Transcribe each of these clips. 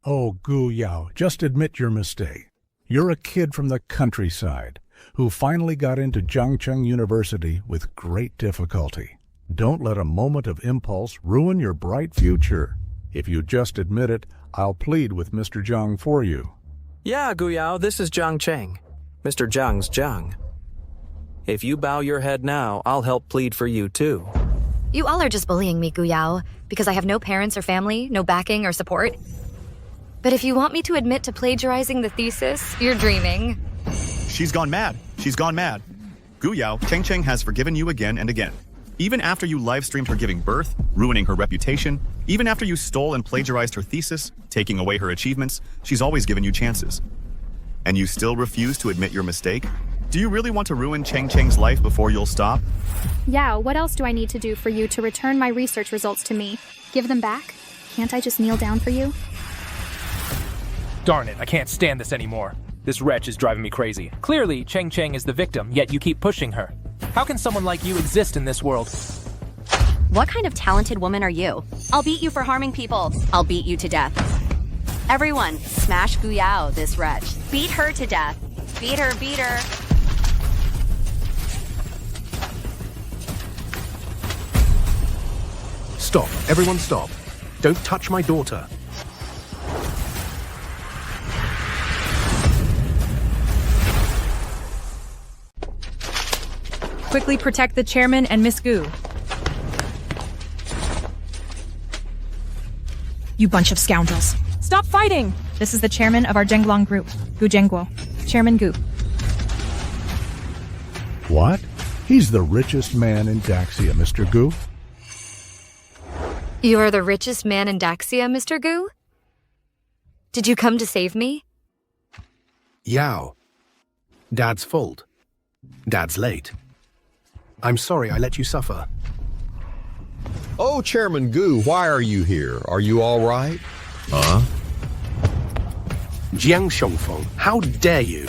Oh, Gu Yao, just admit your mistake. You're a kid from the countryside who finally got into Jiangcheng University with great difficulty. Don't let a moment of impulse ruin your bright future. If you just admit it, I'll plead with Mr. Zhang for you. Yeah, Gu Yao, this is Zhang Cheng. Mr. Zhang's Zhang. If you bow your head now, I'll help plead for you too. You all are just bullying me, Gu Yao, because I have no parents or family, no backing or support. But if you want me to admit to plagiarizing the thesis, you're dreaming. She's gone mad. She's gone mad. Gu Yao, Cheng Cheng has forgiven you again and again. Even after you live-streamed her giving birth, ruining her reputation, even after you stole and plagiarized her thesis, taking away her achievements, she's always given you chances. And you still refuse to admit your mistake? Do you really want to ruin Cheng Cheng's life before you'll stop? Yao, what else do I need to do for you to return my research results to me? Give them back? Can't I just kneel down for you? Darn it, I can't stand this anymore. This wretch is driving me crazy. Clearly, Cheng Cheng is the victim, yet you keep pushing her. How can someone like you exist in this world? What kind of talented woman are you? I'll beat you for harming people. I'll beat you to death. Everyone, smash Gu Yao, this wretch. Beat her to death. Beat her, beat her. Stop. Everyone stop. Don't touch my daughter. Quickly protect the chairman and Miss Gu. You bunch of scoundrels. Stop fighting! This is the chairman of our Zhenglong group, Gu Zhengguo. Chairman Gu. What? He's the richest man in Daxia, Mr. Gu. You are the richest man in Daxia, Mr. Gu? Did you come to save me? Yao. Dad's fault. Dad's late. I'm sorry I let you suffer. Oh, Chairman Gu, why are you here? Are you all right? Huh? Jiang Xiongfeng, how dare you?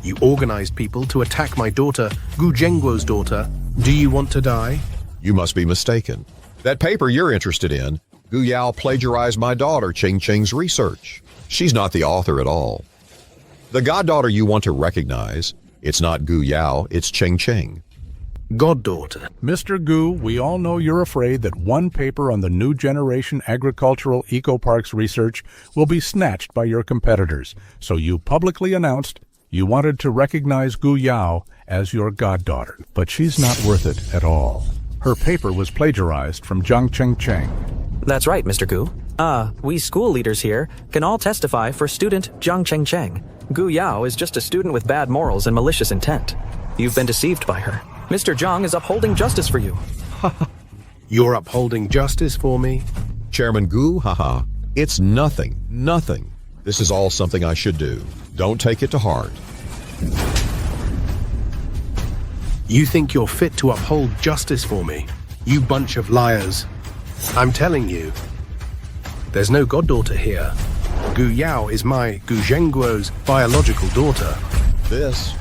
You organized people to attack my daughter, Gu Zhengguo's daughter. Do you want to die? You must be mistaken. That paper you're interested in, Gu Yao plagiarized my daughter Cheng Cheng's research. She's not the author at all. The goddaughter you want to recognize, it's not Gu Yao, it's Cheng Cheng. Goddaughter. Mr. Gu, we all know you're afraid that one paper on the new generation agricultural eco-parks research will be snatched by your competitors, so you publicly announced you wanted to recognize Gu Yao as your goddaughter. But she's not worth it at all. Her paper was plagiarized from Zhang Cheng. That's right, Mr. Gu. We school leaders here can all testify for student Zhang Cheng. Gu Yao is just a student with bad morals and malicious intent. You've been deceived by her. Mr. Zhang is upholding justice for you. You're upholding justice for me? Chairman Gu, haha. It's nothing, nothing. This is all something I should do. Don't take it to heart. You think you're fit to uphold justice for me? You bunch of liars. I'm telling you, there's no goddaughter here. Gu Yao is my Gu Zhengguo's biological daughter. This.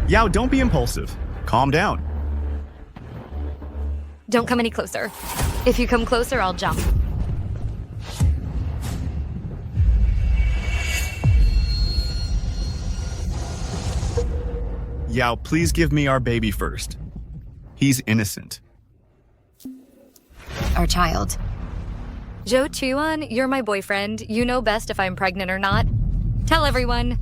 Yao, don't be impulsive. Calm down. Don't come any closer. If you come closer, I'll jump. Yao, please give me our baby first. He's innocent. Our child. Zhou Chuan, you're my boyfriend. You know best if I'm pregnant or not. Tell everyone.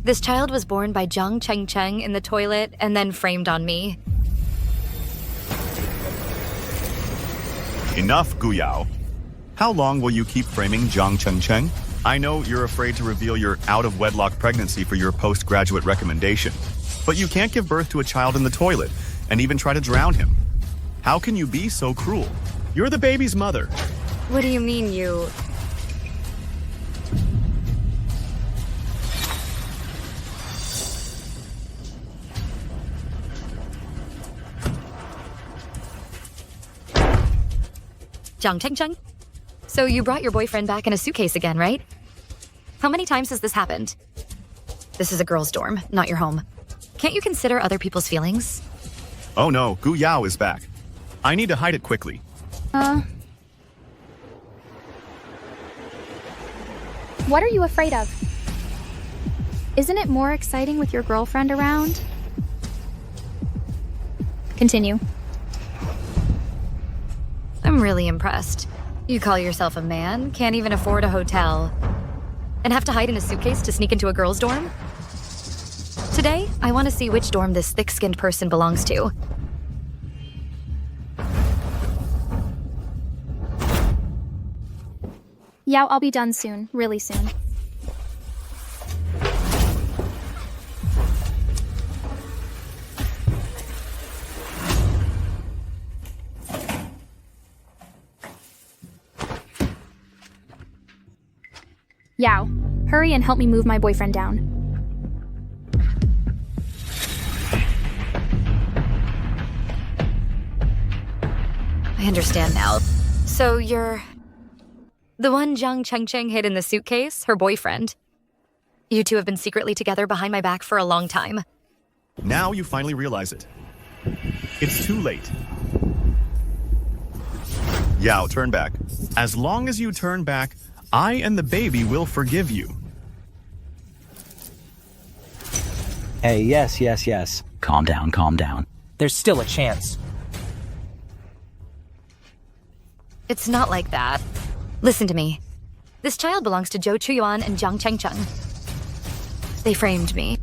This child was born by Zhang Cheng in the toilet and then framed on me. Enough, Gu Yao. How long will you keep framing Zhang Cheng? I know you're afraid to reveal your out-of-wedlock pregnancy for your postgraduate recommendation, but you can't give birth to a child in the toilet and even try to drown him. How can you be so cruel? You're the baby's mother. What do you mean, you... Zhang Cheng? So you brought your boyfriend back in a suitcase again, right? How many times has this happened? This is a girl's dorm, not your home. Can't you consider other people's feelings? Oh no, Gu Yao is back. I need to hide it quickly. What are you afraid of? Isn't it more exciting with your girlfriend around? Continue. I'm really impressed. You call yourself a man, can't even afford a hotel, and have to hide in a suitcase to sneak into a girl's dorm? Today, I want to see which dorm this thick-skinned person belongs to. Yeah, I'll be done soon. Really soon. Yao, hurry and help me move my boyfriend down. I understand now. So you're the one Jiang Chengcheng hid in the suitcase, her boyfriend. You two have been secretly together behind my back for a long time. Now you finally realize it. It's too late. Yao, turn back. As long as you turn back, I and the baby will forgive you. Hey, yes. Calm down. There's still a chance. It's not like that. Listen to me. This child belongs to Zhou Chuyuan and Jiang Chengcheng. They framed me.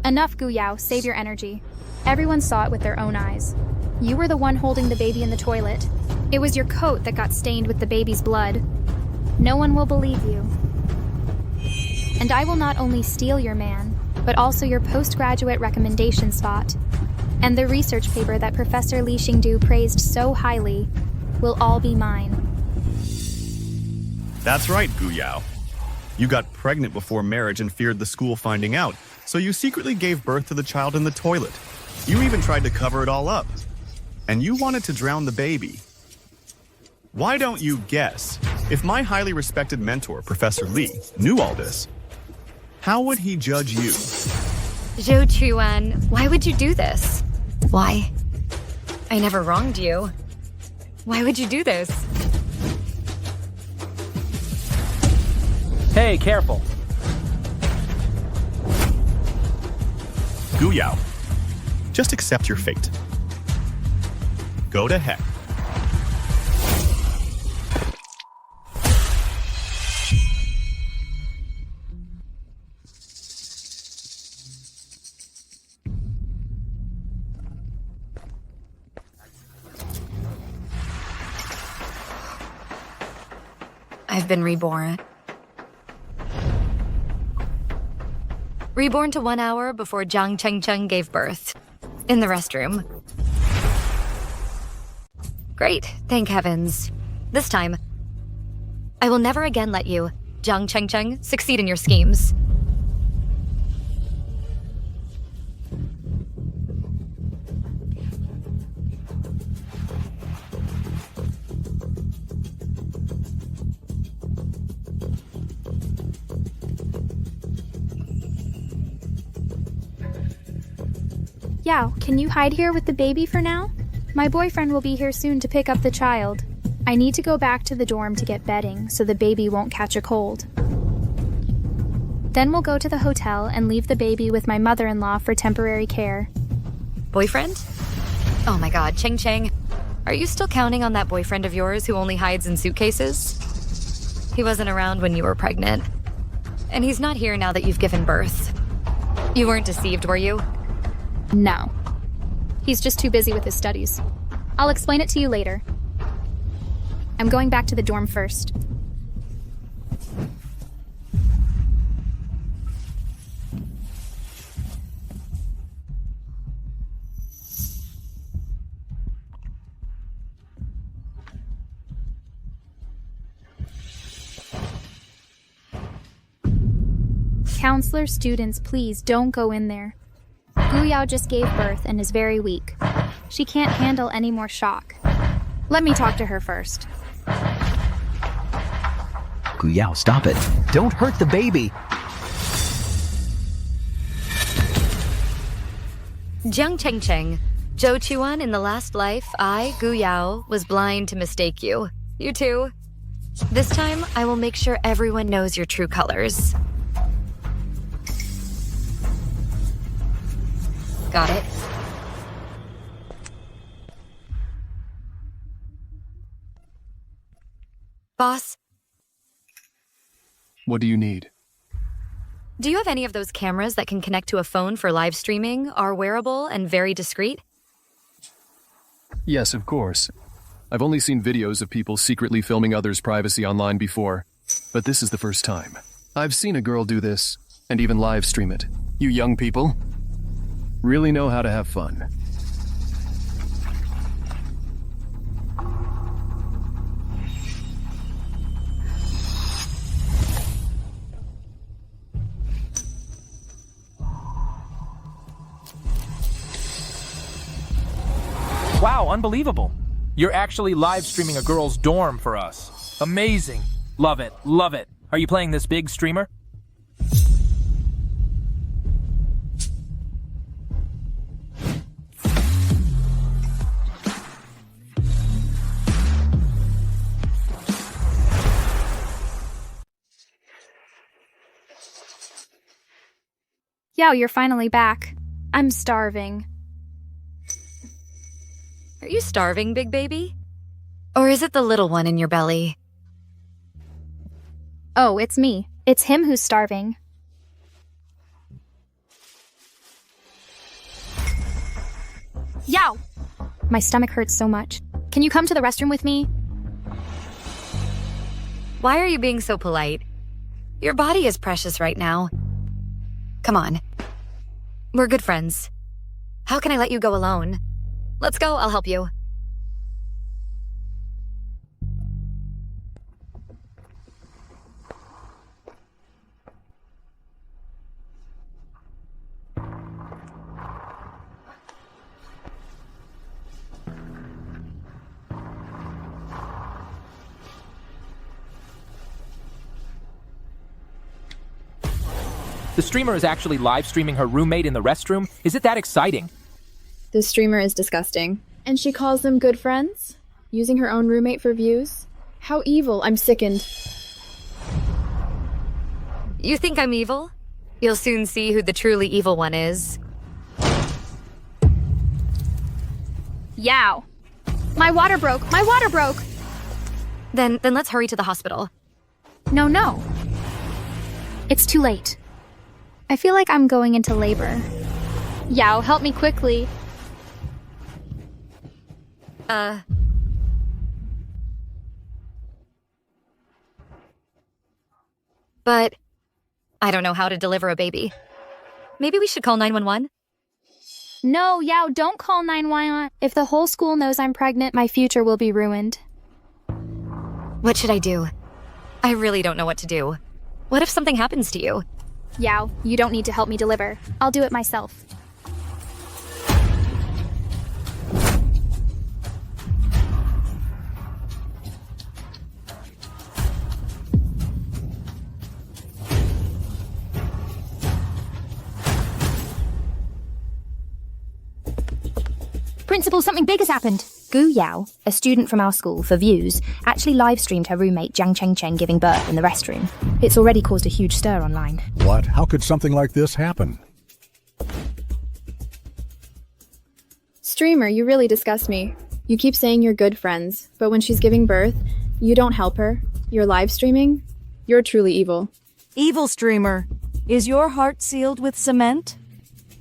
Enough, Gu Yao. Save your energy. Everyone saw it with their own eyes. You were the one holding the baby in the toilet. It was your coat that got stained with the baby's blood. No one will believe you. And I will not only steal your man, but also your postgraduate recommendation spot. And the research paper that Professor Li Xingdu praised so highly will all be mine. That's right, Gu Yao. You got pregnant before marriage and feared the school finding out, so you secretly gave birth to the child in the toilet. You even tried to cover it all up. And you wanted to drown the baby. Why don't you guess? If my highly respected mentor, Professor Li, knew all this, how would he judge you? Zhou Chuyuan, why would you do this? Why? I never wronged you. Why would you do this? Hey, careful. Gu Yao, just accept your fate. Go to heck. I've been reborn. Reborn to 1 hour before Jiang Chengcheng gave birth. In the restroom. Great, thank heavens. This time, I will never again let you, Jiang Chengcheng, succeed in your schemes. Yao, can you hide here with the baby for now? My boyfriend will be here soon to pick up the child. I need to go back to the dorm to get bedding so the baby won't catch a cold. Then we'll go to the hotel and leave the baby with my mother-in-law for temporary care. Boyfriend? Oh my god, Cheng Cheng. Are you still counting on that boyfriend of yours who only hides in suitcases? He wasn't around when you were pregnant. And he's not here now that you've given birth. You weren't deceived, were you? No. He's just too busy with his studies. I'll explain it to you later. I'm going back to the dorm first. Counselor, students, please don't go in there. Gu Yao just gave birth and is very weak. She can't handle any more shock. Let me talk to her first. Gu Yao, stop it. Don't hurt the baby. Jiang Chengcheng, Zhou Chuan, in the last life, I, Gu Yao, was blind to mistake you. You too. This time, I will make sure everyone knows your true colors. Got it? Boss, What do you need? do you have any of those cameras that can connect to a phone for live streaming, are wearable, and very discreet? Yes, of course. I've only seen videos of people secretly filming others' privacy online before, but this is the first time. I've seen a girl do this, and even live stream it. You young people really know how to have fun. Wow, unbelievable. You're actually live streaming a girl's dorm for us. Amazing. Love it, love it. Are you playing this big streamer? Yao, you're finally back. I'm starving. Are you starving, big baby? Or is it the little one in your belly? Oh, it's me. It's him who's starving. Yao! My stomach hurts so much. Can you come to the restroom with me? Why are you being so polite? Your body is precious right now. Come on. We're good friends. How can I let you go alone? Let's go, I'll help you. The streamer is actually live streaming her roommate in the restroom? Is it that exciting? The streamer is disgusting. And she calls them good friends? Using her own roommate for views? How evil, I'm sickened. You think I'm evil? You'll soon see who the truly evil one is. Yao! My water broke! My water broke! Then let's hurry to the hospital. No. It's too late. I feel like I'm going into labor. Yao, help me quickly. But I don't know how to deliver a baby. Maybe we should call 911? No, Yao, don't call 911. If the whole school knows I'm pregnant, my future will be ruined. What should I do? I really don't know what to do. What if something happens to you? Yao, you don't need to help me deliver. I'll do it myself. Principal, something big has happened. Gu Yao, a student from our school for Views, actually live-streamed her roommate Jiang Cheng giving birth in the restroom. It's already caused a huge stir online. What? How could something like this happen? Streamer, you really disgust me. You keep saying you're good friends, but when she's giving birth, you don't help her. You're live streaming? You're truly evil. Evil streamer, is your heart sealed with cement?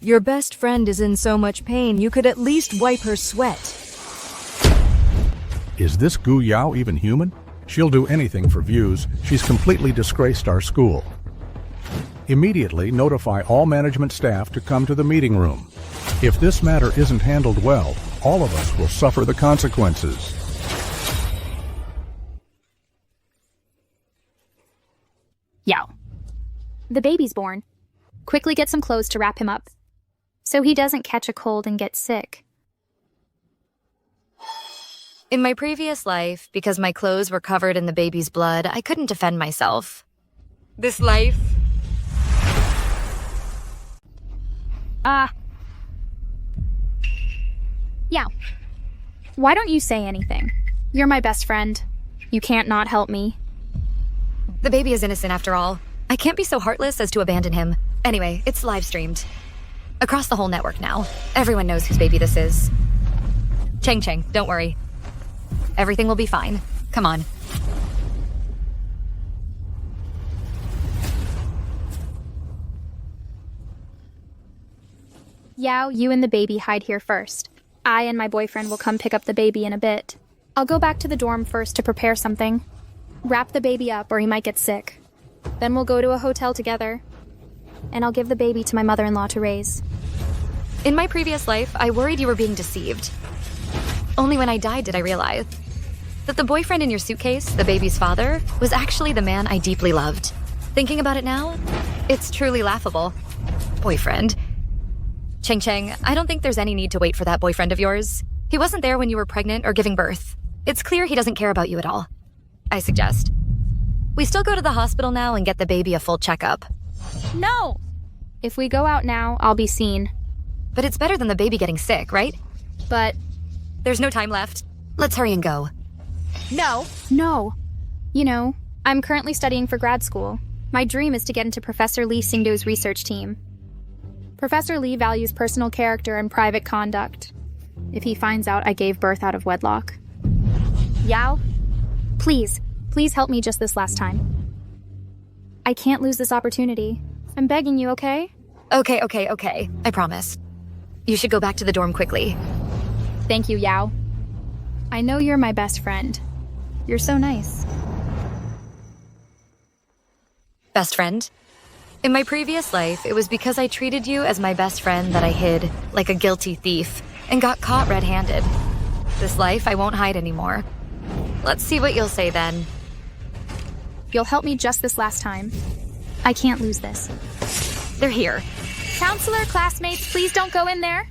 Your best friend is in so much pain, you could at least wipe her sweat. Is this Gu Yao even human? She'll do anything for views. She's completely disgraced our school. Immediately notify all management staff to come to the meeting room. If this matter isn't handled well, all of us will suffer the consequences. Yao. The baby's born. Quickly get some clothes to wrap him up, so he doesn't catch a cold and get sick. In my previous life, because my clothes were covered in the baby's blood, I couldn't defend myself. This life... Yeah. Why don't you say anything? You're my best friend. You can't not help me. The baby is innocent after all. I can't be so heartless as to abandon him. Anyway, it's live streamed. Across the whole network now. Everyone knows whose baby this is. Cheng Cheng, don't worry. Everything will be fine. Come on. Yao, you and the baby hide here first. I and my boyfriend will come pick up the baby in a bit. I'll go back to the dorm first to prepare something. Wrap the baby up or he might get sick. Then we'll go to a hotel together. And I'll give the baby to my mother-in-law to raise. In my previous life, I worried you were being deceived. Only when I died did I realize that the boyfriend in your suitcase, the baby's father, was actually the man I deeply loved. Thinking about it now, it's truly laughable. Boyfriend. Cheng Cheng, I don't think there's any need to wait for that boyfriend of yours. He wasn't there when you were pregnant or giving birth. It's clear he doesn't care about you at all. I suggest we still go to the hospital now and get the baby a full checkup. No! If we go out now, I'll be seen. But it's better than the baby getting sick, right? But there's no time left. Let's hurry and go. No. You know, I'm currently studying for grad school. My dream is to get into Professor Lee Singdo's research team. Professor Lee values personal character and private conduct. If he finds out I gave birth out of wedlock. Yao, please help me just this last time. I can't lose this opportunity. I'm begging you, okay? Okay. I promise. You should go back to the dorm quickly. Thank you, Yao. I know you're my best friend. You're so nice. Best friend? In my previous life, it was because I treated you as my best friend that I hid like a guilty thief and got caught red-handed. This life, I won't hide anymore. Let's see what you'll say then. You'll help me just this last time. I can't lose this. They're here. Counselor, classmates, please don't go in there.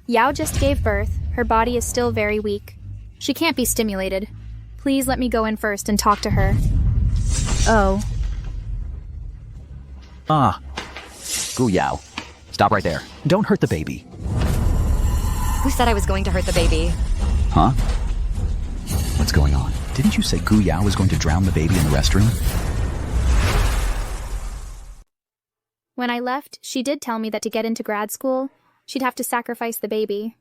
Yao just gave birth. Her body is still very weak. She can't be stimulated. Please let me go in first and talk to her. Oh. Gu Yao. Stop right there. Don't hurt the baby. Who said I was going to hurt the baby? Huh? What's going on? Didn't you say Gu Yao was going to drown the baby in the restroom? When I left, she did tell me that to get into grad school, she'd have to sacrifice the baby.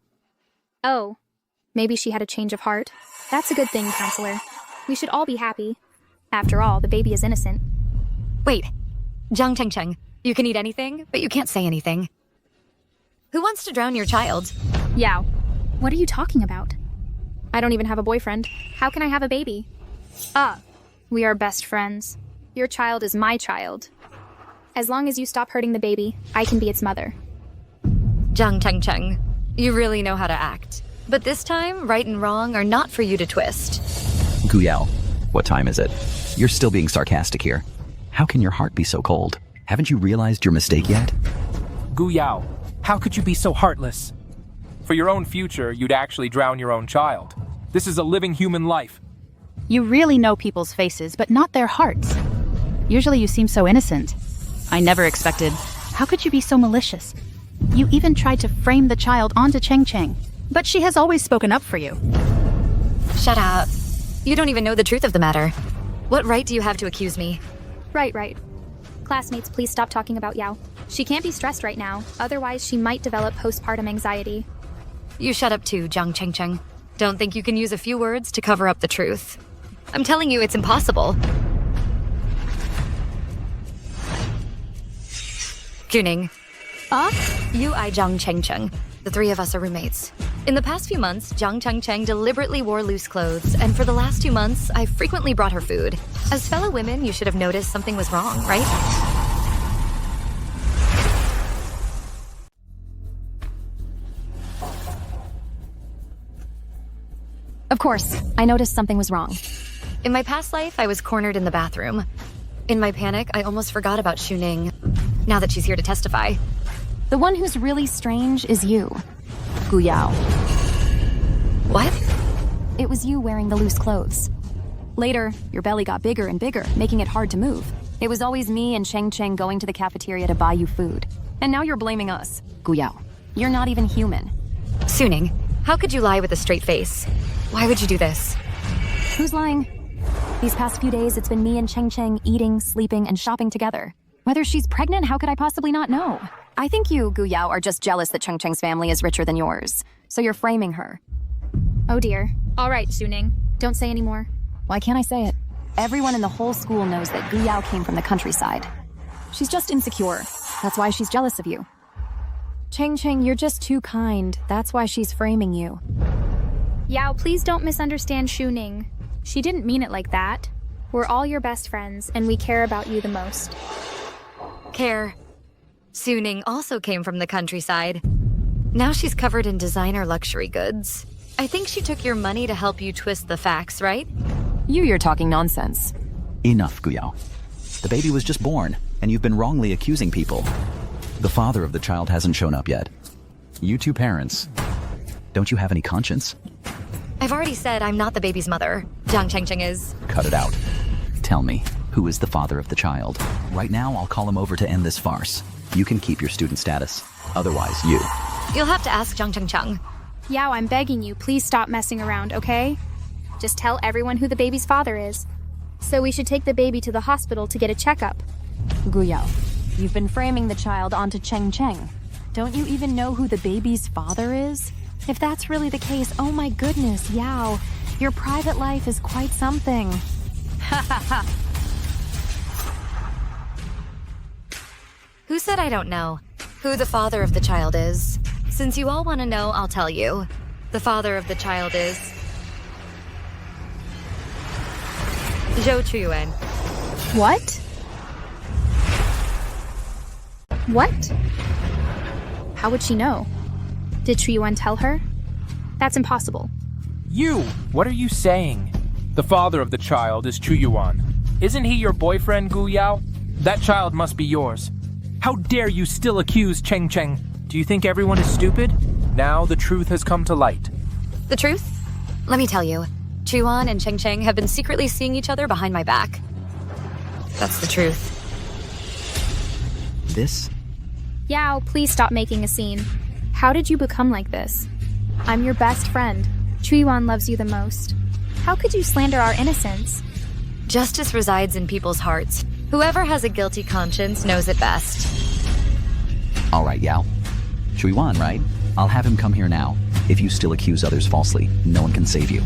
Oh, maybe she had a change of heart. That's a good thing, Counselor. We should all be happy. After all, the baby is innocent. Wait. Zhang Cheng, you can eat anything, but you can't say anything. Who wants to drown your child? Yao, what are you talking about? I don't even have a boyfriend. How can I have a baby? We are best friends. Your child is my child. As long as you stop hurting the baby, I can be its mother. Zhang Cheng, you really know how to act. But this time, right and wrong are not for you to twist. Gu Yao, what time is it? You're still being sarcastic here. How can your heart be so cold? Haven't you realized your mistake yet? Gu Yao, how could you be so heartless? For your own future, you'd actually drown your own child. This is a living human life. You really know people's faces, but not their hearts. Usually you seem so innocent. I never expected. How could you be so malicious? You even tried to frame the child onto Cheng Cheng, but she has always spoken up for you. Shut up. You don't even know the truth of the matter. What right do you have to accuse me? Right. Classmates, please stop talking about Yao. She can't be stressed right now, otherwise she might develop postpartum anxiety. You shut up too, Zhang Cheng. Don't think you can use a few words to cover up the truth. I'm telling you, it's impossible. Juning. You, I, Zhang Cheng. The three of us are roommates. In the past few months, Zhang Cheng deliberately wore loose clothes, and for the last 2 months, I've frequently brought her food. As fellow women, you should have noticed something was wrong, right? Of course, I noticed something was wrong. In my past life, I was cornered in the bathroom. In my panic, I almost forgot about Xuning, now that she's here to testify. The one who's really strange is you, Gu Yao. What? It was you wearing the loose clothes. Later, your belly got bigger and bigger, making it hard to move. It was always me and Cheng Cheng going to the cafeteria to buy you food. And now you're blaming us, Gu Yao. You're not even human. Suning, How could you lie with a straight face? Why would you do this? Who's lying? These past few days, it's been me and Cheng Cheng eating, sleeping, and shopping together. Whether she's pregnant, how could I possibly not know? I think you, Gu Yao, are just jealous that Cheng Cheng's family is richer than yours. So you're framing her. Oh dear. All right, Suning. Don't say any more. Why can't I say it? Everyone in the whole school knows that Gu Yao came from the countryside. She's just insecure. That's why she's jealous of you. Cheng Cheng, you're just too kind. That's why she's framing you. Yao, please don't misunderstand Suning. She didn't mean it like that. We're all your best friends, and we care about you the most. Care. Suning also came from the countryside. Now she's covered in designer luxury goods. I think she took your money to help you twist the facts, right? You're talking nonsense. Enough, Guyao. The baby was just born, and you've been wrongly accusing people. The father of the child hasn't shown up yet. You two parents, don't you have any conscience? I've already said I'm not the baby's mother. Jiang Chengcheng is. Cut it out. Tell me, who is the father of the child? Right now, I'll call him over to end this farce. You can keep your student status. Otherwise, you. You'll have to ask Jiang Chengcheng. Yao, I'm begging you, please stop messing around, okay? Just tell everyone who the baby's father is. So we should take the baby to the hospital to get a checkup. Gu Yao, you've been framing the child onto Cheng Cheng. Don't you even know who the baby's father is? If that's really the case, oh my goodness, Yao, your private life is quite something. Ha ha ha. Who said I don't know? Who the father of the child is? Since you all want to know, I'll tell you. The father of the child is... Zhou Chuyuan. What? What? How would she know? Did Chuyuan tell her? That's impossible. You! What are you saying? The father of the child is Chuyuan. Isn't he your boyfriend, Gu Yao? That child must be yours. How dare you still accuse Cheng Cheng? Do you think everyone is stupid? Now the truth has come to light. The truth? Let me tell you. Chuyuan and Cheng Cheng have been secretly seeing each other behind my back. That's the truth. This? Yao, please stop making a scene. How did you become like this? I'm your best friend. Chuyuan loves you the most. How could you slander our innocence? Justice resides in people's hearts. Whoever has a guilty conscience knows it best. All right, Yao. Chuyuan, right? I'll have him come here now. If you still accuse others falsely, no one can save you.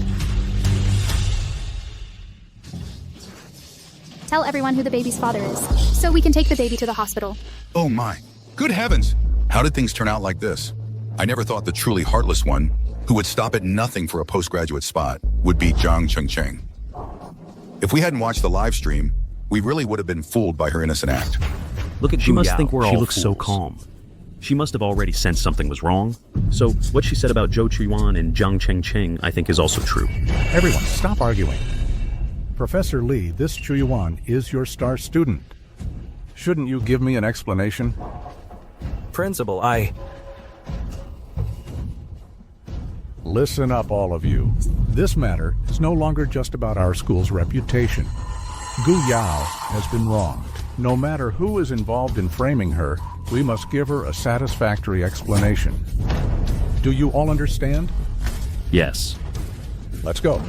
Tell everyone who the baby's father is, so we can take the baby to the hospital. Oh my. Good heavens! How did things turn out like this? I never thought the truly heartless one, who would stop at nothing for a postgraduate spot, would be Jiang Chengcheng. If we hadn't watched the live stream, we really would have been fooled by her innocent act. Look at She must Gu Yao. think we're all She looks fools. so calm. She must have already sensed something was wrong. So what she said about Zhou Chuyuan and Jiang Chengcheng, I think, is also true. Everyone, stop arguing. Professor Lee, this Chuyuan is your star student. Shouldn't you give me an explanation? Principal, Listen up, all of you. This matter is no longer just about our school's reputation. Gu Yao has been wronged. No matter who is involved in framing her, we must give her a satisfactory explanation. Do you all understand? Yes. Let's go.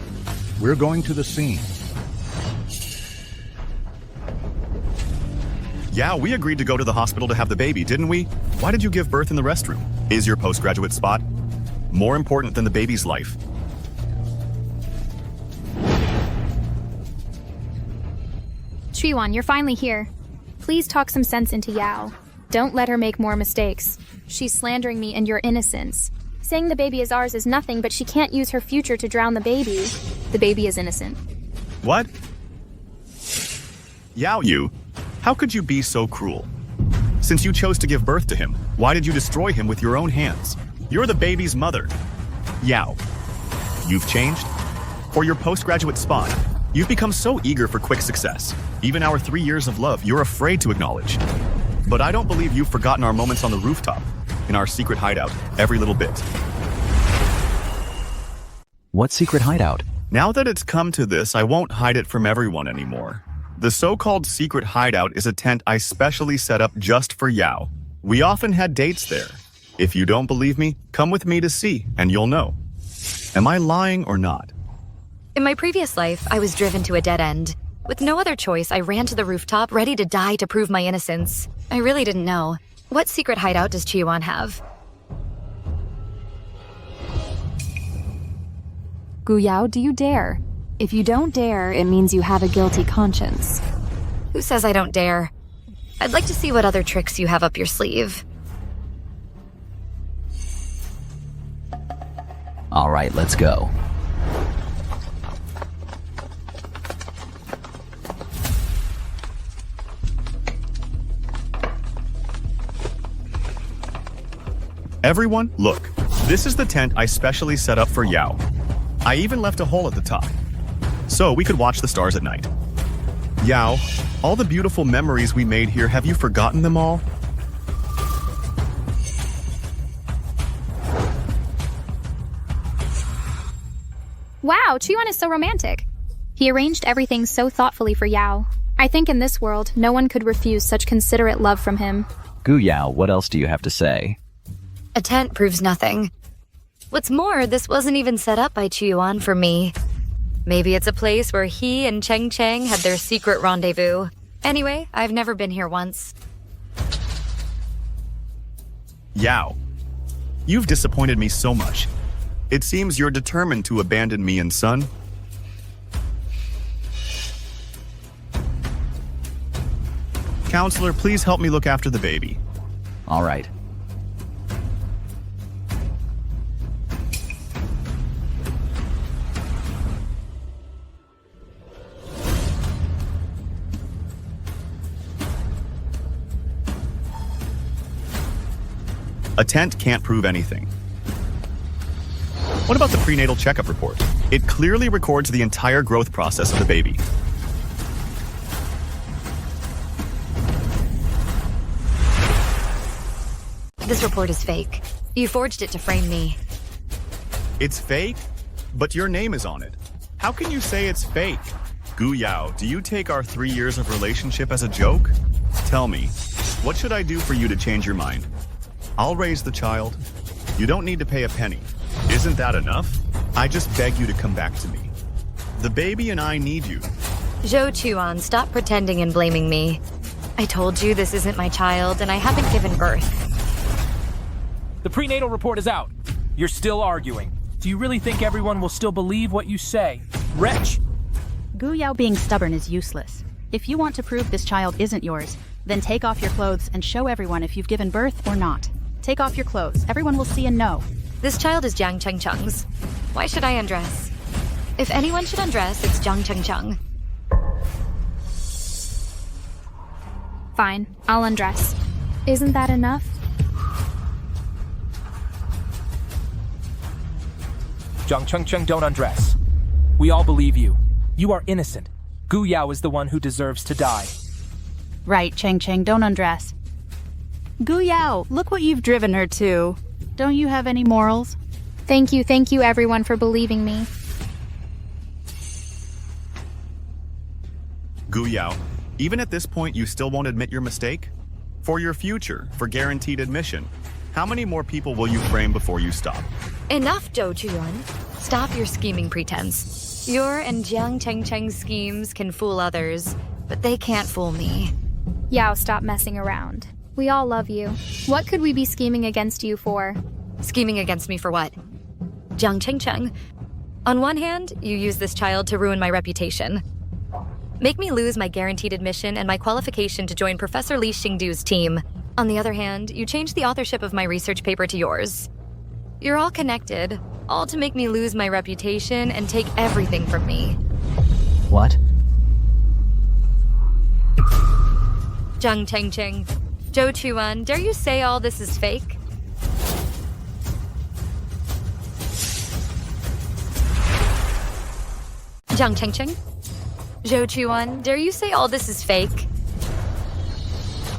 We're going to the scene. Yeah, we agreed to go to the hospital to have the baby, didn't we? Why did you give birth in the restroom? Is your postgraduate spot more important than the baby's life? Chuyuan, you're finally here. Please talk some sense into Yao. Don't let her make more mistakes. She's slandering me and your innocence. Saying the baby is ours is nothing, but she can't use her future to drown the baby. The baby is innocent. What? Yao Yu, how could you be so cruel? Since you chose to give birth to him, why did you destroy him with your own hands? You're the baby's mother. Yao, you've changed? For your postgraduate spot, you've become so eager for quick success. Even our 3 years of love, you're afraid to acknowledge. But I don't believe you've forgotten our moments on the rooftop, in our secret hideout, every little bit. What secret hideout? Now that it's come to this, I won't hide it from everyone anymore. The so-called secret hideout is a tent I specially set up just for Yao. We often had dates there. If you don't believe me, come with me to see, and you'll know. Am I lying or not? In my previous life, I was driven to a dead end. With no other choice, I ran to the rooftop, ready to die to prove my innocence. I really didn't know. What secret hideout does Chiyuan have? Guyao, do you dare? If you don't dare, it means you have a guilty conscience. Who says I don't dare? I'd like to see what other tricks you have up your sleeve. All right, let's go. Everyone, look. This is the tent I specially set up for Yao. I even left a hole at the top, so we could watch the stars at night. Yao, all the beautiful memories we made here, have you forgotten them all? Wow, Chiyuan is so romantic. He arranged everything so thoughtfully for Yao. I think in this world, no one could refuse such considerate love from him. Guyao, what else do you have to say? A tent proves nothing. What's more, this wasn't even set up by Chiyuan for me. Maybe it's a place where he and Cheng Cheng had their secret rendezvous. Anyway, I've never been here once. Yao, you've disappointed me so much. It seems you're determined to abandon me and Sun. Counselor, please help me look after the baby. All right. A tent can't prove anything. What about the prenatal checkup report? It clearly records the entire growth process of the baby. This report is fake. You forged it to frame me. It's fake? But your name is on it. How can you say it's fake? Guyao, do you take our 3 years of relationship as a joke? Tell me, what should I do for you to change your mind? I'll raise the child. You don't need to pay a penny. Isn't that enough? I just beg you to come back to me. The baby and I need you. Zhou Chuan, stop pretending and blaming me. I told you this isn't my child, and I haven't given birth. The prenatal report is out. You're still arguing. Do you really think everyone will still believe what you say? Wretch! Guyao being stubborn is useless. If you want to prove this child isn't yours, then take off your clothes and show everyone if you've given birth or not. Take off your clothes. Everyone will see and know. This child is Jiang Cheng Cheng's. Why should I undress? If anyone should undress, it's Jiang Cheng Cheng. Fine, I'll undress. Isn't that enough? Jiang Cheng Cheng, don't undress. We all believe you. You are innocent. Guyao is the one who deserves to die. Right, Cheng Cheng, don't undress. Guyao, look what you've driven her to. Don't you have any morals? Thank you everyone for believing me. Guyao, even at this point you still won't admit your mistake? For your future, for guaranteed admission, how many more people will you frame before you stop? Enough, Zhou Chuan. Stop your scheming pretense. Your and Jiang Cheng Cheng's schemes can fool others, but they can't fool me. Yao, stop messing around. We all love you. What could we be scheming against you for? Scheming against me for what? Jiang Cheng Cheng. On one hand, you use this child to ruin my reputation. Make me lose my guaranteed admission and my qualification to join Professor Li Xingdu's team. On the other hand, you change the authorship of my research paper to yours. You're all connected, all to make me lose my reputation and take everything from me. What? Jiang Cheng Cheng, Zhou Chuan, dare you say all this is fake? Jiang Cheng Cheng, Zhou Chuan, dare you say all this is fake?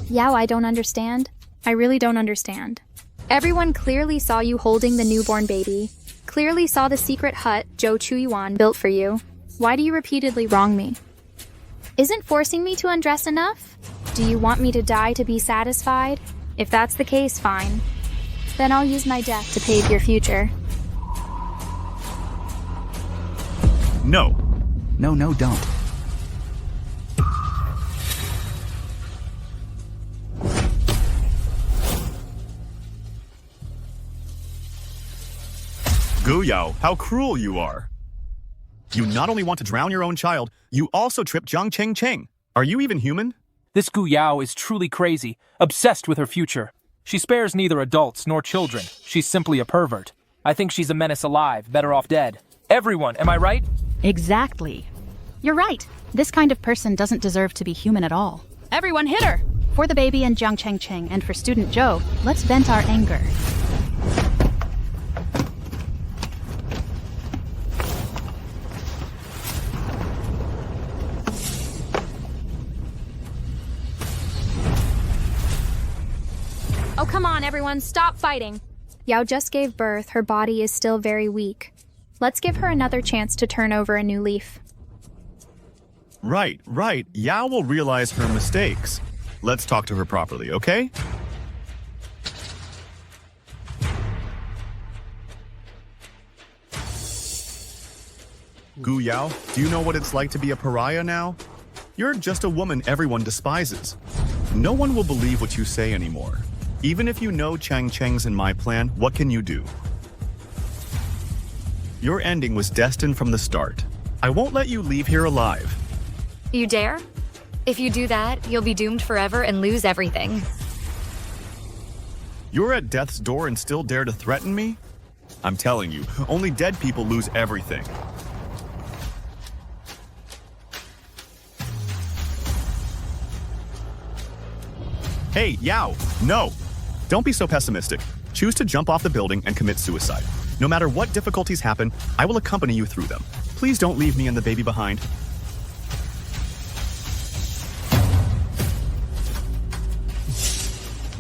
Yao, I don't understand. I really don't understand. Everyone clearly saw you holding the newborn baby. Clearly saw the secret hut Zhou Chuyuan built for you. Why do you repeatedly wrong me? Isn't forcing me to undress enough? Do you want me to die to be satisfied? If that's the case, fine. Then I'll use my death to pave your future. No. No, don't. Gu Yao, how cruel you are. You not only want to drown your own child, you also trip Jiang Cheng. Are you even human? This Gu Yao is truly crazy, obsessed with her future. She spares neither adults nor children. She's simply a pervert. I think she's a menace alive, better off dead. Everyone, am I right? Exactly. You're right. This kind of person doesn't deserve to be human at all. Everyone hit her! For the baby and Jiang Cheng and for student Zhou, let's vent our anger. Oh, come on, everyone, stop fighting. Yao just gave birth. Her body is still very weak. Let's give her another chance to turn over a new leaf. Right. Yao will realize her mistakes. Let's talk to her properly, okay? Gu Yao, do you know what it's like to be a pariah now? You're just a woman everyone despises. No one will believe what you say anymore. Even if you know Chang Cheng's in my plan, what can you do? Your ending was destined from the start. I won't let you leave here alive. You dare? If you do that, you'll be doomed forever and lose everything. You're at death's door and still dare to threaten me? I'm telling you, only dead people lose everything. Hey, Yao, no! Don't be so pessimistic. Choose to jump off the building and commit suicide. No matter what difficulties happen, I will accompany you through them. Please don't leave me and the baby behind.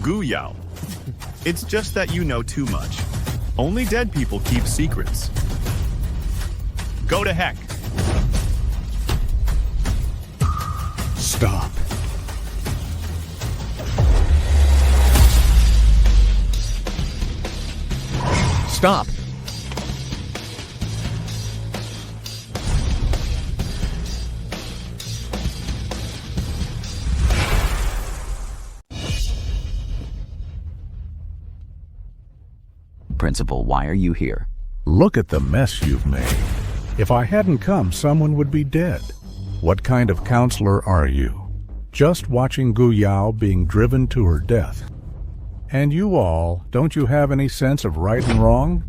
Gu Yao. It's just that you know too much. Only dead people keep secrets. Go to heck. Stop. Stop. Principal, why are you here? Look at the mess you've made. If I hadn't come, someone would be dead. What kind of counselor are you? Just watching Gu Yao being driven to her death. And you all, don't you have any sense of right and wrong?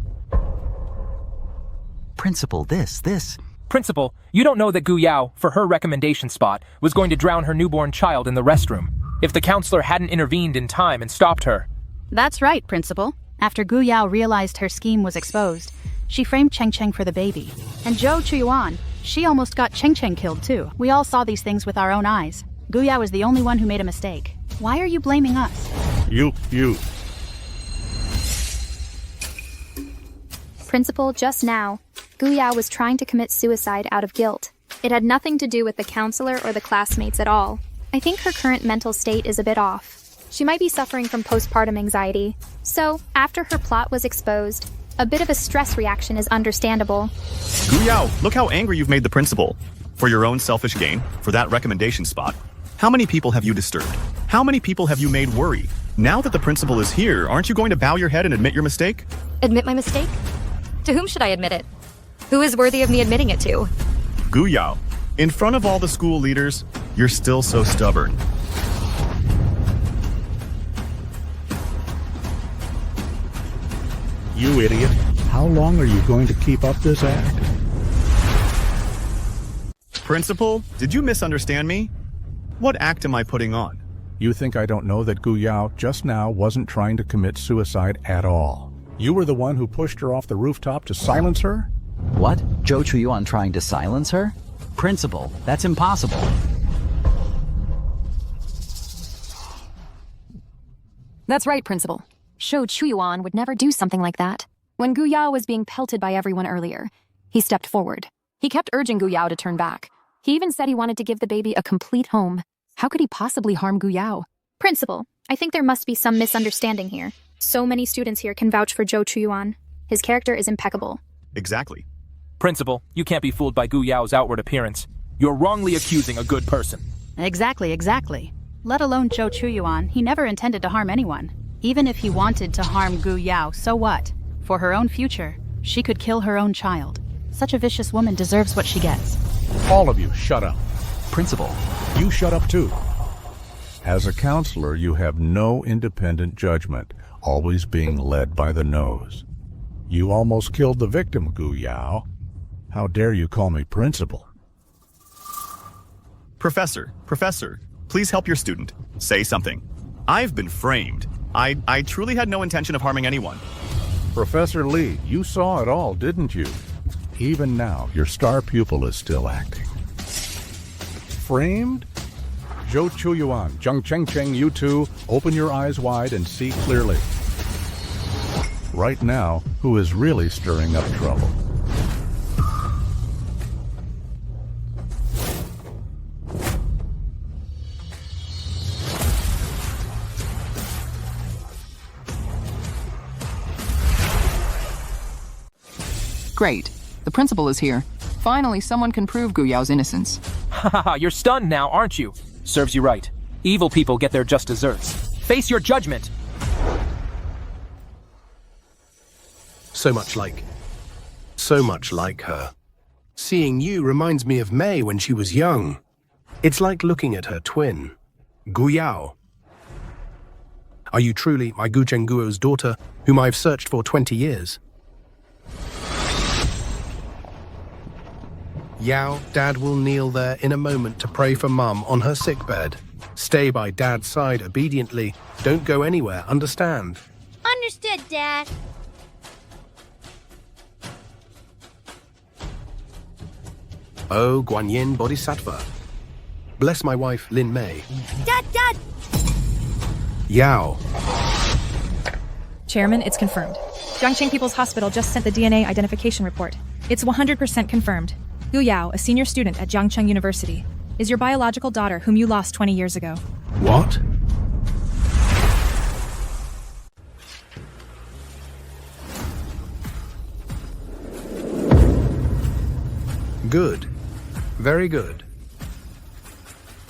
Principal, this. Principal, you don't know that Gu Yao, for her recommendation spot, was going to drown her newborn child in the restroom. If the counselor hadn't intervened in time and stopped her. That's right, Principal. After Gu Yao realized her scheme was exposed, she framed Cheng Cheng for the baby. And Zhou Chuyuan, she almost got Cheng Cheng killed too. We all saw these things with our own eyes. Gu Yao is the only one who made a mistake. Why are you blaming us? You. Principal, just now, Gu Yao was trying to commit suicide out of guilt. It had nothing to do with the counselor or the classmates at all. I think her current mental state is a bit off. She might be suffering from postpartum anxiety. So, after her plot was exposed, a bit of a stress reaction is understandable. Gu Yao, look how angry you've made the principal. For your own selfish gain, for that recommendation spot. How many people have you disturbed? How many people have you made worry? Now that the principal is here, aren't you going to bow your head and admit your mistake? Admit my mistake? To whom should I admit it? Who is worthy of me admitting it to? Gu Yao, in front of all the school leaders, you're still so stubborn. You idiot. How long are you going to keep up this act? Principal, did you misunderstand me? What act am I putting on? You think I don't know that Gu Yao just now wasn't trying to commit suicide at all? You were the one who pushed her off the rooftop to silence her? What? Zhou Chuyuan trying to silence her? Principal, that's impossible. That's right, Principal. Zhou Chuyuan would never do something like that. When Gu Yao was being pelted by everyone earlier, he stepped forward. He kept urging Gu Yao to turn back. He even said he wanted to give the baby a complete home. How could he possibly harm Gu Yao? Principal, I think there must be some misunderstanding here. So many students here can vouch for Zhou Chuyuan. His character is impeccable. Exactly. Principal, you can't be fooled by Gu Yao's outward appearance. You're wrongly accusing a good person. Exactly. Let alone Zhou Chuyuan, he never intended to harm anyone. Even if he wanted to harm Gu Yao, so what? For her own future, she could kill her own child. Such a vicious woman deserves what she gets. All of you, shut up. Principal. You shut up too. As a counselor, you have no independent judgment, always being led by the nose. You almost killed the victim, Gu Yao. How dare you call me principal? Professor, please help your student. Say something. I've been framed. I truly had no intention of harming anyone. Professor Lee, you saw it all, didn't you? Even now, your star pupil is still acting. Framed? Zhou Chuyuan, Zhang Chengcheng, you two, open your eyes wide and see clearly. Right now, who is really stirring up trouble? Great. The principal is here. Finally, someone can prove Gu Yao's innocence. Haha, you're stunned now, aren't you? Serves you right. Evil people get their just desserts. Face your judgment! So much like her. Seeing you reminds me of Mei when she was young. It's like looking at her twin, Gu Yao. Are you truly my Gu Chengguo's daughter, whom I've searched for 20 years? Yao, Dad will kneel there in a moment to pray for Mum on her sickbed. Stay by Dad's side obediently. Don't go anywhere, understand? Understood, Dad. Oh, Guanyin Bodhisattva. Bless my wife, Lin Mei. Dad! Yao. Chairman, it's confirmed. Jiangcheng People's Hospital just sent the DNA identification report. It's 100% confirmed. Gu Yao, a senior student at Jiangcheng University, is your biological daughter whom you lost 20 years ago. What? Good. Very good.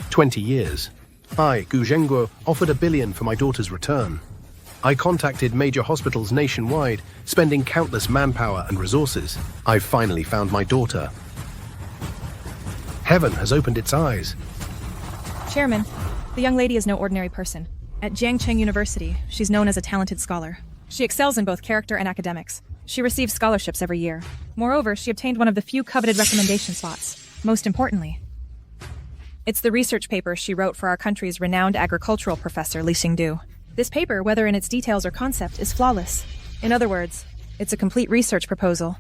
20 years. I, Gu Zhengguo, offered $1 billion for my daughter's return. I contacted major hospitals nationwide, spending countless manpower and resources. I've finally found my daughter. Heaven has opened its eyes. Chairman, the young lady is no ordinary person. At Jiangcheng University, she's known as a talented scholar. She excels in both character and academics. She receives scholarships every year. Moreover, she obtained one of the few coveted recommendation slots. Most importantly, it's the research paper she wrote for our country's renowned agricultural professor, Li Xingdu. This paper, whether in its details or concept, is flawless. In other words, it's a complete research proposal,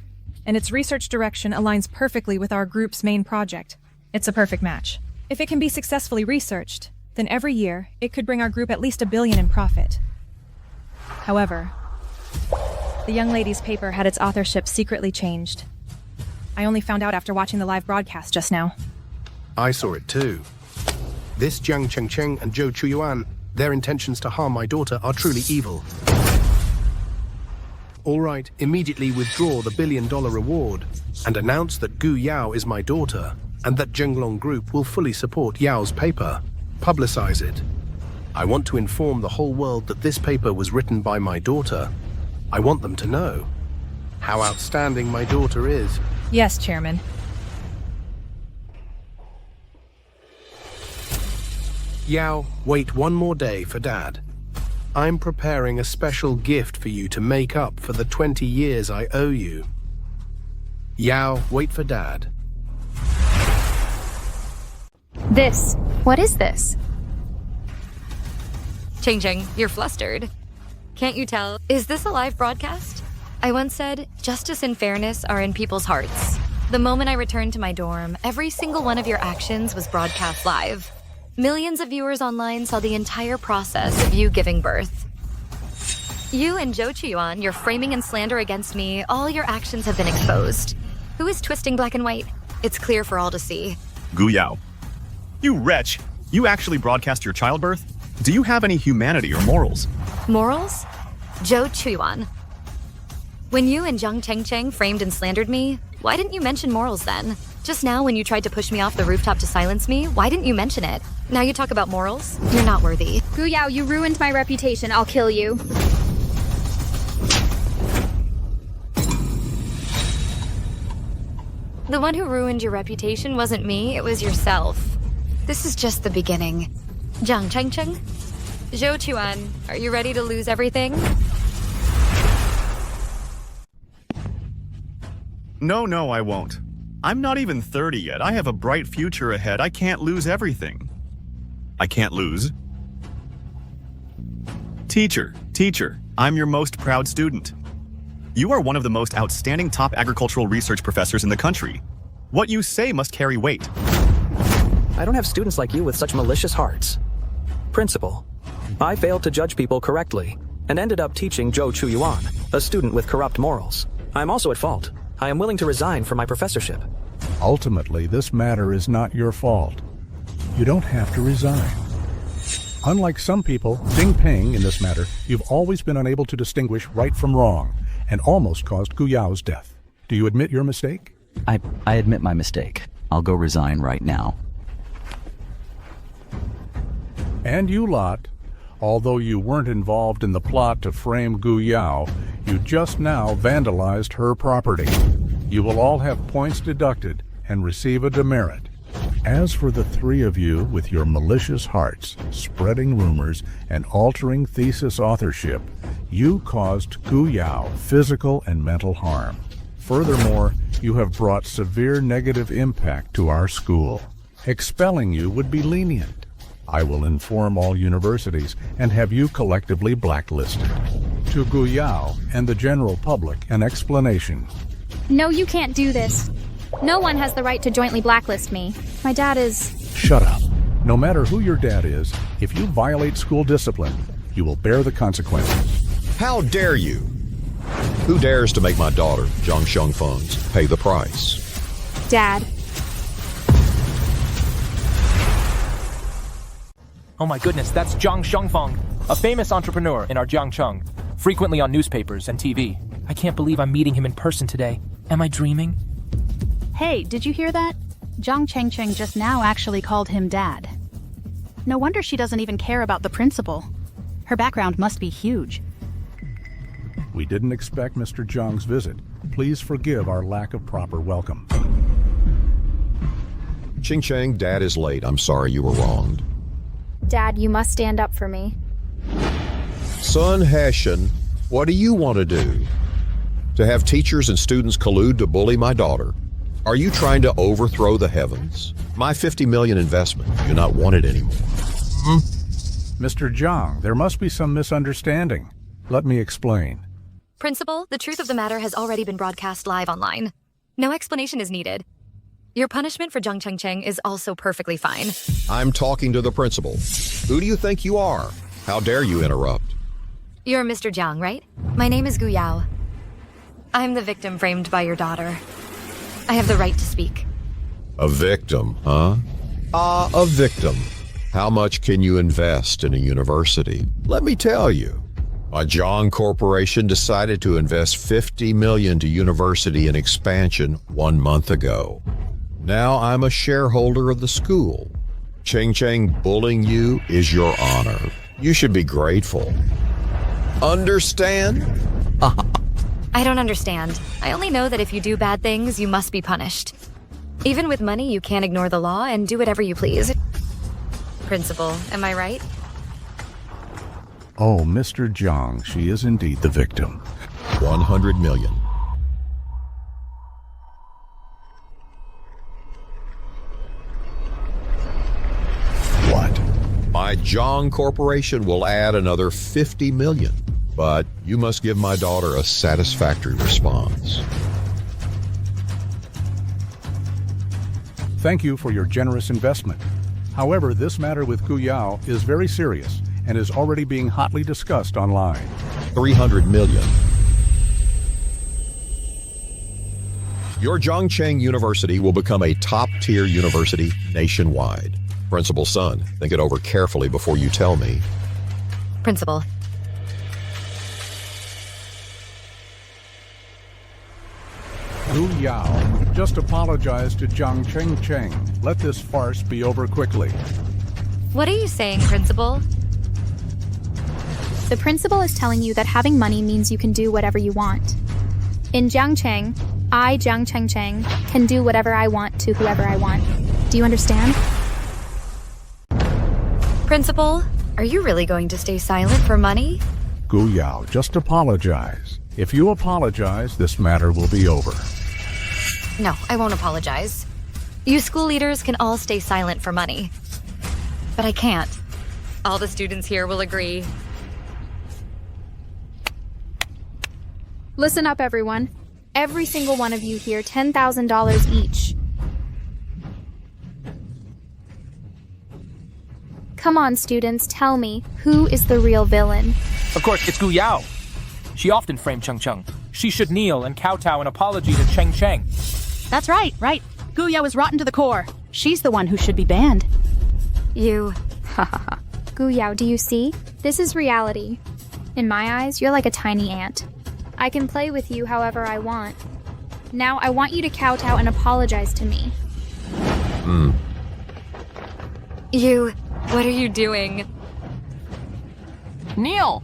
and its research direction aligns perfectly with our group's main project. It's a perfect match. If it can be successfully researched, then every year, it could bring our group at least $1 billion in profit. However, the young lady's paper had its authorship secretly changed. I only found out after watching the live broadcast just now. I saw it too. This Jiang Chengcheng and Zhou Chuyuan, their intentions to harm my daughter are truly evil. All right, immediately withdraw the $1 billion reward and announce that Gu Yao is my daughter and that Zhenglong Group will fully support Yao's paper. Publicize it. I want to inform the whole world that this paper was written by my daughter. I want them to know how outstanding my daughter is. Yes, Chairman. Yao, wait one more day for Dad. I'm preparing a special gift for you to make up for the 20 years I owe you. Yao, wait for Dad. What is this? Cheng, you're flustered. Can't you tell? Is this a live broadcast? I once said, justice and fairness are in people's hearts. The moment I returned to my dorm, every single one of your actions was broadcast live. Millions of viewers online saw the entire process of you giving birth. You and Zhou Chuyuan, your framing and slander against me, all your actions have been exposed. Who is twisting black and white? It's clear for all to see. Gu Yao. You wretch! You actually broadcast your childbirth? Do you have any humanity or morals? Morals? Zhou Chuyuan. When you and Zhang Chengcheng framed and slandered me, Why didn't you mention morals then? Just now when you tried to push me off the rooftop to silence me, why didn't you mention it? Now you talk about morals? You're not worthy. Gu Yao, you ruined my reputation. I'll kill you. The one who ruined your reputation wasn't me, it was yourself. This is just the beginning. Jiang Chengcheng? Zhou Chuan, are you ready to lose everything? No, I won't. I'm not even 30 yet. I have a bright future ahead. I can't lose everything. I can't lose. Teacher, I'm your most proud student. You are one of the most outstanding top agricultural research professors in the country. What you say must carry weight. I don't have students like you with such malicious hearts. Principal, I failed to judge people correctly and ended up teaching Zhou Chuyuan, a student with corrupt morals. I am also at fault. I am willing to resign from my professorship. Ultimately, this matter is not your fault. You don't have to resign. Unlike some people, Ding Peng, in this matter, you've always been unable to distinguish right from wrong and almost caused Gu Yao's death. Do you admit your mistake? I admit my mistake. I'll go resign right now. And you lot, although you weren't involved in the plot to frame Gu Yao, you just now vandalized her property. You will all have points deducted and receive a demerit. As for the three of you with your malicious hearts, spreading rumors, and altering thesis authorship, you caused Gu Yao physical and mental harm. Furthermore, you have brought severe negative impact to our school. Expelling you would be lenient. I will inform all universities and have you collectively blacklisted. To Gu Yao and the general public, an explanation. No, you can't do this. No one has the right to jointly blacklist me. My dad is... Shut up. No matter who your dad is, if you violate school discipline, you will bear the consequences. How dare you? Who dares to make my daughter, Zhang Shengfeng's, pay the price? Dad. Oh my goodness, that's Zhang Shengfeng, a famous entrepreneur in our Jiangcheng, frequently on newspapers and TV. I can't believe I'm meeting him in person today. Am I dreaming? Hey, did you hear that? Jiang Chengcheng just now actually called him Dad. No wonder she doesn't even care about the principal. Her background must be huge. We didn't expect Mr. Zhang's visit. Please forgive our lack of proper welcome. Ching Cheng, Dad is late. I'm sorry you were wronged. Dad, you must stand up for me. Sun Heshen, what do you want to do? To have teachers and students collude to bully my daughter? Are you trying to overthrow the heavens? My $50 million investment, you not want it anymore. Mr. Zhang, there must be some misunderstanding. Let me explain. Principal, the truth of the matter has already been broadcast live online. No explanation is needed. Your punishment for Jiang Chengcheng is also perfectly fine. I'm talking to the principal. Who do you think you are? How dare you interrupt? You're Mr. Jiang, right? My name is Gu Yao. I'm the victim framed by your daughter. I have the right to speak. A victim, huh? A victim. How much can you invest in a university? Let me tell you. My Zhang Corporation decided to invest $50 million to university and expansion 1 month ago. Now I'm a shareholder of the school. Ching Cheng bullying you is your honor. You should be grateful. Understand? I don't understand. I only know that if you do bad things, you must be punished. Even with money, you can't ignore the law and do whatever you please. Principal, am I right? Oh, Mr. Zhang, she is indeed the victim. 100 million. What? My Zhang Corporation will add another 50 million, but you must give my daughter a satisfactory response. Thank you for your generous investment. However, this matter with Gu Yao is very serious and is already being hotly discussed online. 300 million. Your Zhangcheng University will become a top-tier university nationwide. Principal Sun, think it over carefully before you tell me. Principal. Gu Gu Yao, just apologize to Jiang Cheng. Let this farce be over quickly. What are you saying, Principal? The principal is telling you that having money means you can do whatever you want. In Jiangcheng, I, Jiang Cheng, can do whatever I want to whoever I want. Do you understand? Principal, are you really going to stay silent for money? Gu Yao, just apologize. If you apologize, this matter will be over. No, I won't apologize. You school leaders can all stay silent for money. But I can't. All the students here will agree. Listen up, everyone. Every single one of you here, $10,000 each. Come on, students, tell me, who is the real villain? Of course, it's Gu Yao. She often framed Cheng Cheng. She should kneel and kowtow an apology to Cheng Cheng. That's right. Gu Yao is rotten to the core. She's the one who should be banned. You... Gu Yao, do you see? This is reality. In my eyes, you're like a tiny ant. I can play with you however I want. Now I want you to kowtow and apologize to me. You... What are you doing? Neil!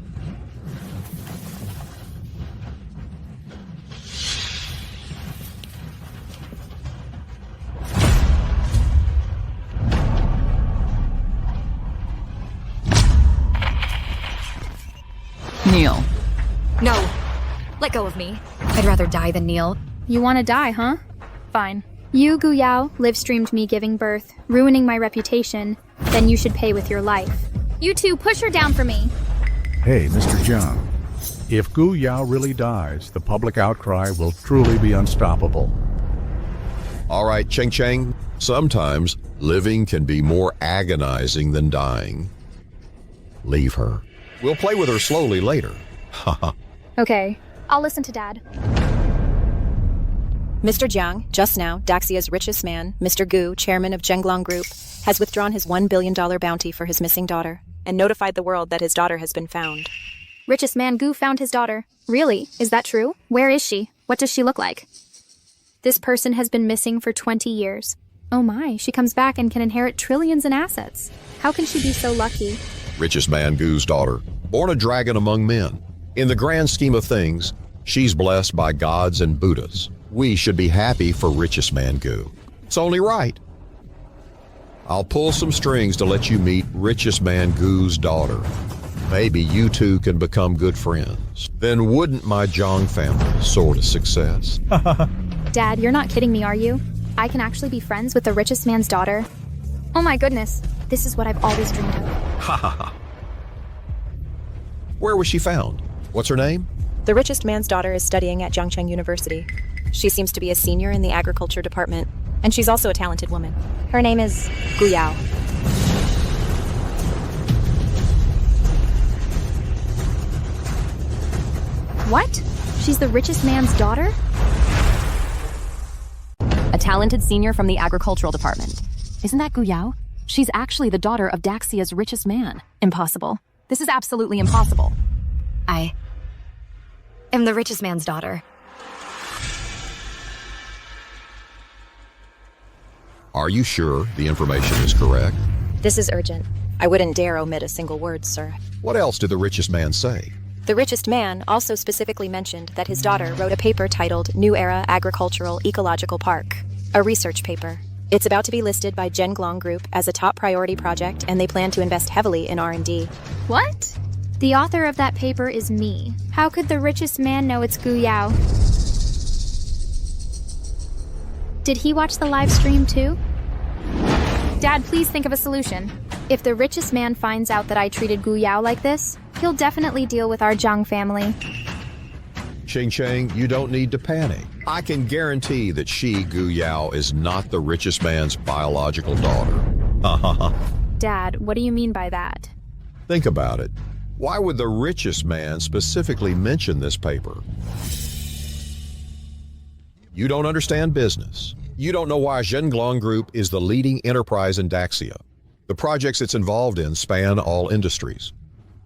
Neil. No. Let go of me. I'd rather die than kneel. You want to die, huh? Fine. You, Gu Yao, live-streamed me giving birth, ruining my reputation. Then you should pay with your life. You two, push her down for me. Hey, Mr. Jiang. If Gu Yao really dies, the public outcry will truly be unstoppable. All right, Cheng, sometimes living can be more agonizing than dying. Leave her. We'll play with her slowly later. Haha. Okay, I'll listen to Dad. Mr. Jiang, just now, Daxia's richest man, Mr. Gu, chairman of Zhenglong Group, has withdrawn his $1 billion bounty for his missing daughter and notified the world that his daughter has been found. Richest man Gu found his daughter. Really? Is that true? Where is she? What does she look like? This person has been missing for 20 years. Oh my, she comes back and can inherit trillions in assets. How can she be so lucky? Richest man Gu's daughter, born a dragon among men. In the grand scheme of things, she's blessed by gods and Buddhas. We should be happy for richest man Gu. It's only right. I'll pull some strings to let you meet richest man Gu's daughter. Maybe you two can become good friends. Then wouldn't my Zhang family sort of success? Dad, you're not kidding me, are you? I can actually be friends with the richest man's daughter? Oh my goodness, this is what I've always dreamed of. Ha ha ha. Where was she found? What's her name? The richest man's daughter is studying at Jiangcheng University. She seems to be a senior in the agriculture department, and she's also a talented woman. Her name is Gu Yao. What? She's the richest man's daughter? A talented senior from the agricultural department. Isn't that Gu Yao? She's actually the daughter of Daxia's richest man. Impossible. This is absolutely impossible. I am the richest man's daughter. Are you sure the information is correct? This is urgent. I wouldn't dare omit a single word, sir. What else did the richest man say? The richest man also specifically mentioned that his daughter wrote a paper titled New Era Agricultural Ecological Park, a research paper. It's about to be listed by Zhenglong Group as a top priority project, and they plan to invest heavily in R&D. What? The author of that paper is me. How could the richest man know it's Gu Yao? Did he watch the live stream too? Dad, please think of a solution. If the richest man finds out that I treated Gu Yao like this, he'll definitely deal with our Zhang family. Cheng, you don't need to panic. I can guarantee that she, Gu Yao, is not the richest man's biological daughter. Dad, what do you mean by that? Think about it. Why would the richest man specifically mention this paper? You don't understand business. You don't know why Zhenglong Group is the leading enterprise in Daxia. The projects it's involved in span all industries.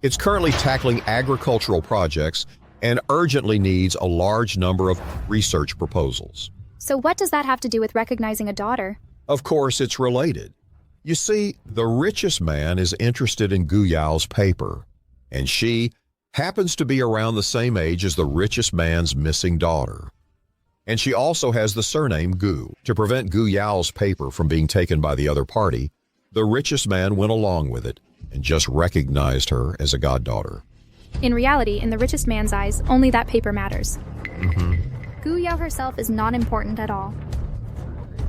It's currently tackling agricultural projects and urgently needs a large number of research proposals. So what does that have to do with recognizing a daughter? Of course, it's related. You see, the richest man is interested in Gu Yao's paper, and she happens to be around the same age as the richest man's missing daughter. And she also has the surname Gu. To prevent Gu Yao's paper from being taken by the other party, the richest man went along with it and just recognized her as a goddaughter. In reality, in the richest man's eyes, only that paper matters. Mm-hmm. Gu Yao herself is not important at all.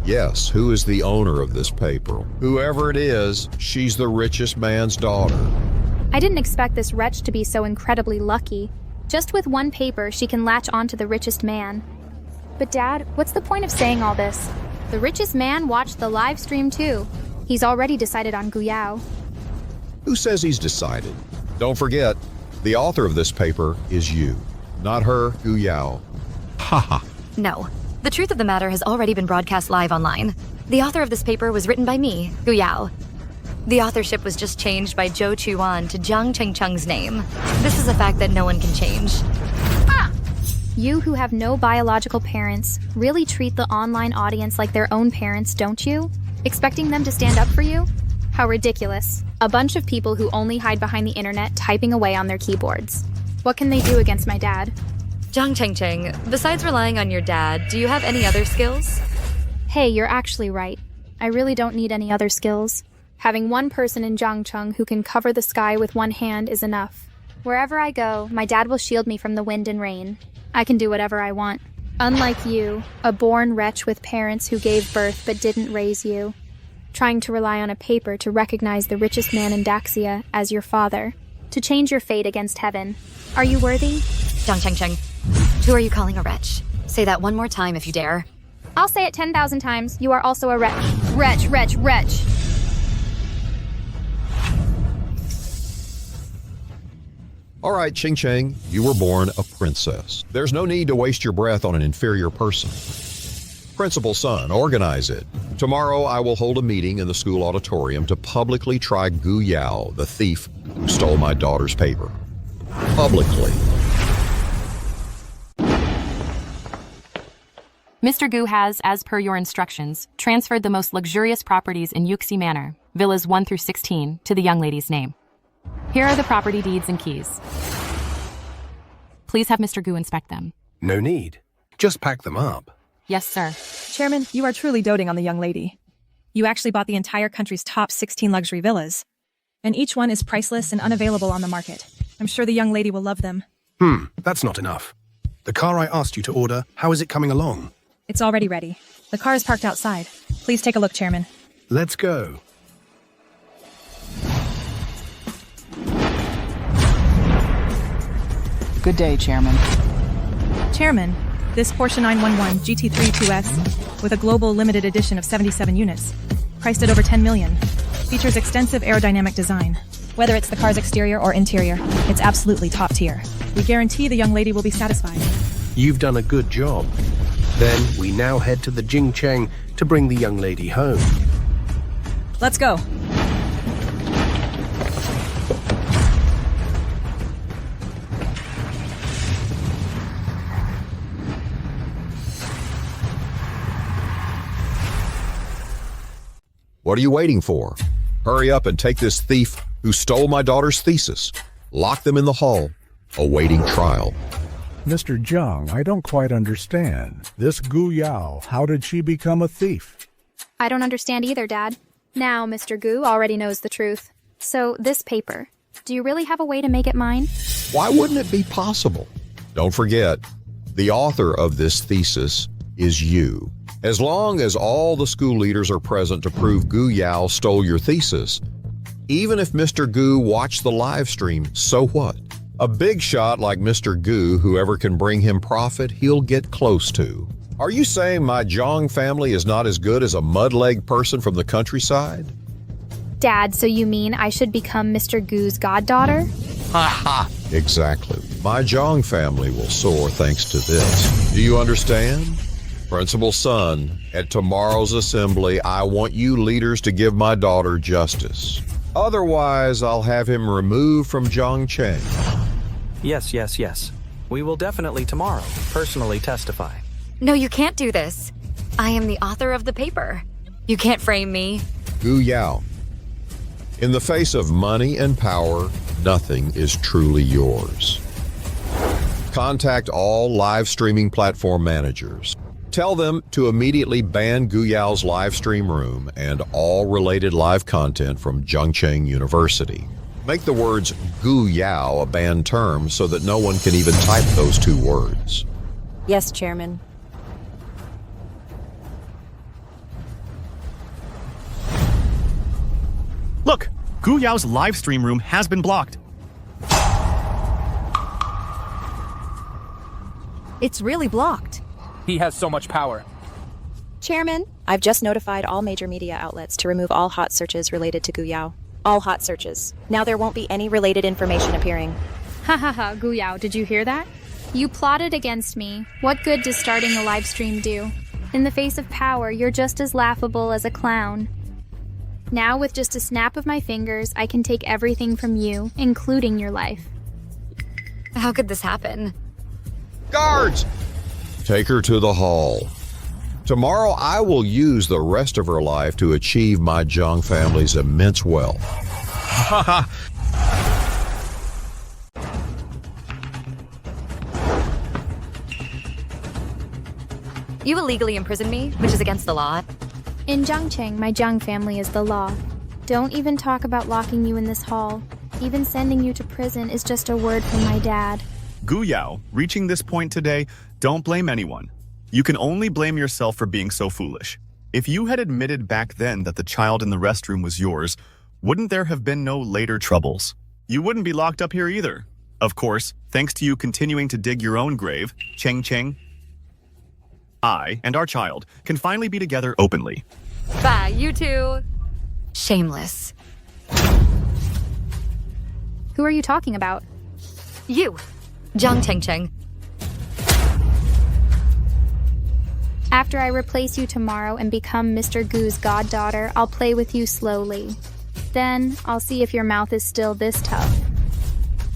Yes, who is the owner of this paper? Whoever it is, she's the richest man's daughter. I didn't expect this wretch to be so incredibly lucky. Just with one paper, she can latch onto the richest man. But Dad, what's the point of saying all this? The richest man watched the live stream too. He's already decided on Gu Yao. Who says he's decided? Don't forget, the author of this paper is you, not her, Gu Yao. Haha. No. The truth of the matter has already been broadcast live online. The author of this paper was written by me, Gu Yao. The authorship was just changed by Zhou Chuan to Jiang Chengcheng's name. This is a fact that no one can change. You who have no biological parents really treat the online audience like their own parents, don't you? Expecting them to stand up for you? How ridiculous. A bunch of people who only hide behind the internet typing away on their keyboards. What can they do against my dad? Jiang Chengcheng, besides relying on your dad, do you have any other skills? Hey, you're actually right. I really don't need any other skills. Having one person in Jiangcheng who can cover the sky with one hand is enough. Wherever I go, my dad will shield me from the wind and rain. I can do whatever I want. Unlike you, a born wretch with parents who gave birth but didn't raise you. Trying to rely on a paper to recognize the richest man in Daxia as your father. To change your fate against heaven. Are you worthy? Jiang Chengcheng, who are you calling a wretch? Say that one more time if you dare. I'll say it 10,000 times. You are also a wretch. Wretch, wretch, wretch. All right, Ching Cheng, you were born a princess. There's no need to waste your breath on an inferior person. Principal Sun, organize it. Tomorrow I will hold a meeting in the school auditorium to publicly try Gu Yao, the thief who stole my daughter's paper. Publicly. Mr. Gu has, as per your instructions, transferred the most luxurious properties in Yuxi Manor, villas 1 through 16, to the young lady's name. Here are the property deeds and keys. Please have Mr. Gu inspect them. No need. Just pack them up. Yes, sir. Chairman, you are truly doting on the young lady. You actually bought the entire country's top 16 luxury villas. And each one is priceless and unavailable on the market. I'm sure the young lady will love them. That's not enough. The car I asked you to order, how is it coming along? It's already ready. The car is parked outside. Please take a look, Chairman. Let's go. Good day, Chairman. Chairman, this Porsche 911 GT3 2S with a global limited edition of 77 units, priced at over 10 million, features extensive aerodynamic design. Whether it's the car's exterior or interior, it's absolutely top tier. We guarantee the young lady will be satisfied. You've done a good job. Then we now head to the Jingcheng to bring the young lady home. Let's go. What are you waiting for? Hurry up and take this thief who stole my daughter's thesis. Lock them in the hall, awaiting trial. Mr. Jiang, I don't quite understand. This Gu Yao, how did she become a thief? I don't understand either, Dad. Now, Mr. Gu already knows the truth. So, this paper, do you really have a way to make it mine? Why wouldn't it be possible? Don't forget, the author of this thesis is you. As long as all the school leaders are present to prove Gu Yao stole your thesis, even if Mr. Gu watched the live stream, so what? A big shot like Mr. Gu, whoever can bring him profit, he'll get close to. Are you saying my Zhang family is not as good as a mud-leg person from the countryside? Dad, so you mean I should become Mr. Gu's goddaughter? Ha ha! Exactly. My Zhang family will soar thanks to this. Do you understand? Principal Sun, at tomorrow's assembly, I want you leaders to give my daughter justice. Otherwise, I'll have him removed from Zhangcheng. Yes. We will definitely tomorrow personally testify. No, you can't do this. I am the author of the paper. You can't frame me. Gu Yao. In the face of money and power, nothing is truly yours. Contact all live streaming platform managers. Tell them to immediately ban Gu Yao's live stream room and all related live content from Zhongcheng University. Make the words Gu Yao a banned term so that no one can even type those two words. Yes, Chairman. Look, Gu Yao's live stream room has been blocked. It's really blocked. He has so much power. Chairman, I've just notified all major media outlets to remove all hot searches related to Gu Yao. All hot searches. Now there won't be any related information appearing. Ha ha ha, Gu Yao, did you hear that? You plotted against me. What good does starting a live stream do? In the face of power, you're just as laughable as a clown. Now, with just a snap of my fingers, I can take everything from you, including your life. How could this happen? Guards! Take her to the hall. Tomorrow I will use the rest of her life to achieve my Zhang family's immense wealth. You illegally imprisoned me, which is against the law. In Zhongcheng, my Zhang family is the law. Don't even talk about locking you in this hall. Even sending you to prison is just a word from my dad. Gu Yao, reaching this point today, don't blame anyone. You can only blame yourself for being so foolish. If you had admitted back then that the child in the restroom was yours, wouldn't there have been no later troubles? You wouldn't be locked up here either. Of course, thanks to you continuing to dig your own grave, Cheng Cheng, I and our child can finally be together openly. Bah, you two. Shameless. Who are you talking about? You, Zhang Cheng Cheng. After I replace you tomorrow and become Mr. Gu's goddaughter, I'll play with you slowly. Then, I'll see if your mouth is still this tough.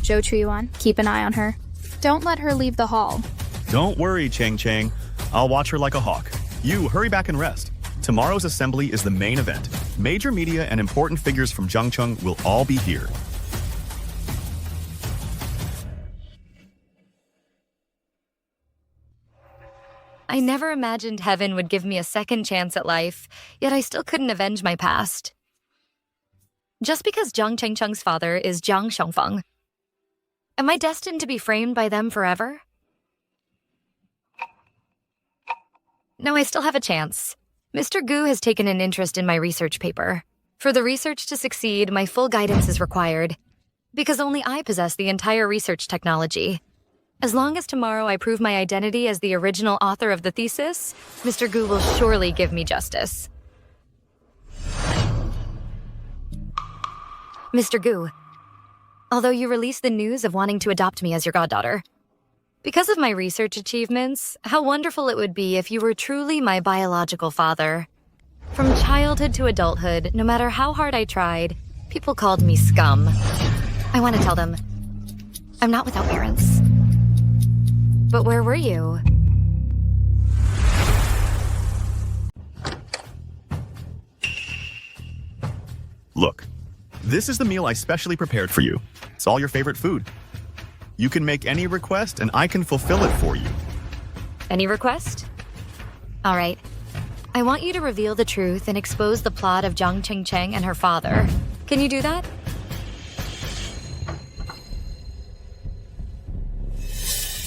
Zhou Triyuan, keep an eye on her. Don't let her leave the hall. Don't worry, Cheng Cheng. I'll watch her like a hawk. You, hurry back and rest. Tomorrow's assembly is the main event. Major media and important figures from Zhongcheng will all be here. I never imagined heaven would give me a second chance at life, yet I still couldn't avenge my past. Just because Zhang Chengcheng's father is Jiang Xiongfeng, am I destined to be framed by them forever? No, I still have a chance. Mr. Gu has taken an interest in my research paper. For the research to succeed, my full guidance is required, because only I possess the entire research technology. As long as tomorrow I prove my identity as the original author of the thesis, Mr. Gu will surely give me justice. Mr. Gu, although you released the news of wanting to adopt me as your goddaughter, because of my research achievements, how wonderful it would be if you were truly my biological father. From childhood to adulthood, no matter how hard I tried, people called me scum. I want to tell them, I'm not without parents. But where were you? Look, this is the meal I specially prepared for you. It's all your favorite food. You can make any request and I can fulfill it for you. Any request? All right. I want you to reveal the truth and expose the plot of Zhang Chengcheng and her father. Can you do that?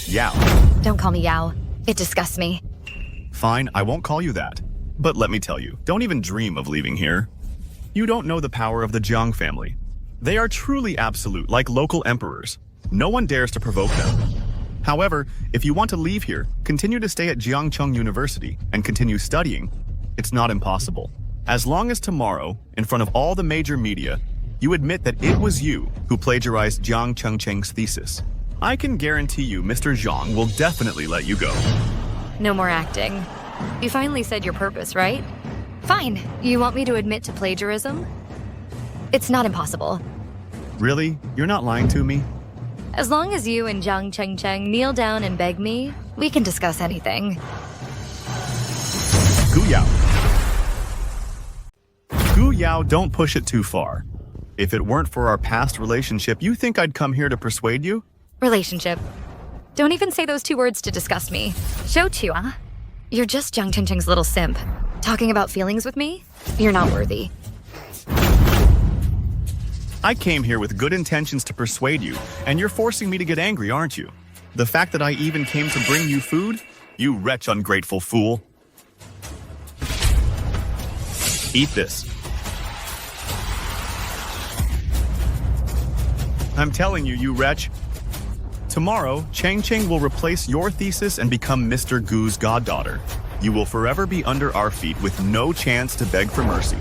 Yao. Don't call me Yao. It disgusts me. Fine, I won't call you that. But let me tell you, don't even dream of leaving here. You don't know the power of the Jiang family. They are truly absolute, like local emperors. No one dares to provoke them. However, if you want to leave here, continue to stay at Jiangcheng University and continue studying, it's not impossible. As long as tomorrow, in front of all the major media, you admit that it was you who plagiarized Jiang Chengcheng's thesis, I can guarantee you Mr. Zhang will definitely let you go. No more acting. You finally said your purpose, right? Fine. You want me to admit to plagiarism? It's not impossible. Really? You're not lying to me? As long as you and Zhang Chengcheng kneel down and beg me, we can discuss anything. Gu Gu Yao. Gu Yao, don't push it too far. If it weren't for our past relationship, you think I'd come here to persuade you? Relationship. Don't even say those two words to disgust me. Zhou Chuan, you're just Jiang Chengcheng's little simp. Talking about feelings with me? You're not worthy. I came here with good intentions to persuade you, and you're forcing me to get angry, aren't you? The fact that I even came to bring you food? You wretch ungrateful fool. Eat this. I'm telling you, you wretch. Tomorrow, Cheng Cheng will replace your thesis and become Mr. Gu's goddaughter. You will forever be under our feet with no chance to beg for mercy.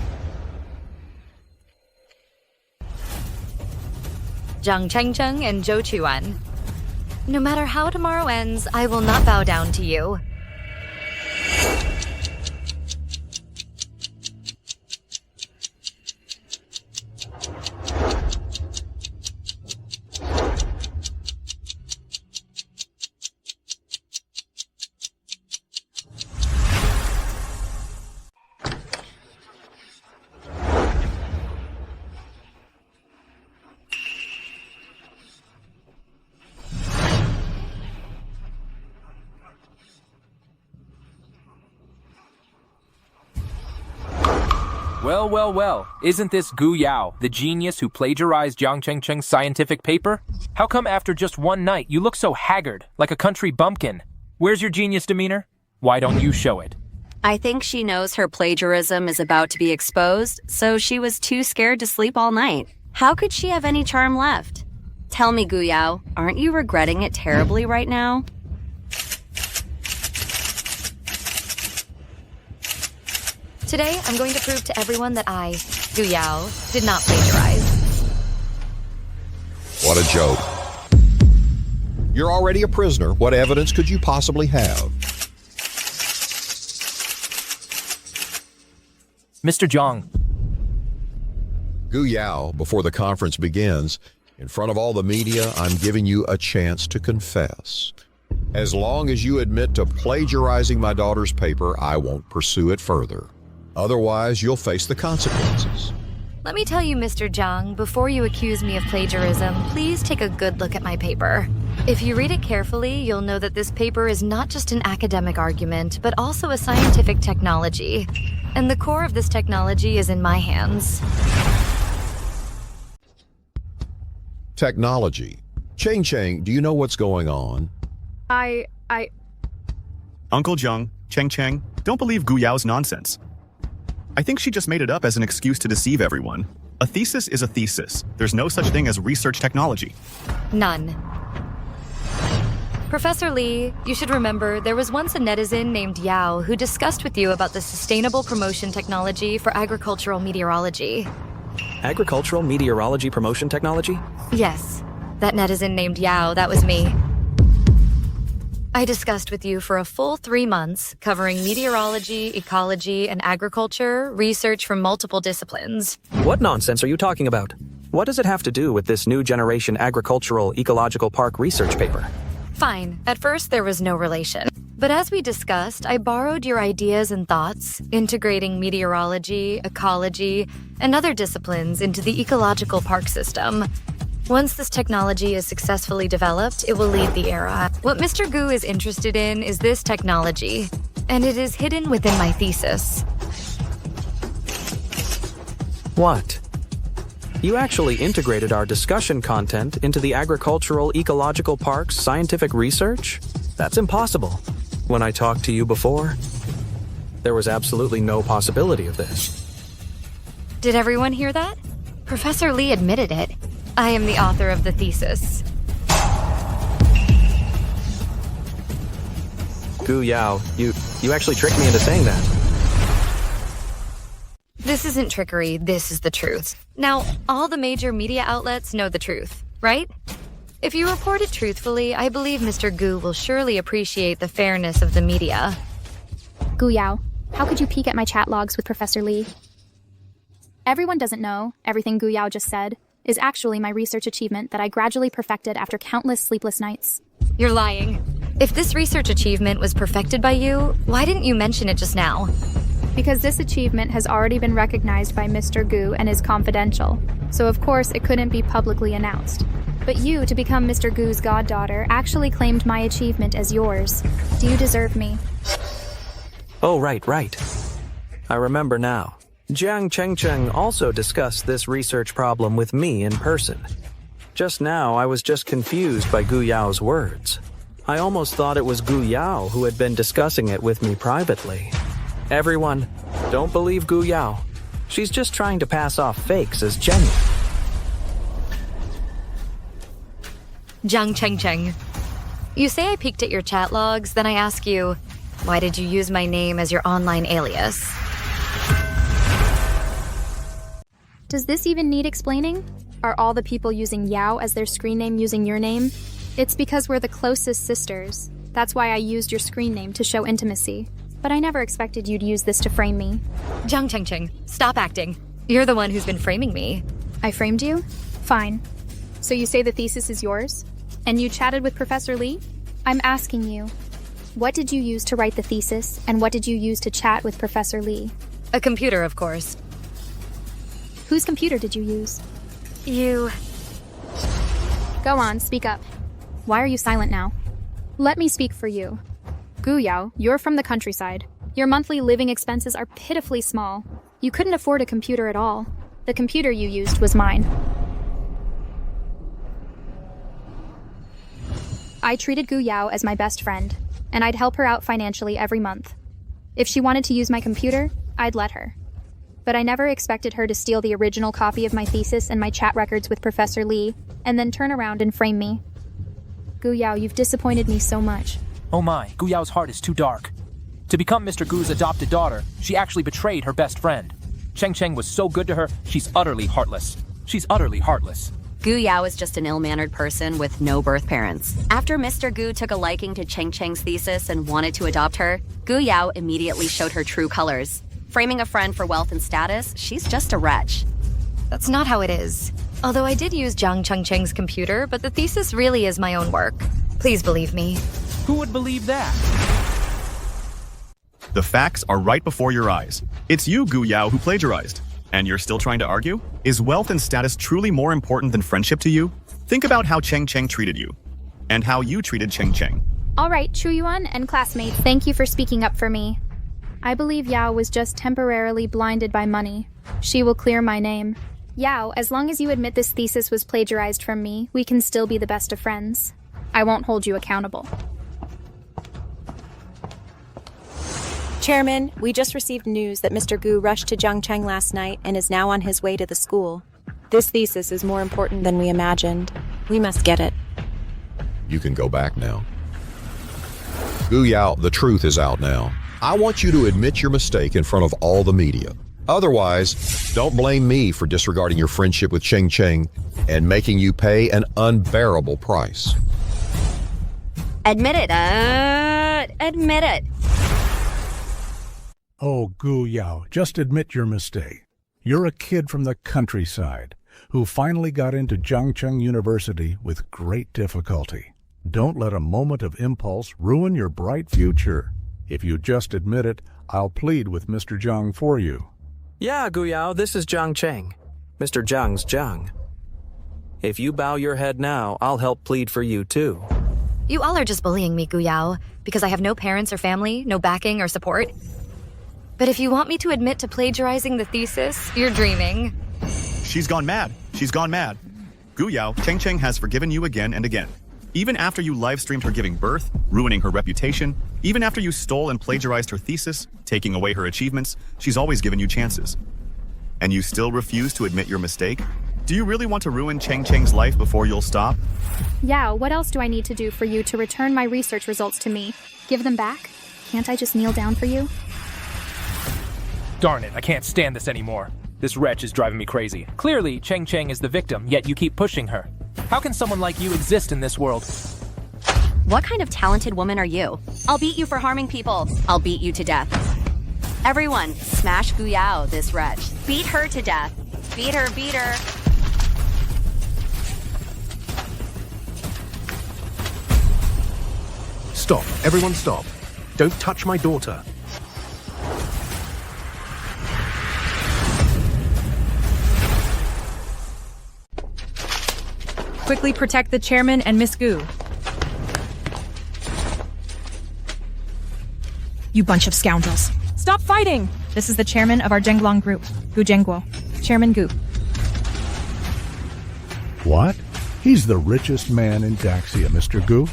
Jiang Chengcheng and Zhou Chuan. No matter how tomorrow ends, I will not bow down to you. Well, isn't this Gu Yao, the genius who plagiarized Jiang Chengcheng's scientific paper? How come after just one night you look so haggard, like a country bumpkin? Where's your genius demeanor? Why don't you show it? I think she knows her plagiarism is about to be exposed, so she was too scared to sleep all night. How could she have any charm left? Tell me, Gu Yao, aren't you regretting it terribly right now? Today, I'm going to prove to everyone that I, Gu Yao, did not plagiarize. What a joke. You're already a prisoner. What evidence could you possibly have? Mr. Zhang. Gu Yao, before the conference begins, in front of all the media, I'm giving you a chance to confess. As long as you admit to plagiarizing my daughter's paper, I won't pursue it further. Otherwise, you'll face the consequences. Let me tell you, Mr. Zhang, before you accuse me of plagiarism, please take a good look at my paper. If you read it carefully, you'll know that this paper is not just an academic argument, but also a scientific technology. And the core of this technology is in my hands. Technology. Cheng Cheng, do you know what's going on? Uncle Jiang, Cheng Cheng, don't believe Gu Yao's nonsense. I think she just made it up as an excuse to deceive everyone. A thesis is a thesis. There's no such thing as research technology. None. Professor Lee, you should remember there was once a netizen named Yao who discussed with you about the sustainable promotion technology for agricultural meteorology. Agricultural meteorology promotion technology? Yes, that netizen named Yao, that was me. I discussed with you for a full 3 months, covering meteorology, ecology, and agriculture, research from multiple disciplines. What nonsense are you talking about? What does it have to do with this new generation agricultural ecological park research paper? Fine, at first there was no relation. But as we discussed, I borrowed your ideas and thoughts, integrating meteorology, ecology, and other disciplines into the ecological park system. Once this technology is successfully developed, it will lead the era. What Mr. Gu is interested in is this technology, and it is hidden within my thesis. What? You actually integrated our discussion content into the agricultural ecological park's scientific research? That's impossible. When I talked to you before, there was absolutely no possibility of this. Did everyone hear that? Professor Lee admitted it. I am the author of the thesis. Gu Yao, you actually tricked me into saying that. This isn't trickery, this is the truth. Now, all the major media outlets know the truth, right? If you report it truthfully, I believe Mr. Gu will surely appreciate the fairness of the media. Gu Yao, how could you peek at my chat logs with Professor Lee? Everyone doesn't know everything Gu Yao just said is actually my research achievement that I gradually perfected after countless sleepless nights. You're lying. If this research achievement was perfected by you, why didn't you mention it just now? because this achievement has already been recognized by Mr. Gu and is confidential, so of course it couldn't be publicly announced. But you, to become Mr. Gu's goddaughter, actually claimed my achievement as yours. Do you deserve me? Oh, right. I remember now. Jiang Chengcheng also discussed this research problem with me in person. Just now, I was just confused by Gu Yao's words. I almost thought it was Gu Yao who had been discussing it with me privately. Everyone, don't believe Gu Yao. She's just trying to pass off fakes as genuine. Jiang Chengcheng. You say I peeked at your chat logs, then I ask you, why did you use my name as your online alias? Does this even need explaining? Are all the people using Yao as their screen name using your name? It's because we're the closest sisters. That's why I used your screen name to show intimacy. But I never expected you'd use this to frame me. Jiang Chengcheng, stop acting. You're the one who's been framing me. I framed you? Fine. So you say the thesis is yours? And you chatted with Professor Lee? I'm asking you, what did you use to write the thesis, and what did you use to chat with Professor Lee? A computer, of course. Whose computer did you use? You... Go on, speak up. Why are you silent now? Let me speak for you. Gu Yao, you're from the countryside. Your monthly living expenses are pitifully small. You couldn't afford a computer at all. The computer you used was mine. I treated Gu Yao as my best friend, and I'd help her out financially every month. If she wanted to use my computer, I'd let her. But I never expected her to steal the original copy of my thesis and my chat records with Professor Lee, and then turn around and frame me. Gu Yao, you've disappointed me so much. Oh my, Gu Yao's heart is too dark. To become Mr. Gu's adopted daughter, she actually betrayed her best friend. Cheng was so good to her, she's utterly heartless. She's utterly heartless. Gu Yao is just an ill-mannered person with no birth parents. After Mr. Gu took a liking to Cheng's thesis and wanted to adopt her, Gu Yao immediately showed her true colors. Framing a friend for wealth and status, she's just a wretch. That's not how it is. Although I did use Jiang Chengcheng's computer, but the thesis really is my own work. Please believe me. Who would believe that? The facts are right before your eyes. It's you, Gu Yao, who plagiarized. And you're still trying to argue? Is wealth and status truly more important than friendship to you? Think about how Cheng treated you, and how you treated Cheng. All right, Chu Yuan and classmates, thank you for speaking up for me. I believe Yao was just temporarily blinded by money. She will clear my name. Yao, as long as you admit this thesis was plagiarized from me, we can still be the best of friends. I won't hold you accountable. Chairman, we just received news that Mr. Gu rushed to Jiangcheng last night and is now on his way to the school. This thesis is more important than we imagined. We must get it. You can go back now. Gu Yao, the truth is out now. I want you to admit your mistake in front of all the media. Otherwise, don't blame me for disregarding your friendship with Cheng and making you pay an unbearable price. Admit it, admit it. Oh, Gu Yao, just admit your mistake. You're a kid from the countryside who finally got into Jiangcheng University with great difficulty. Don't let a moment of impulse ruin your bright future. If you just admit it, I'll plead with Mr. Zhang for you. Yeah, Gu Yao, this is Jiang Cheng. Mr. Zhang's Zhang. If you bow your head now, I'll help plead for you too. You all are just bullying me, Gu Yao, because I have no parents or family, no backing or support. But if you want me to admit to plagiarizing the thesis, you're dreaming. She's gone mad. She's gone mad. Gu Yao, Cheng has forgiven you again and again. Even after you live-streamed her giving birth, ruining her reputation, even after you stole and plagiarized her thesis, taking away her achievements, she's always given you chances. And you still refuse to admit your mistake? Do you really want to ruin Cheng's life before you'll stop? Yao, what else do I need to do for you to return my research results to me? Give them back? Can't I just kneel down for you? Darn it, I can't stand this anymore. This wretch is driving me crazy. Clearly, Cheng is the victim, yet you keep pushing her. How can someone like you exist in this world? What kind of talented woman are you? I'll beat you for harming people. I'll beat you to death. Everyone, smash Gu Yao, this wretch. Beat her to death. Beat her, beat her. Stop. Everyone stop. Don't touch my daughter. Quickly protect the chairman and Miss Gu. You bunch of scoundrels. Stop fighting! This is the chairman of our Zhenglong group, Gu Zhengguo. Chairman Gu. What? He's the richest man in Daxia, Mr. Gu.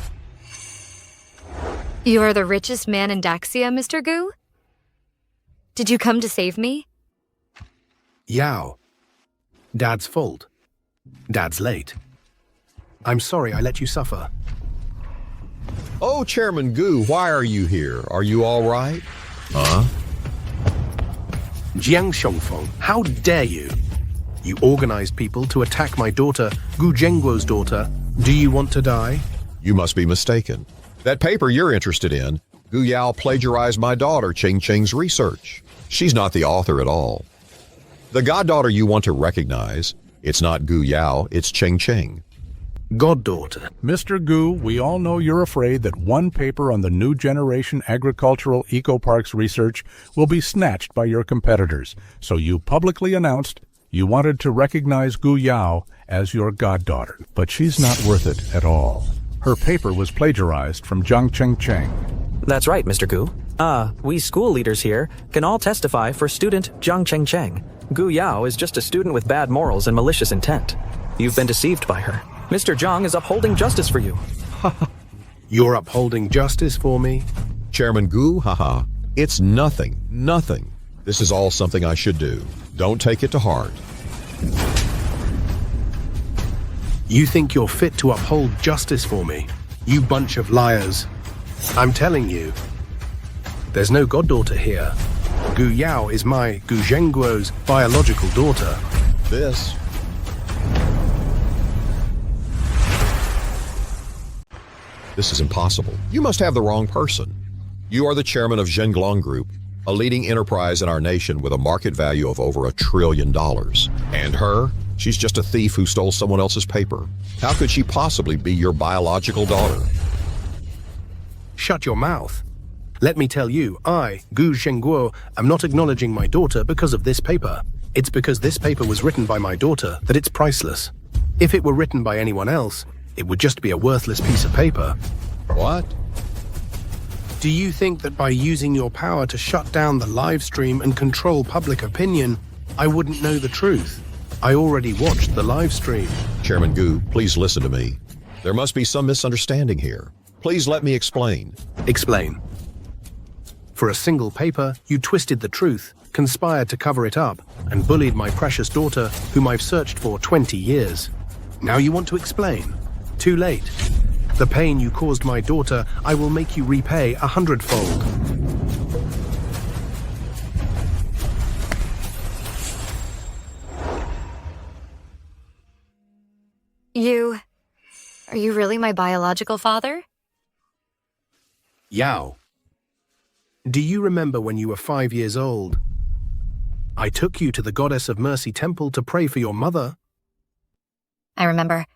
You are the richest man in Daxia, Mr. Gu? Did you come to save me? Yao. Dad's fault. Dad's late. I'm sorry I let you suffer. Oh, Chairman Gu, why are you here? Are you all right? Huh? Jiang Xiongfeng, how dare you? You organized people to attack my daughter, Gu Zhengguo's daughter. Do you want to die? You must be mistaken. That paper you're interested in, Gu Yao plagiarized my daughter Cheng Cheng's research. She's not the author at all. The goddaughter you want to recognize, it's not Gu Yao, it's Cheng Cheng. Goddaughter. Mr. Gu, we all know you're afraid that one paper on the new generation agricultural ecoparks research will be snatched by your competitors, so you publicly announced you wanted to recognize Gu Yao as your goddaughter. But she's not worth it at all. Her paper was plagiarized from Jiang Cheng. That's right, Mr. Gu. We school leaders here can all testify for student Jiang Cheng. Gu Yao is just a student with bad morals and malicious intent. You've been deceived by her. Mr. Zhang is upholding justice for you. You're upholding justice for me? Chairman Gu, haha. It's nothing. This is all something I should do. Don't take it to heart. You think you're fit to uphold justice for me? You bunch of liars. I'm telling you, there's no goddaughter here. Gu Yao is my Gu Zhengguo's biological daughter. This is impossible. You must have the wrong person. You are the chairman of Zhenglong Group, a leading enterprise in our nation with a market value of over $1 trillion. And her? She's just a thief who stole someone else's paper. How could she possibly be your biological daughter? Shut your mouth. Let me tell you, I, Gu Zhengguo, am not acknowledging my daughter because of this paper. It's because this paper was written by my daughter that it's priceless. If it were written by anyone else, it would just be a worthless piece of paper. What? Do you think that by using your power to shut down the live stream and control public opinion, I wouldn't know the truth? I already watched the live stream. Chairman Gu, please listen to me. There must be some misunderstanding here. Please let me explain. Explain. For a single paper, you twisted the truth, conspired to cover it up, and bullied my precious daughter, whom I've searched for 20 years. Now you want to explain? Too late. The pain you caused my daughter, I will make you repay 100-fold. Are you really my biological father? Yao. Do you remember when you were 5 years old? I took you to the Goddess of Mercy Temple to pray for your mother. I remember.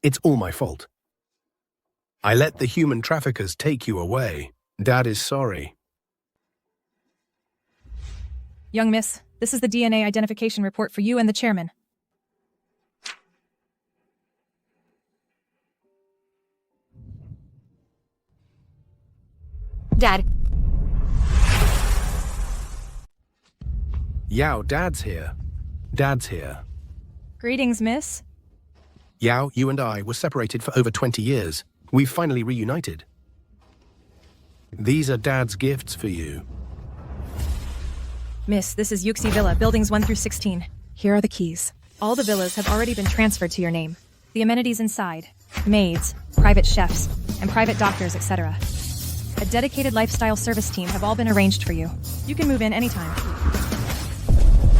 It's all my fault. I let the human traffickers take you away. Dad is sorry. Young miss, this is the DNA identification report for you and the chairman. Dad. Yao, Dad's here. Dad's here. Greetings, miss. Yao, you and I were separated for over 20 years. We've finally reunited. These are Dad's gifts for you. Miss, this is Yuxi Villa, buildings 1 through 16. Here are the keys. All the villas have already been transferred to your name. The amenities inside, maids, private chefs, and private doctors, etc. A dedicated lifestyle service team have all been arranged for you. You can move in anytime.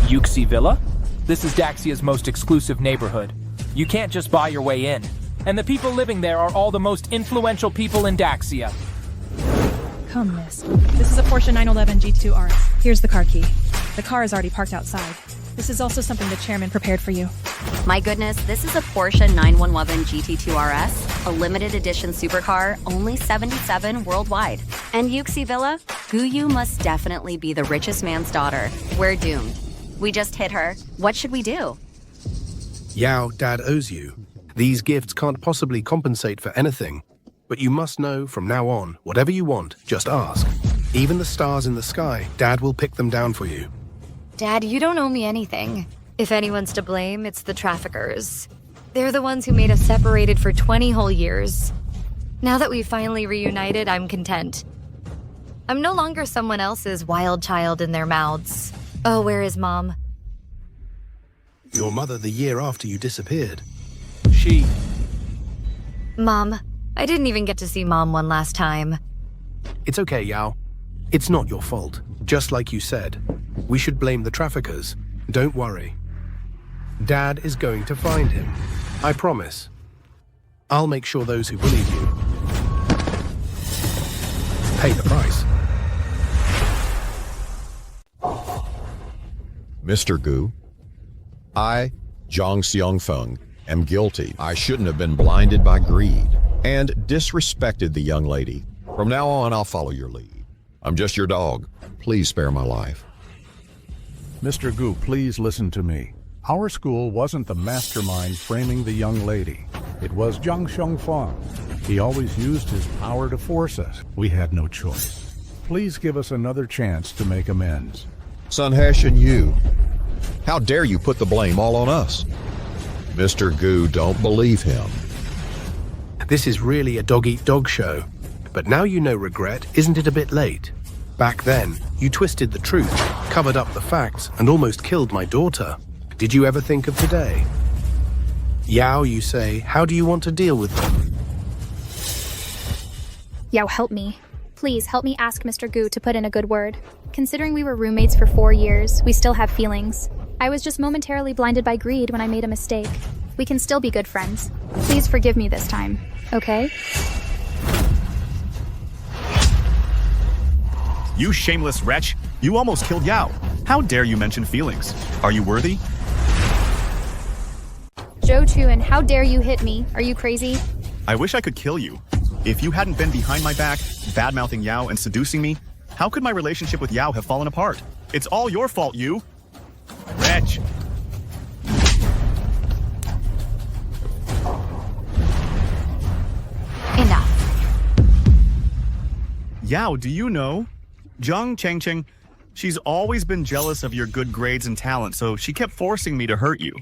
Yuxi Villa? This is Daxia's most exclusive neighborhood. You can't just buy your way in. And the people living there are all the most influential people in Daxia. Come, miss. This is a Porsche 911 G2 RS. Here's the car key. The car is already parked outside. This is also something the chairman prepared for you. My goodness, this is a Porsche 911 GT2 RS, a limited edition supercar, only 77 worldwide. And Yuxi Villa? Guyu must definitely be the richest man's daughter. We're doomed. We just hit her. What should we do? Yao, Dad owes you. These gifts can't possibly compensate for anything. But you must know, from now on, whatever you want, just ask. Even the stars in the sky, Dad will pick them down for you. Dad, you don't owe me anything. If anyone's to blame, it's the traffickers. They're the ones who made us separated for 20 whole years. Now that we've finally reunited, I'm content. I'm no longer someone else's wild child in their mouths. Oh, where is Mom? Your mother the year after you disappeared. Mom, I didn't even get to see Mom one last time. It's okay, Yao. It's not your fault. Just like you said, we should blame the traffickers. Don't worry. Dad is going to find him. I promise. I'll make sure those who believe you pay the price. Mr. Gu, I, Zhang Xiangfeng, am guilty. I shouldn't have been blinded by greed and disrespected the young lady. From now on, I'll follow your lead. I'm just your dog. Please spare my life. Mr. Gu, please listen to me. Our school wasn't the mastermind framing the young lady. It was Zhang Xiangfeng. He always used his power to force us. We had no choice. Please give us another chance to make amends. Sun Hesh and you, how dare you put the blame all on us? Mr. Gu, don't believe him. This is really a dog-eat-dog show. But now you know regret, isn't it a bit late? Back then, you twisted the truth, covered up the facts, and almost killed my daughter. Did you ever think of today? Yao, you say, how do you want to deal with them? Yao, help me. Please help me ask Mr. Gu to put in a good word. Considering we were roommates for 4 years, we still have feelings. I was just momentarily blinded by greed when I made a mistake. We can still be good friends. Please forgive me this time, okay? You shameless wretch! You almost killed Yao. How dare you mention feelings? Are you worthy? Zhou Chuan, how dare you hit me? Are you crazy? I wish I could kill you. If you hadn't been behind my back, bad-mouthing Yao and seducing me, how could my relationship with Yao have fallen apart? It's all your fault, you! Wretch! Enough. Yao, do you know? Zhang Chengcheng, she's always been jealous of your good grades and talent, so she kept forcing me to hurt you.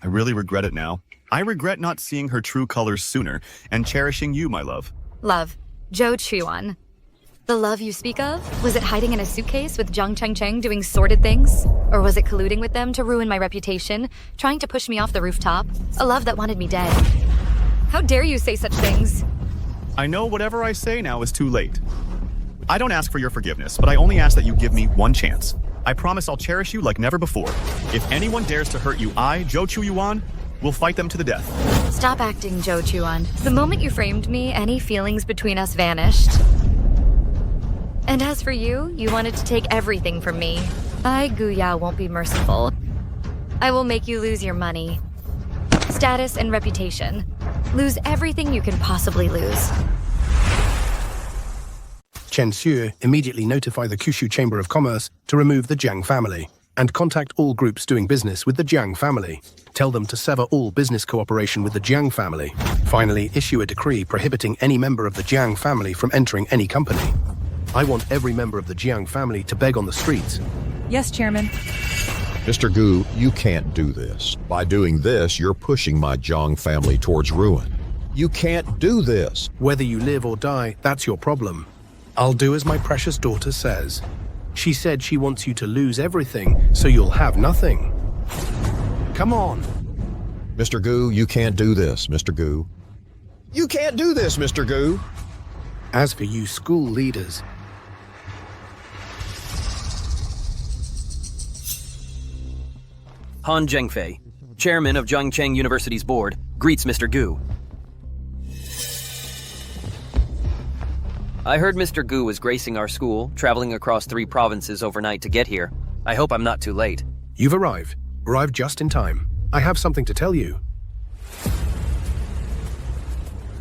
I really regret it now. I regret not seeing her true colors sooner and cherishing you, my love. Love, Zhou Chuan. The love you speak of? Was it hiding in a suitcase with Zhang Chengcheng doing sordid things? Or was it colluding with them to ruin my reputation, trying to push me off the rooftop? A love that wanted me dead. How dare you say such things? I know whatever I say now is too late. I don't ask for your forgiveness, but I only ask that you give me one chance. I promise I'll cherish you like never before. If anyone dares to hurt you, I, Zhou Chuyuan, will fight them to the death. Stop acting, Zhou Chuan. The moment you framed me, any feelings between us vanished. And as for you, you wanted to take everything from me. I, Gu Yao, won't be merciful. I will make you lose your money, status, and reputation. Lose everything you can possibly lose. Chen Xue, immediately notify the Kyushu Chamber of Commerce to remove the Jiang family, and contact all groups doing business with the Jiang family. Tell them to sever all business cooperation with the Jiang family. Finally, issue a decree prohibiting any member of the Jiang family from entering any company. I want every member of the Jiang family to beg on the streets. Yes, Chairman. Mr. Gu, you can't do this. By doing this, you're pushing my Zhang family towards ruin. You can't do this. Whether you live or die, that's your problem. I'll do as my precious daughter says. She said she wants you to lose everything, so you'll have nothing. Come on. Mr. Gu, you can't do this, Mr. Gu. You can't do this, Mr. Gu. As for you school leaders, Han Zhengfei, chairman of Jiangcheng University's board, greets Mr. Gu. I heard Mr. Gu was gracing our school, traveling across 3 provinces overnight to get here. I hope I'm not too late. You've arrived. Arrived just in time. I have something to tell you.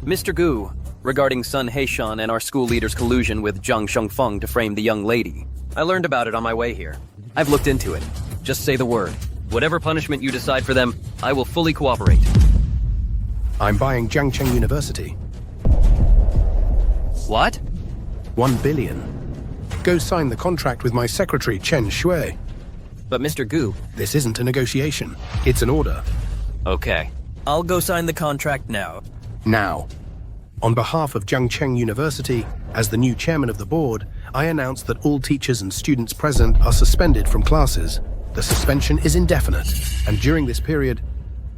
Mr. Gu, regarding Sun Heishan and our school leader's collusion with Zhang Xiangfeng to frame the young lady. I learned about it on my way here. I've looked into it. Just say the word. Whatever punishment you decide for them, I will fully cooperate. I'm buying Jiangcheng University. What? 1 billion. Go sign the contract with my secretary, Chen Shui. But Mr. Gu... This isn't a negotiation. It's an order. Okay. I'll go sign the contract now. Now. On behalf of Jiangcheng University, as the new chairman of the board, I announce that all teachers and students present are suspended from classes. The suspension is indefinite, and during this period,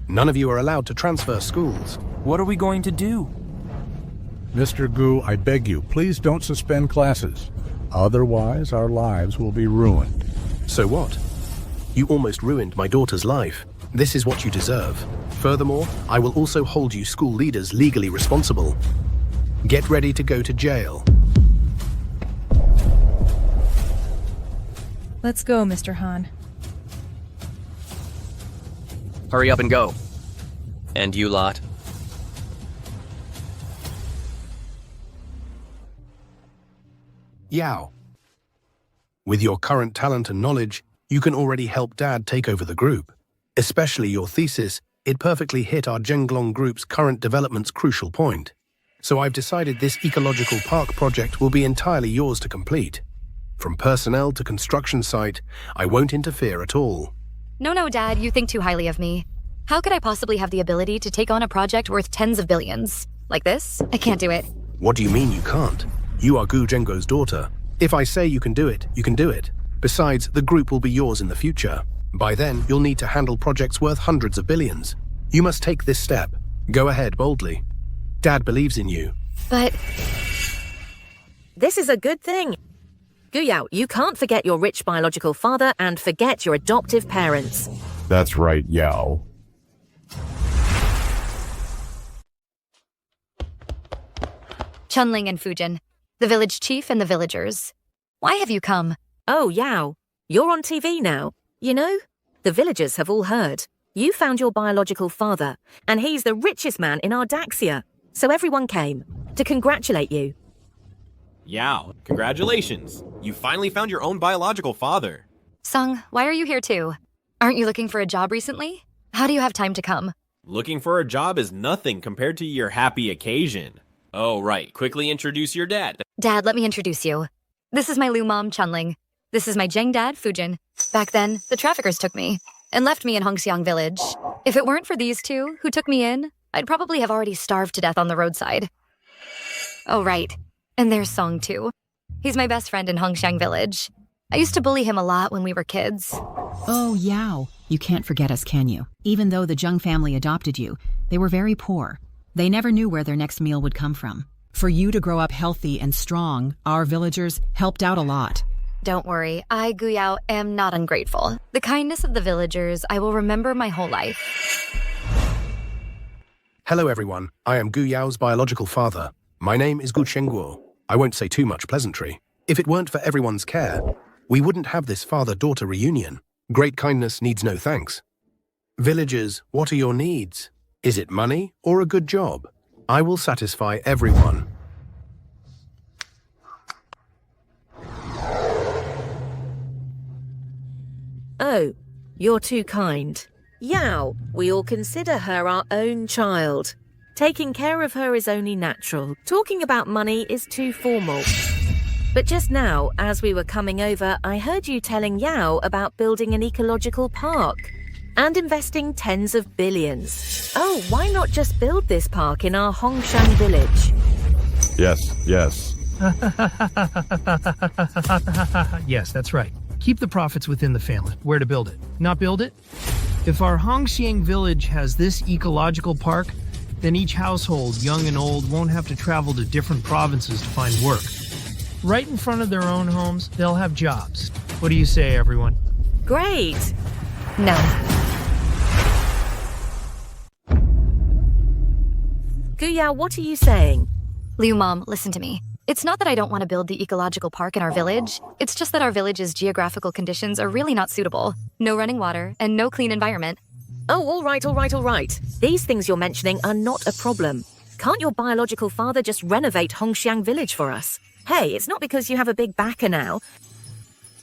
none of you are allowed to transfer schools. What are we going to do? Mr. Gu, I beg you, please don't suspend classes. Otherwise, our lives will be ruined. So what? You almost ruined my daughter's life. This is what you deserve. Furthermore, I will also hold you school leaders legally responsible. Get ready to go to jail. Let's go, Mr. Han. Hurry up and go. And you lot. Yao. With your current talent and knowledge, you can already help Dad take over the group. Especially your thesis, it perfectly hit our Zhenglong Group's current development's crucial point. So I've decided this ecological park project will be entirely yours to complete. From personnel to construction site, I won't interfere at all. No, Dad, you think too highly of me. How could I possibly have the ability to take on a project worth tens of billions? Like this? I can't do it. What do you mean you can't? You are Gu Zhengguo's daughter. If I say you can do it, you can do it. Besides, the group will be yours in the future. By then, you'll need to handle projects worth hundreds of billions. You must take this step. Go ahead boldly. Dad believes in you. But... This is a good thing. Gu Yao, you can't forget your rich biological father and forget your adoptive parents. That's right, Yao. Chunling and Fujin, the village chief and the villagers. Why have you come? Oh, Yao, you're on TV now. You know, the villagers have all heard. You found your biological father, and he's the richest man in Ardaxia. So everyone came to congratulate you. Yao, congratulations. You finally found your own biological father. Sung, why are you here too? Aren't you looking for a job recently? How do you have time to come? Looking for a job is nothing compared to your happy occasion. Oh, right. Quickly introduce your dad. Dad, let me introduce you. This is my Lu mom, Chunling. This is my Zheng dad, Fujin. Back then, the traffickers took me and left me in Hongxiang village. If it weren't for these two who took me in, I'd probably have already starved to death on the roadside. Oh, right. And there's Song, too. He's my best friend in Hongxiang village. I used to bully him a lot when we were kids. Oh, Yao. You can't forget us, can you? Even though the Zheng family adopted you, they were very poor. They never knew where their next meal would come from. For you to grow up healthy and strong, our villagers helped out a lot. Don't worry, I, Gu Yao, am not ungrateful. The kindness of the villagers I will remember my whole life. Hello, everyone. I am Gu Yao's biological father. My name is Gu Chengguo. I won't say too much pleasantry. If it weren't for everyone's care, we wouldn't have this father-daughter reunion. Great kindness needs no thanks. Villagers, what are your needs? Is it money or a good job? I will satisfy everyone. Oh, you're too kind. Yao, we all consider her our own child. Taking care of her is only natural. Talking about money is too formal. But just now, as we were coming over, I heard you telling Yao about building an ecological park and investing tens of billions. Oh, why not just build this park in our Hongxiang village? Yes. Yes, that's right. Keep the profits within the family. Where to build it? Not build it? If our Hongxiang village has this ecological park, then each household, young and old, won't have to travel to different provinces to find work. Right in front of their own homes, they'll have jobs. What do you say, everyone? Great! No. Gu Yao, what are you saying? Liu Mom, listen to me. It's not that I don't want to build the ecological park in our village. It's just that our village's geographical conditions are really not suitable. No running water and no clean environment. Oh, all right. These things you're mentioning are not a problem. Can't your biological father just renovate Hongxiang village for us? Hey, it's not because you have a big backer now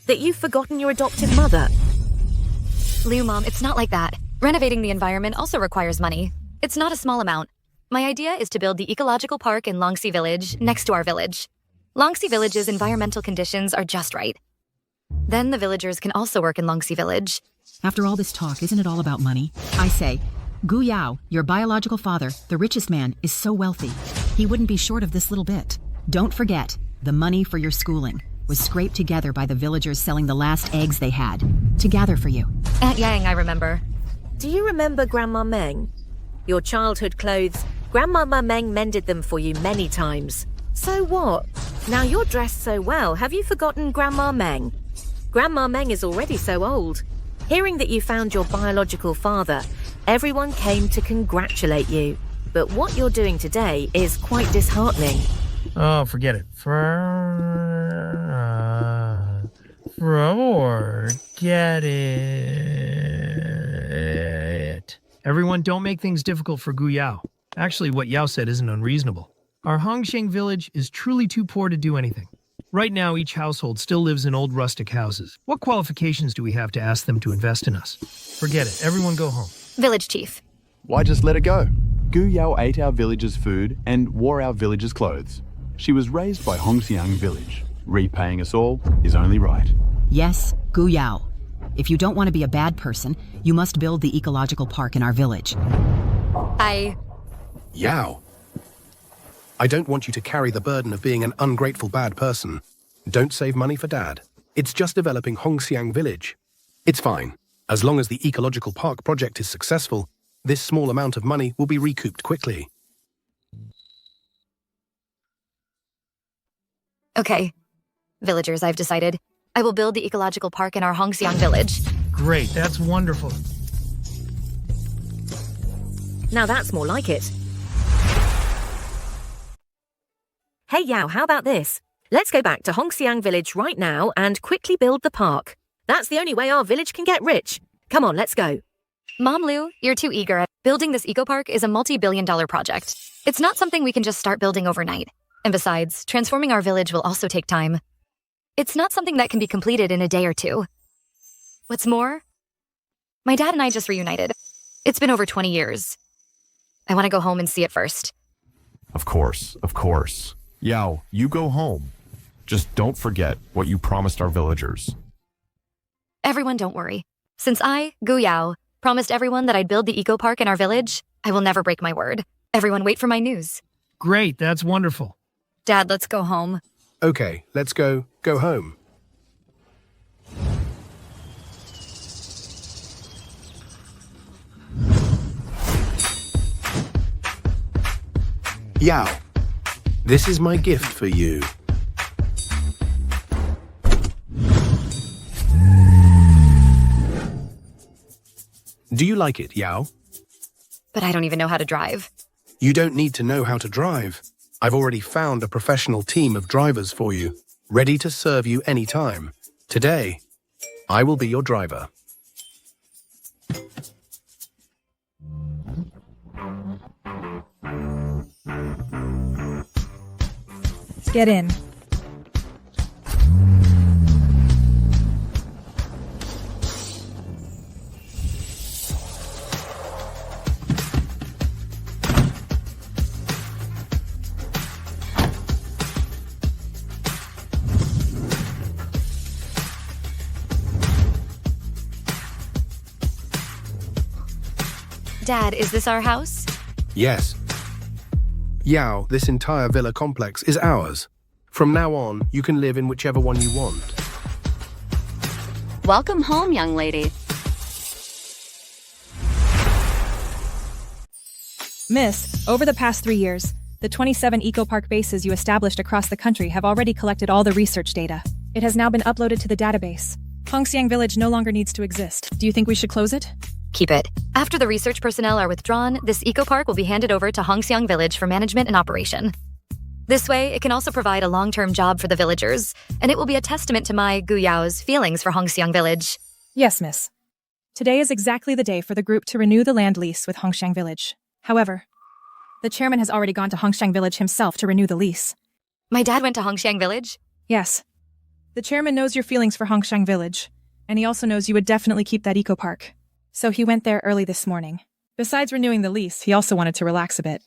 that you've forgotten your adoptive mother. Liu, Mom, it's not like that. Renovating the environment also requires money. It's not a small amount. My idea is to build the ecological park in Longxi Village next to our village. Longxi Village's environmental conditions are just right. Then the villagers can also work in Longxi Village. After all this talk, isn't it all about money? I say, Gu Yao, your biological father, the richest man, is so wealthy. He wouldn't be short of this little bit. Don't forget, the money for your schooling was scraped together by the villagers selling the last eggs they had to gather for you. Aunt Yang, I remember. Do you remember Grandma Meng? Your childhood clothes, Grandmama Meng mended them for you many times. So what? Now you're dressed so well, have you forgotten Grandma Meng? Grandma Meng is already so old. Hearing that you found your biological father, everyone came to congratulate you. But what you're doing today is quite disheartening. Oh, forget it. Forget it. Everyone, don't make things difficult for Gu Yao. Actually, what Yao said isn't unreasonable. Our Hongxiang village is truly too poor to do anything. Right now, each household still lives in old rustic houses. What qualifications do we have to ask them to invest in us? Forget it. Everyone go home. Village chief. Why just let her go? Gu Yao ate our village's food and wore our village's clothes. She was raised by Hongxiang village. Repaying us all is only right. Yes, Gu Yao. If you don't want to be a bad person, you must build the ecological park in our village. Yao. I don't want you to carry the burden of being an ungrateful bad person. Don't save money for Dad. It's just developing Hongxiang village. It's fine. As long as the ecological park project is successful, this small amount of money will be recouped quickly. Okay. Villagers, I've decided. I will build the ecological park in our Hongxiang village. Great, that's wonderful. Now that's more like it. Hey Yao, how about this? Let's go back to Hongxiang village right now and quickly build the park. That's the only way our village can get rich. Come on, let's go. Mom Liu, you're too eager. Building this eco park is a multi-billion-dollar project. It's not something we can just start building overnight. And besides, transforming our village will also take time. It's not something that can be completed in a day or two. What's more, my dad and I just reunited. It's been over 20 years. I want to go home and see it first. Of course, of course. Yao, you go home. Just don't forget what you promised our villagers. Everyone don't worry. Since I, Gu Yao, promised everyone that I'd build the eco park in our village, I will never break my word. Everyone wait for my news. Great, that's wonderful. Dad, let's go home. Okay, let's go home. Yao, this is my gift for you. Do you like it, Yao? But I don't even know how to drive. You don't need to know how to drive. I've already found a professional team of drivers for you, ready to serve you anytime. Today, I will be your driver. Get in. Dad, is this our house? Yes. Yao, this entire villa complex is ours. From now on, you can live in whichever one you want. Welcome home, young lady. Miss, over the past 3 years, the 27 eco-park bases you established across the country have already collected all the research data. It has now been uploaded to the database. Hongxiang Village no longer needs to exist. Do you think we should close it? Keep it. After the research personnel are withdrawn, this eco park will be handed over to Hongxiang Village for management and operation. This way, it can also provide a long-term job for the villagers, and it will be a testament to my, Gu Yao's, feelings for Hongxiang Village. Yes, miss. Today is exactly the day for the group to renew the land lease with Hongxiang Village. However, the chairman has already gone to Hongxiang Village himself to renew the lease. My dad went to Hongxiang Village? Yes. The chairman knows your feelings for Hongxiang Village. And he also knows you would definitely keep that eco park. So he went there early this morning. Besides renewing the lease, he also wanted to relax a bit.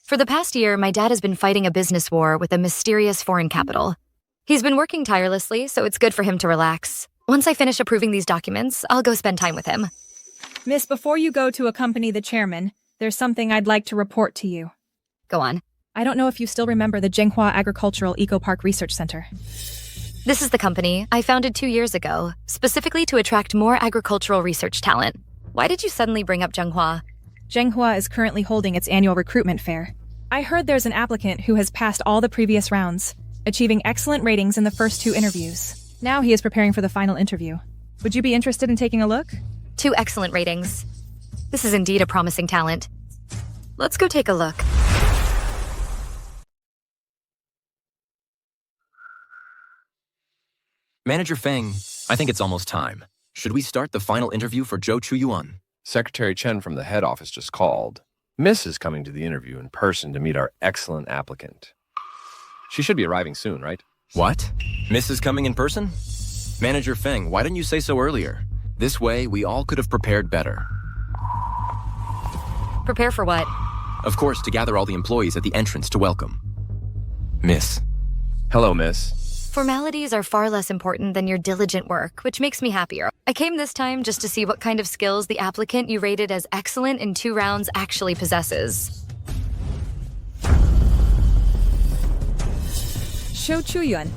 For the past year, my dad has been fighting a business war with a mysterious foreign capital. He's been working tirelessly, so it's good for him to relax. Once I finish approving these documents, I'll go spend time with him. Miss, before you go to accompany the chairman, there's something I'd like to report to you. Go on. I don't know if you still remember the Zhenghua Agricultural Eco Park Research Center. This is the company I founded 2 years ago, specifically to attract more agricultural research talent. Why did you suddenly bring up Zhenghua? Zhenghua is currently holding its annual recruitment fair. I heard there's an applicant who has passed all the previous rounds, achieving excellent ratings in the first 2 interviews. Now he is preparing for the final interview. Would you be interested in taking a look? 2 excellent ratings. This is indeed a promising talent. Let's go take a look. Manager Feng, I think it's almost time. Should we start the final interview for Zhou Chuyuan? Secretary Chen from the head office just called. Miss is coming to the interview in person to meet our excellent applicant. She should be arriving soon, right? What? Miss is coming in person? Manager Feng, why didn't you say so earlier? This way, we all could have prepared better. Prepare for what? Of course, to gather all the employees at the entrance to welcome. Miss. Hello, Miss. Formalities are far less important than your diligent work, which makes me happier. I came this time just to see what kind of skills the applicant you rated as excellent in 2 rounds actually possesses. Zhou Chuyuan.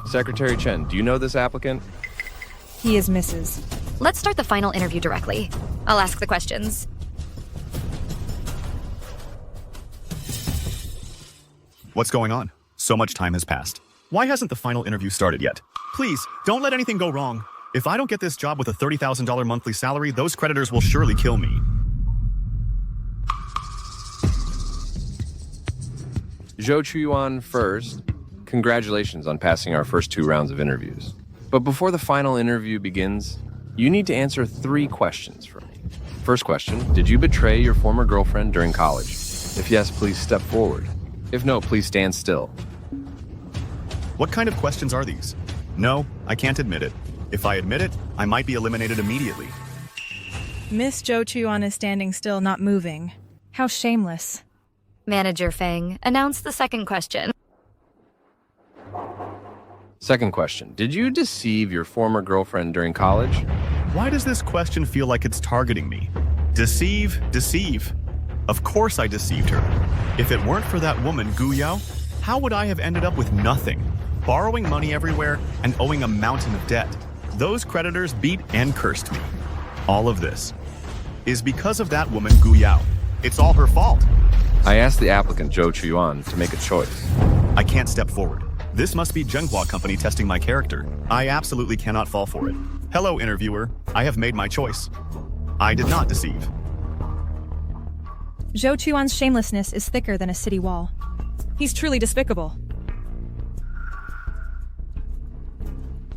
Secretary Chen, do you know this applicant? He is Mrs. Let's start the final interview directly. I'll ask the questions. What's going on? So much time has passed. Why hasn't the final interview started yet? Please, don't let anything go wrong. If I don't get this job with a $30,000 monthly salary, those creditors will surely kill me. Zhou Chuyuan first. Congratulations on passing our first 2 rounds of interviews. But before the final interview begins, you need to answer 3 questions for me. First question, did you betray your former girlfriend during college? If yes, please step forward. If no, please stand still. What kind of questions are these? No, I can't admit it. If I admit it, I might be eliminated immediately. Miss Zhou Chuyuan is standing still, not moving. How shameless. Manager Feng, announce the second question. Second question, did you deceive your former girlfriend during college? Why does this question feel like it's targeting me? Deceive, deceive. Of course I deceived her. If it weren't for that woman, Gu Yao, how would I have ended up with nothing? Borrowing money everywhere and owing a mountain of debt. Those creditors beat and cursed me. All of this is because of that woman, Gu Yao. It's all her fault. I asked the applicant, Zhou Chuyuan, to make a choice. I can't step forward. This must be Zhenghua Company testing my character. I absolutely cannot fall for it. Hello, interviewer. I have made my choice. I did not deceive. Zhou Chuyuan's shamelessness is thicker than a city wall. He's truly despicable.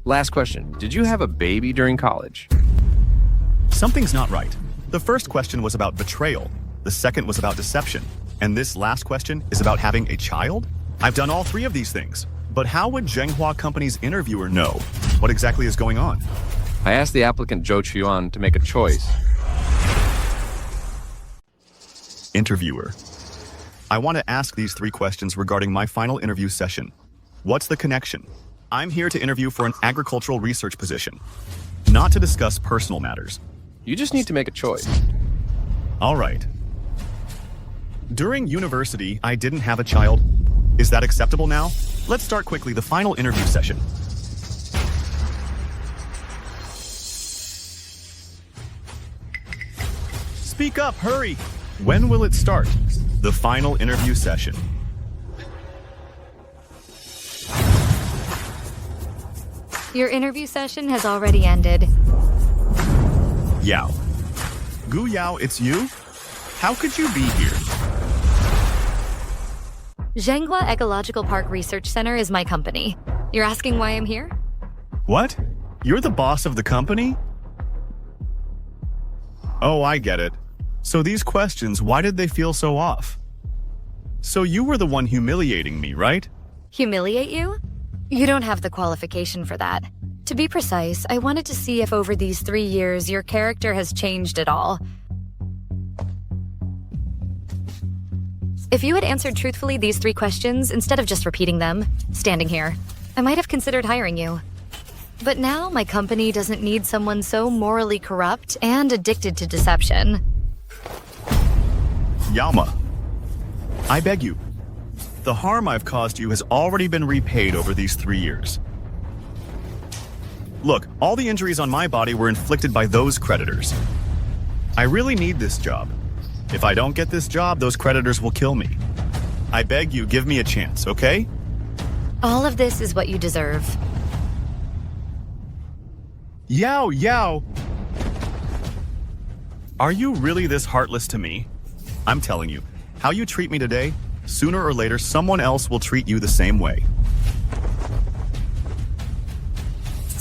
Last question, did you have a baby during college? Something's not right. The first question was about betrayal. The second was about deception. And this last question is about having a child? I've done all 3 of these things. But how would Zhenghua Company's interviewer know what exactly is going on? I asked the applicant, Zhou Chuyuan, to make a choice. Interviewer. I want to ask these 3 questions regarding my final interview session. What's the connection? I'm here to interview for an agricultural research position, not to discuss personal matters. You just need to make a choice. All right. During university, I didn't have a child. Is that acceptable now? Let's start quickly the final interview session. Speak up, hurry! When will it start? The final interview session. Your interview session has already ended. Yao. Gu Yao, it's you? How could you be here? Zhenghua Ecological Park Research Center is my company. You're asking why I'm here? What? You're the boss of the company? Oh, I get it. So these questions, why did they feel so off? So you were the one humiliating me, right? Humiliate you? You don't have the qualification for that. To be precise, I wanted to see if over these 3 years your character has changed at all. If you had answered truthfully these 3 questions instead of just repeating them, standing here, I might have considered hiring you. But now my company doesn't need someone so morally corrupt and addicted to deception. Yalma, I beg you. The harm I've caused you has already been repaid over these 3 years. Look, all the injuries on my body were inflicted by those creditors. I really need this job. If I don't get this job, those creditors will kill me. I beg you, give me a chance, okay? All of this is what you deserve. Yao! Are you really this heartless to me? I'm telling you, how you treat me today, sooner or later someone else will treat you the same way.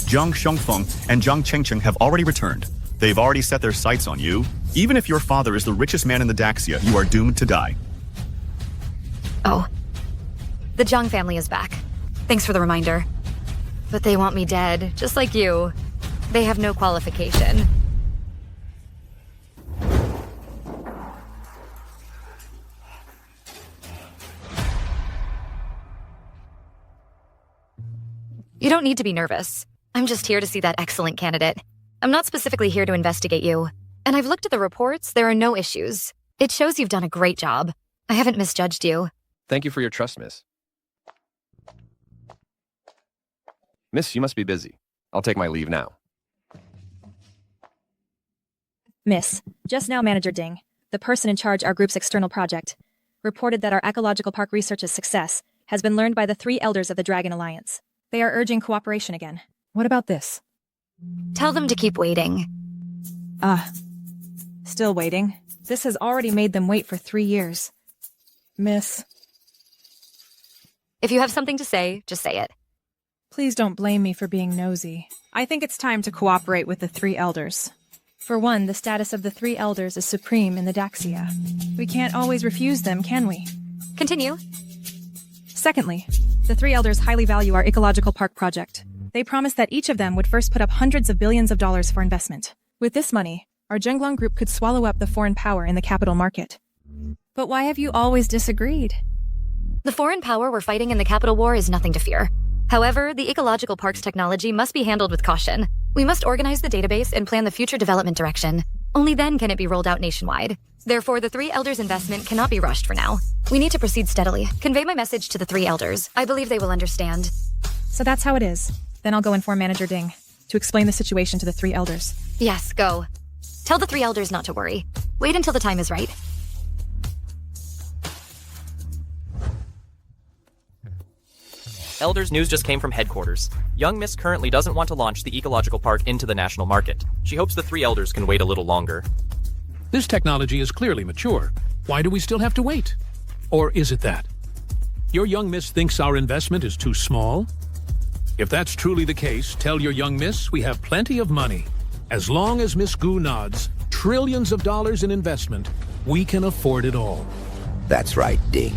Zhang Xiongfeng and Zhang Chengcheng have already returned. They've already set their sights on you. Even if your father is the richest man in the Daxia, you are doomed to die. Oh. The Zhang family is back. Thanks for the reminder. But they want me dead, just like you. They have no qualification. You don't need to be nervous. I'm just here to see that excellent candidate. I'm not specifically here to investigate you. And I've looked at the reports, there are no issues. It shows you've done a great job. I haven't misjudged you. Thank you for your trust, miss. Miss, you must be busy. I'll take my leave now. Miss, just now Manager Ding, the person in charge our group's external project, reported that our ecological park research's success has been learned by the 3 elders of the Dragon Alliance. They are urging cooperation again. What about this? Tell them to keep waiting. Still waiting. This has already made them wait for 3 years. Miss. If you have something to say, just say it. Please don't blame me for being nosy. I think it's time to cooperate with the 3 elders. For one, the status of the 3 elders is supreme in the Daxia. We can't always refuse them, can we? Continue. Secondly, the 3 elders highly value our ecological park project. They promised that each of them would first put up hundreds of billions of dollars for investment. With this money, our Zhenglong group could swallow up the foreign power in the capital market. But why have you always disagreed? The foreign power we're fighting in the capital war is nothing to fear. However, the ecological park's technology must be handled with caution. We must organize the database and plan the future development direction. Only then can it be rolled out nationwide. Therefore, the 3 elders' investment cannot be rushed for now. We need to proceed steadily. Convey my message to the 3 elders. I believe they will understand. So that's how it is. Then I'll go inform Manager Ding to explain the situation to the 3 elders. Yes, go. Tell the 3 elders not to worry. Wait until the time is right. Elders news just came from headquarters. Young Miss currently doesn't want to launch the ecological park into the national market. She hopes the 3 elders can wait a little longer. This technology is clearly mature. Why do we still have to wait? Or is it that? Your young miss thinks our investment is too small? If that's truly the case, tell your young miss we have plenty of money. As long as Miss Gu nods, trillions of dollars in investment, we can afford it all. That's right, Ding.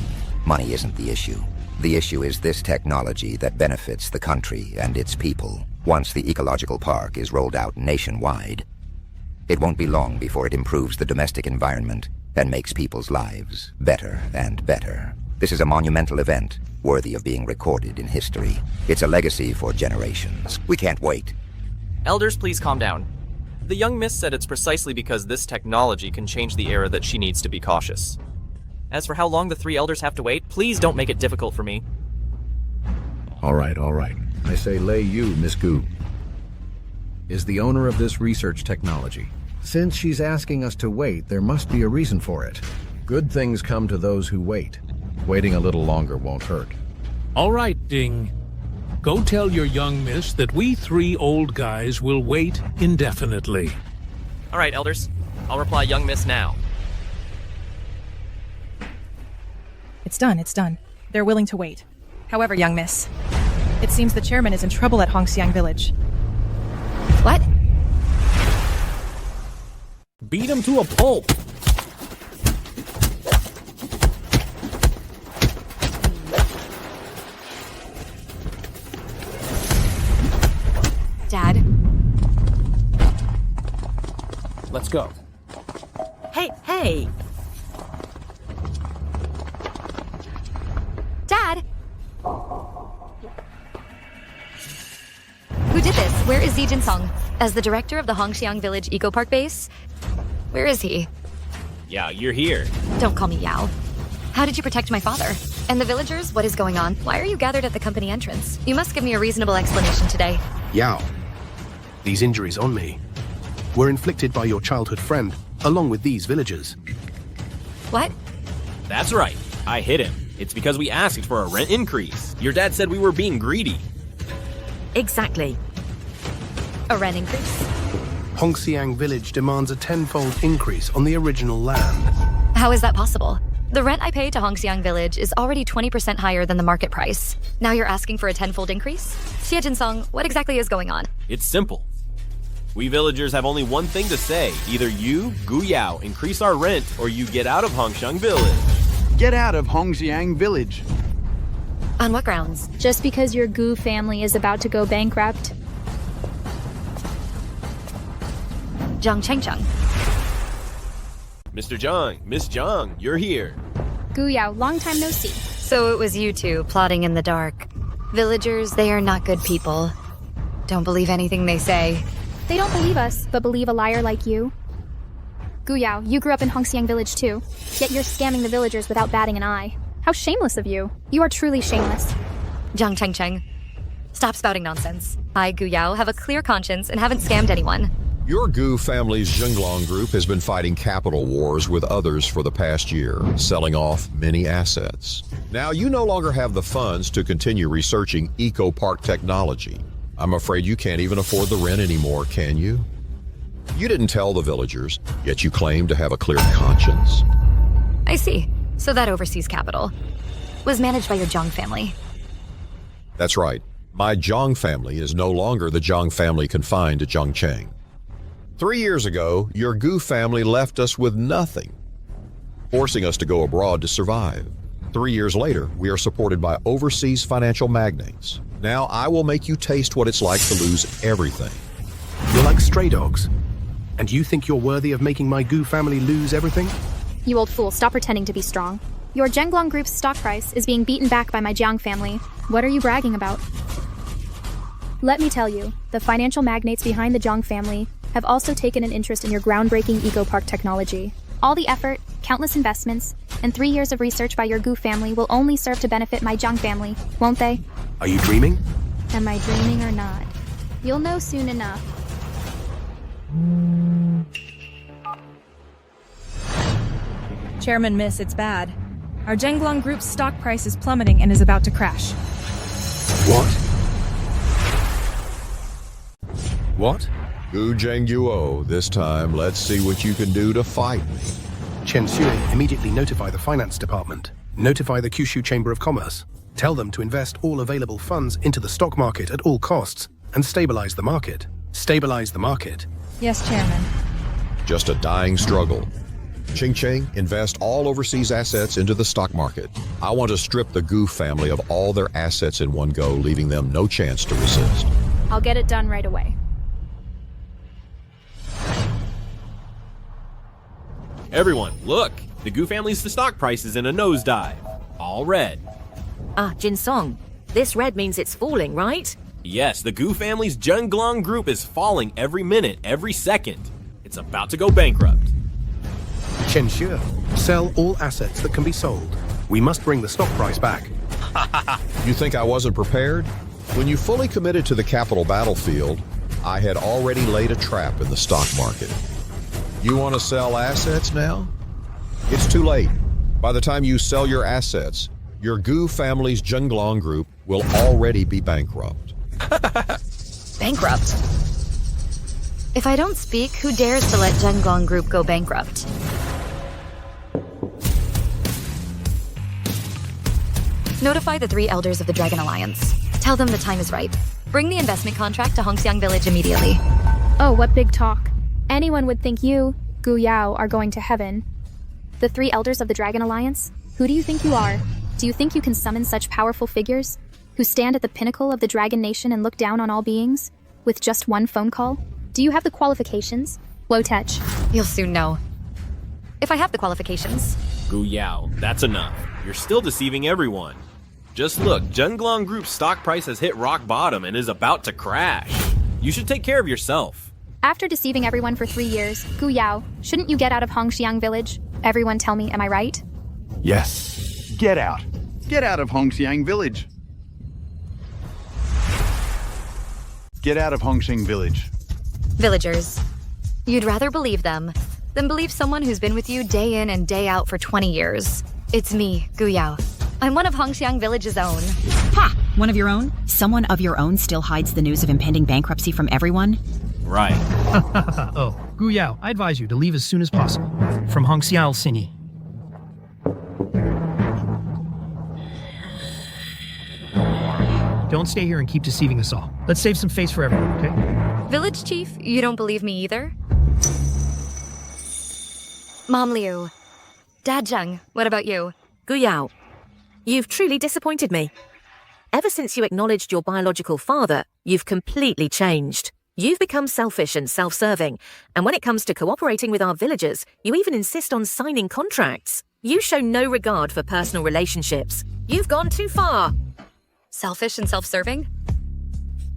Money isn't the issue. The issue is this technology that benefits the country and its people once the ecological park is rolled out nationwide. It won't be long before it improves the domestic environment and makes people's lives better and better. This is a monumental event, worthy of being recorded in history. It's a legacy for generations. We can't wait. Elders, please calm down. The young miss said it's precisely because this technology can change the era that she needs to be cautious. As for how long the 3 elders have to wait, please don't make it difficult for me. All right. I say Lei Yu, Miss Gu, is the owner of this research technology. Since she's asking us to wait, there must be a reason for it. Good things come to those who wait. Waiting a little longer won't hurt. All right, Ding. Go tell your young miss that we 3 old guys will wait indefinitely. All right, elders. I'll reply young miss now. It's done. They're willing to wait. However, young miss, it seems the chairman is in trouble at Hongxiang Village. What? Beat him to a pulp. Let's go. Hey! Dad! Who did this? Where is Zi Jinsong? As the director of the Hongxiang Village Eco Park base? Where is he? Yeah, you're here. Don't call me Yao. How did you protect my father? And the villagers? What is going on? Why are you gathered at the company entrance? You must give me a reasonable explanation today. Yao, these injuries on me were inflicted by your childhood friend, along with these villagers. What? That's right. I hit him. It's because we asked for a rent increase. Your dad said we were being greedy. Exactly. A rent increase? Hongxiang Village demands a 10-fold increase on the original land. How is that possible? The rent I pay to Hongxiang Village is already 20% higher than the market price. Now you're asking for a 10-fold increase? Xie Jinsong, what exactly is going on? It's simple. We villagers have only one thing to say. Either you, Gu Yao, increase our rent, or you get out of Hongxiang Village. Get out of Hongxiang Village. On what grounds? Just because your Gu family is about to go bankrupt. Zhang Chengcheng. Mr. Zhang, Miss Zhang, you're here. Gu Yao, long time no see. So it was you two plotting in the dark. Villagers, they are not good people. Don't believe anything they say. They don't believe us, but believe a liar like you. Gu Yao, you grew up in Hongxiang Village too, yet you're scamming the villagers without batting an eye. How shameless of you. You are truly shameless. Zhang Chengcheng, stop spouting nonsense. I, Gu Yao, have a clear conscience and haven't scammed anyone. Your Gu family's Zhenglong Group has been fighting capital wars with others for the past year, selling off many assets. Now you no longer have the funds to continue researching eco-park technology. I'm afraid you can't even afford the rent anymore, can you? You didn't tell the villagers, yet you claim to have a clear conscience. I see. So that overseas capital was managed by your Zhang family. That's right. My Zhang family is no longer the Zhang family confined to Zhongcheng. 3 years ago, your Gu family left us with nothing, forcing us to go abroad to survive. 3 years later, we are supported by overseas financial magnates. Now I will make you taste what it's like to lose everything. You're like stray dogs. And you think you're worthy of making my Gu family lose everything? You old fool, stop pretending to be strong. Your Zhenglong Group's stock price is being beaten back by my Jiang family. What are you bragging about? Let me tell you, the financial magnates behind the Zhang family have also taken an interest in your groundbreaking eco-park technology. All the effort, countless investments, and 3 years of research by your Gu family will only serve to benefit my Zhang family, won't they? Are you dreaming? Am I dreaming or not? You'll know soon enough. Chairman Miss, it's bad. Our Zhenglong Group's stock price is plummeting and is about to crash. What? What? Gu Zhengguo, this time let's see what you can do to fight me. Chen Xue, immediately notify the finance department. Notify the Kyushu Chamber of Commerce. Tell them to invest all available funds into the stock market at all costs and stabilize the market. Stabilize the market. Yes, Chairman. Just a dying struggle. Ching, invest all overseas assets into the stock market. I want to strip the Gu family of all their assets in one go, leaving them no chance to resist. I'll get it done right away. Everyone, look! The Gu family's stock price is in a nosedive. All red. Ah, Jinsong. This red means it's falling, right? Yes, the Gu family's Zhenglong Group is falling every minute, every second. It's about to go bankrupt. Chen Xue, sell all assets that can be sold. We must bring the stock price back. You think I wasn't prepared? When you fully committed to the capital battlefield, I had already laid a trap in the stock market. You want to sell assets now? It's too late. By the time you sell your assets, your Gu family's Zhenglong Group will already be bankrupt. Bankrupt? If I don't speak, who dares to let Zhenglong Group go bankrupt? Notify the 3 elders of the Dragon Alliance. Tell them the time is ripe. Bring the investment contract to Hongxiang Village immediately. Oh, what big talk. Anyone would think you, Gu Yao, are going to heaven. The 3 elders of the Dragon Alliance? Who do you think you are? Do you think you can summon such powerful figures? Who stand at the pinnacle of the Dragon Nation and look down on all beings? With just one phone call? Do you have the qualifications? Wotech, You'll soon know. If I have the qualifications. Gu Yao, that's enough. You're still deceiving everyone. Just look, Zhenglong Group's stock price has hit rock bottom and is about to crash. You should take care of yourself. After deceiving everyone for 3 years, Gu Yao, shouldn't you get out of Hongxiang Village? Everyone tell me, am I right? Yes. Get out. Get out of Hongxiang Village. Get out of Hongxiang Village. Villagers. You'd rather believe them than believe someone who's been with you day in and day out for 20 years. It's me, Gu Yao. I'm one of Hongxiang Village's own. Ha! One of your own? Someone of your own still hides the news of impending bankruptcy from everyone? Right. Oh, Gu Yao, I advise you to leave as soon as possible. From Hongxiao City. Don't stay here and keep deceiving us all. Let's save some face for everyone, okay? Village Chief, you don't believe me either? Mom Liu. Dad Zheng, what about you? Gu Yao, you've truly disappointed me. Ever since you acknowledged your biological father, you've completely changed. You've become selfish and self-serving, and when it comes to cooperating with our villagers, you even insist on signing contracts. You show no regard for personal relationships. You've gone too far. Selfish and self-serving?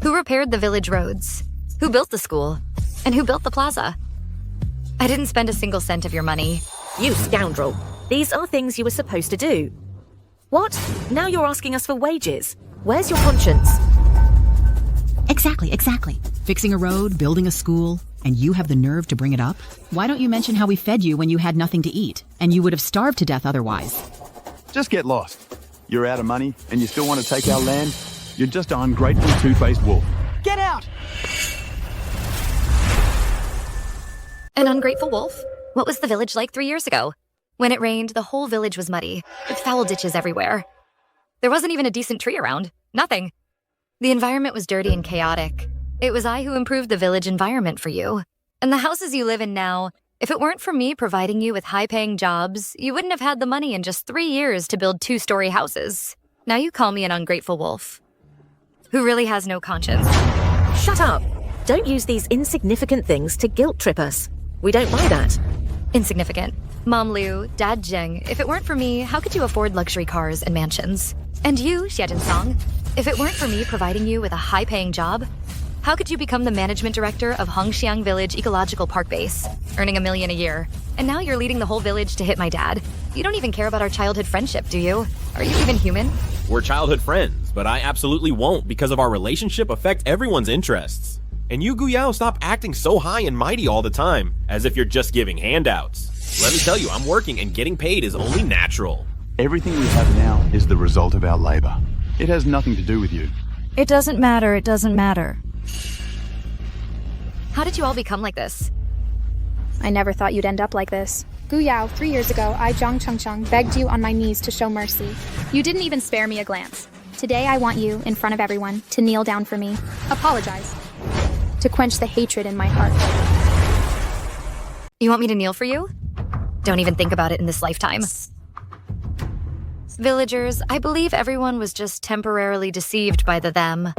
Who repaired the village roads? Who built the school? And who built the plaza? I didn't spend a single cent of your money. You scoundrel. These are things you were supposed to do. What? Now you're asking us for wages? Where's your conscience? Exactly. Fixing a road, building a school, and you have the nerve to bring it up? Why don't you mention how we fed you when you had nothing to eat, and you would have starved to death otherwise? Just get lost. You're out of money, and you still want to take our land? You're just an ungrateful, two-faced wolf. Get out! An ungrateful wolf? What was the village like 3 years ago? When it rained, the whole village was muddy, with foul ditches everywhere. There wasn't even a decent tree around. Nothing. The environment was dirty and chaotic. It was I who improved the village environment for you. And the houses you live in now, if it weren't for me providing you with high-paying jobs, you wouldn't have had the money in just 3 years to build 2-story houses. Now you call me an ungrateful wolf, who really has no conscience. Shut up! Don't use these insignificant things to guilt-trip us. We don't buy that. Insignificant. Mom Liu, Dad Zheng, if it weren't for me, how could you afford luxury cars and mansions? And you, Xiejin Song, if it weren't for me providing you with a high-paying job, how could you become the management director of Hongxiang Village Ecological Park Base, earning $1 million a year? And now you're leading the whole village to hit my dad. You don't even care about our childhood friendship, do you? Are you even human? We're childhood friends, but I absolutely won't because of our relationship affect everyone's interests. And you, Gu Yao, stop acting so high and mighty all the time, as if you're just giving handouts. Let me tell you, I'm working and getting paid is only natural. Everything we have now is the result of our labor. It has nothing to do with you. It doesn't matter. How did you all become like this? I never thought you'd end up like this. Gu Yao, 3 years ago, I, Zhang Chengcheng, begged you on my knees to show mercy. You didn't even spare me a glance. Today I want you, in front of everyone, to kneel down for me. Apologize. To quench the hatred in my heart. You want me to kneel for you? Don't even think about it in this lifetime. Villagers, I believe everyone was just temporarily deceived by the them.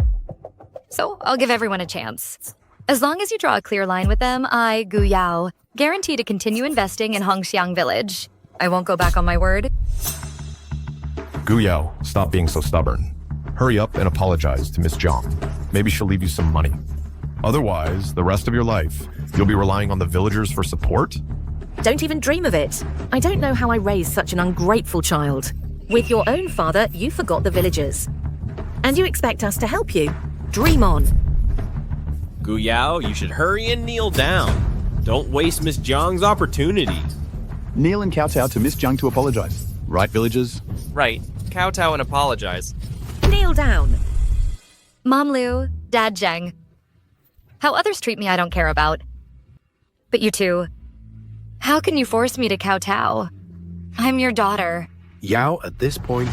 So I'll give everyone a chance. As long as you draw a clear line with them, I, Gu Yao, guarantee to continue investing in Hongxiang Village. I won't go back on my word. Gu Yao, stop being so stubborn. Hurry up and apologize to Miss Zhang. Maybe she'll leave you some money. Otherwise, the rest of your life, you'll be relying on the villagers for support? Don't even dream of it. I don't know how I raised such an ungrateful child. With your own father, you forgot the villagers. And you expect us to help you? Dream on. Gu Yao, you should hurry and kneel down. Don't waste Miss Zhang's opportunity. Kneel and kowtow to Miss Zhang to apologize. Right, villagers? Right. Kowtow and apologize. Kneel down. Mom Liu, Dad Zheng. How others treat me I don't care about. But you two, how can you force me to kowtow? I'm your daughter. Yao, at this point,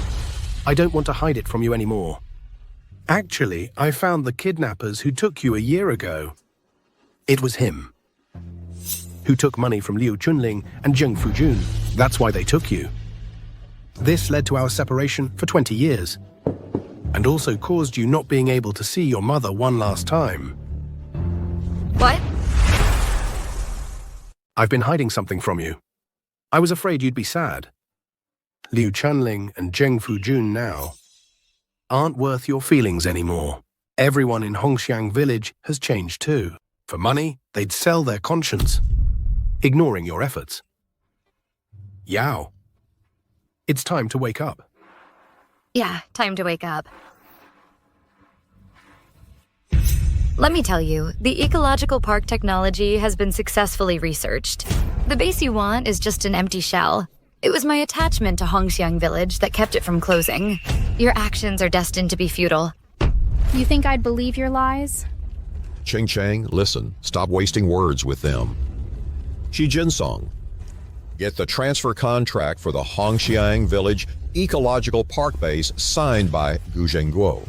I don't want to hide it from you anymore. Actually, I found the kidnappers who took you a year ago. It was him who took money from Liu Chunling and Zheng Fujun. That's why they took you. This led to our separation for 20 years, and also caused you not being able to see your mother one last time. What? I've been hiding something from you. I was afraid you'd be sad. Liu Chunling and Zheng Fujun now aren't worth your feelings anymore. Everyone in Hongxiang Village has changed too. For money, they'd sell their conscience, ignoring your efforts. Yao, it's time to wake up. Yeah, time to wake up. Let me tell you, the ecological park technology has been successfully researched. The base you want is just an empty shell. It was my attachment to Hongxiang Village that kept it from closing. Your actions are destined to be futile. You think I'd believe your lies? Ching Chang, listen. Stop wasting words with them. Shi Jinsong, get the transfer contract for the Hongxiang Village Ecological Park Base signed by Gu Zhengguo.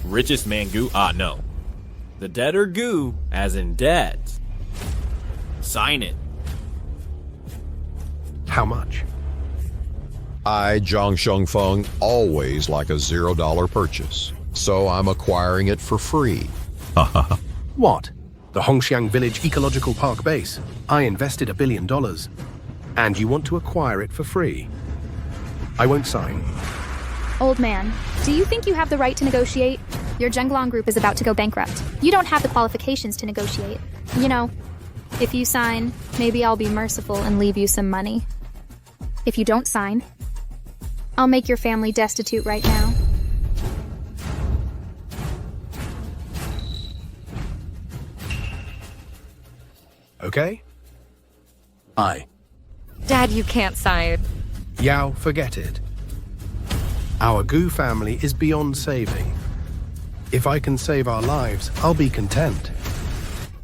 Richest man Gu? No. The dead are Gu, as in dead. Sign it. How much? I, Zhang Shengfeng, always like a $0 purchase, so I'm acquiring it for free. What? The Hongxiang Village Ecological Park Base. I invested $1 billion. And you want to acquire it for free. I won't sign. Old man, do you think you have the right to negotiate? Your Zhenglong Group is about to go bankrupt. You don't have the qualifications to negotiate. You know, if you sign, maybe I'll be merciful and leave you some money. If you don't sign, I'll make your family destitute right now. Okay? Dad, you can't sign. Yao, forget it. Our Gu family is beyond saving. If I can save our lives, I'll be content.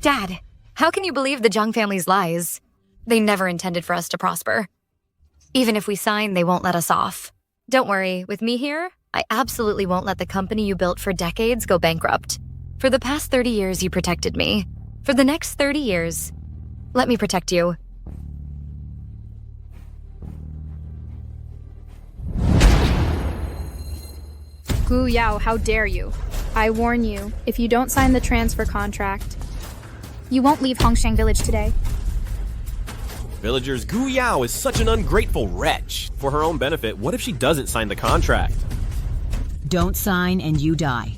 Dad, how can you believe the Zhang family's lies? They never intended for us to prosper. Even if we sign, they won't let us off. Don't worry, with me here, I absolutely won't let the company you built for decades go bankrupt. For the past 30 years, you protected me. For the next 30 years, let me protect you. Gu Yao, how dare you? I warn you, if you don't sign the transfer contract, you won't leave Hongxiang Village today. Villagers, Gu Yao is such an ungrateful wretch. For her own benefit, what if she doesn't sign the contract? Don't sign and you die.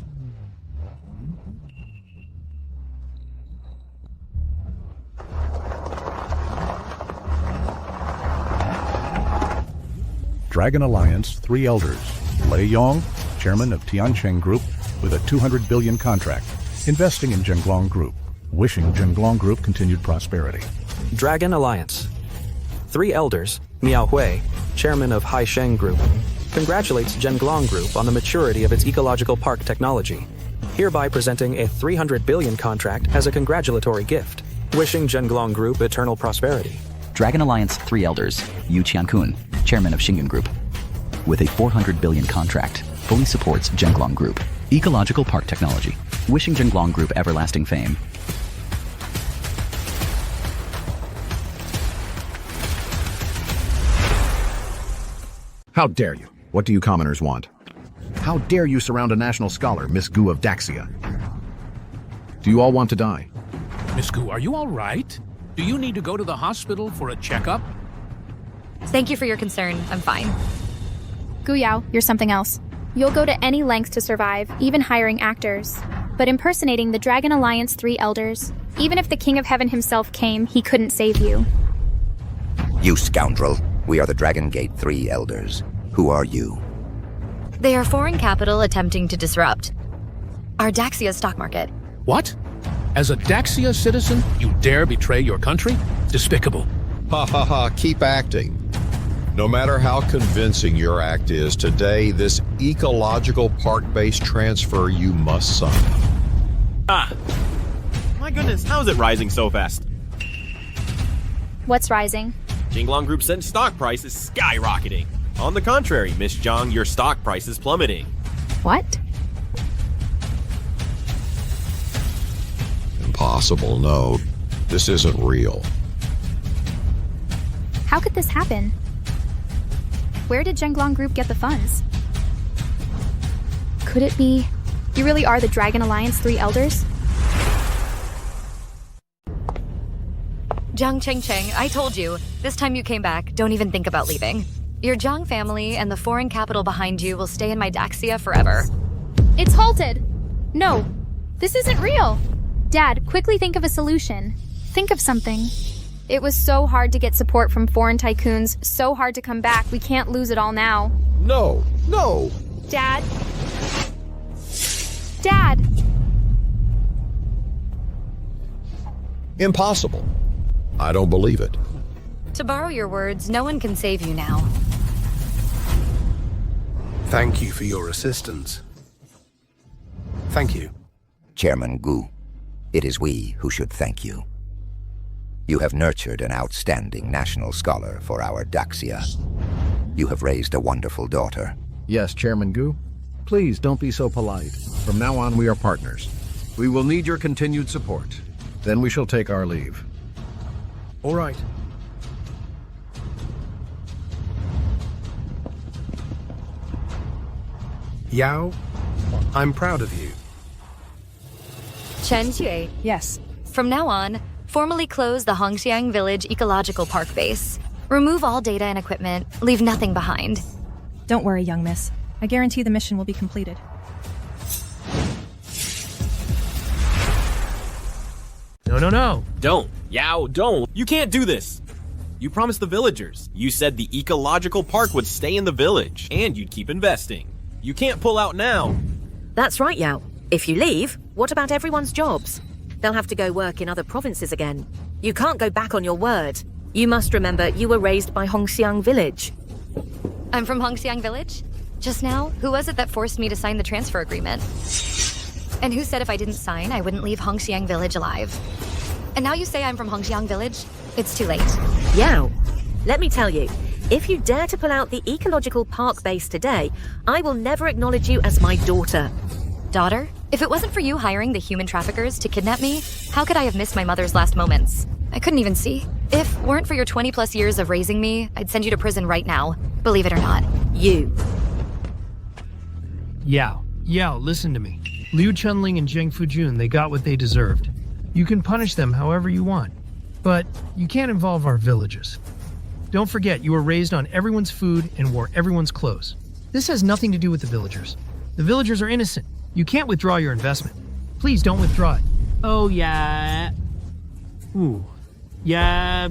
Dragon Alliance, 3 elders. Lei Yong, chairman of Tiancheng Group, with a 200 billion contract, investing in Zhenglong Group, wishing Zhenglong Group continued prosperity. Dragon Alliance. 3 elders, Miao Hui, chairman of Haisheng Group, congratulates Zhenglong Group on the maturity of its ecological park technology, hereby presenting a 300 billion contract as a congratulatory gift, wishing Zhenglong Group eternal prosperity. Dragon Alliance 3 elders, Yu Qiankun, chairman of Xingyan Group, with a 400 billion contract, fully supports Zhenglong Group, ecological park technology, wishing Zhenglong Group everlasting fame. How dare you? What do you commoners want? How dare you surround a national scholar, Miss Gu of Daxia? Do you all want to die? Miss Gu, are you all right? Do you need to go to the hospital for a checkup? Thank you for your concern. I'm fine. Gu Yao, you're something else. You'll go to any length to survive, even hiring actors. But impersonating the Dragon Alliance 3 elders, even if the King of Heaven himself came, he couldn't save you. You scoundrel. We are the Dragon Gate 3 elders. Who are you? They are foreign capital attempting to disrupt our Daxia stock market. What? As a Daxia citizen, you dare betray your country? Despicable. Ha ha ha, keep acting. No matter how convincing your act is today, this ecological park-based transfer you must sign. My goodness, how is it rising so fast? What's rising? Zhenglong Group said stock price is skyrocketing. On the contrary, Miss Zhang, your stock price is plummeting. What? Impossible, no. This isn't real. How could this happen? Where did Zhenglong Group get the funds? Could it be you really are the Dragon Alliance 3 elders? Jiang Cheng, I told you. This time you came back, don't even think about leaving. Your Jiang family and the foreign capital behind you will stay in my Daxia forever. It's halted. No, this isn't real. Dad, quickly think of a solution. Think of something. It was so hard to get support from foreign tycoons, so hard to come back. We can't lose it all now. No, no. Dad? Dad! Impossible. I don't believe it. To borrow your words, no one can save you now. Thank you for your assistance. Thank you. Chairman Gu, it is we who should thank you. You have nurtured an outstanding national scholar for our Daxia. You have raised a wonderful daughter. Yes, Chairman Gu. Please don't be so polite. From now on, we are partners. We will need your continued support. Then we shall take our leave. All right. Yao, I'm proud of you. Chen Jue. Yes. From now on, formally close the Hongxiang Village Ecological Park base. Remove all data and equipment. Leave nothing behind. Don't worry, young miss. I guarantee the mission will be completed. No. Don't. Yao, don't. You can't do this. You promised the villagers. You said the ecological park would stay in the village, and you'd keep investing. You can't pull out now. That's right, Yao. If you leave, what about everyone's jobs? They'll have to go work in other provinces again. You can't go back on your word. You must remember you were raised by Hongxiang Village. I'm from Hongxiang Village? Just now, who was it that forced me to sign the transfer agreement? And who said if I didn't sign, I wouldn't leave Hongxiang Village alive? And now you say I'm from Hongxiang Village? It's too late. Yao, let me tell you, if you dare to pull out the ecological park base today, I will never acknowledge you as my daughter. Daughter? If it wasn't for you hiring the human traffickers to kidnap me, how could I have missed my mother's last moments? I couldn't even see. If weren't for your 20+ years of raising me, I'd send you to prison right now. Believe it or not. You. Yao, listen to me. Liu Chunling and Zheng Fujun, they got what they deserved. You can punish them however you want, but you can't involve our villagers. Don't forget, you were raised on everyone's food and wore everyone's clothes. This has nothing to do with the villagers. The villagers are innocent. You can't withdraw your investment. Please don't withdraw it. Oh, yeah. Ooh. Yeah.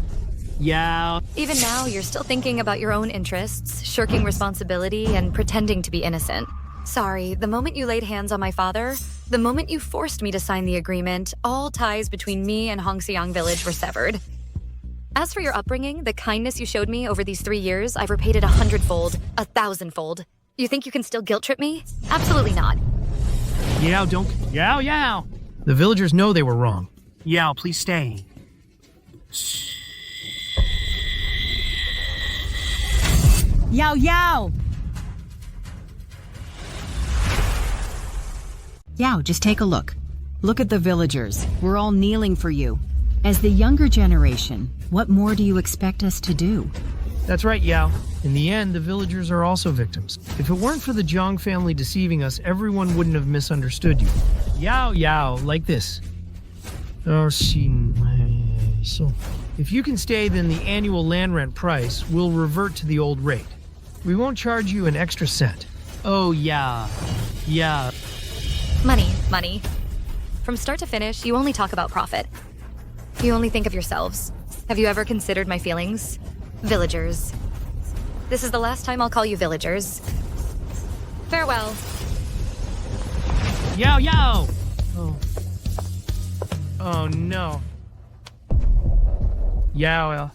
Even now, you're still thinking about your own interests, shirking responsibility, and pretending to be innocent. Sorry, the moment you laid hands on my father, the moment you forced me to sign the agreement, all ties between me and Hongxiang Village were severed. As for your upbringing, the kindness you showed me over these 3 years, I've repaid it 100-fold, 1,000-fold. You think you can still guilt trip me? Absolutely not. Yao, don't... Yao! The villagers know they were wrong. Yao, please stay. Yao! Yao, just take a look. Look at the villagers. We're all kneeling for you. As the younger generation, what more do you expect us to do? That's right, Yao. In the end, the villagers are also victims. If it weren't for the Jiang family deceiving us, everyone wouldn't have misunderstood you. Yao, like this. So, if you can stay, then the annual land rent price will revert to the old rate. We won't charge you an extra cent. Oh, yeah. Money. From start to finish, you only talk about profit. You only think of yourselves. Have you ever considered my feelings? Villagers. This is the last time I'll call you villagers. Farewell. Yao! Oh no. Yao.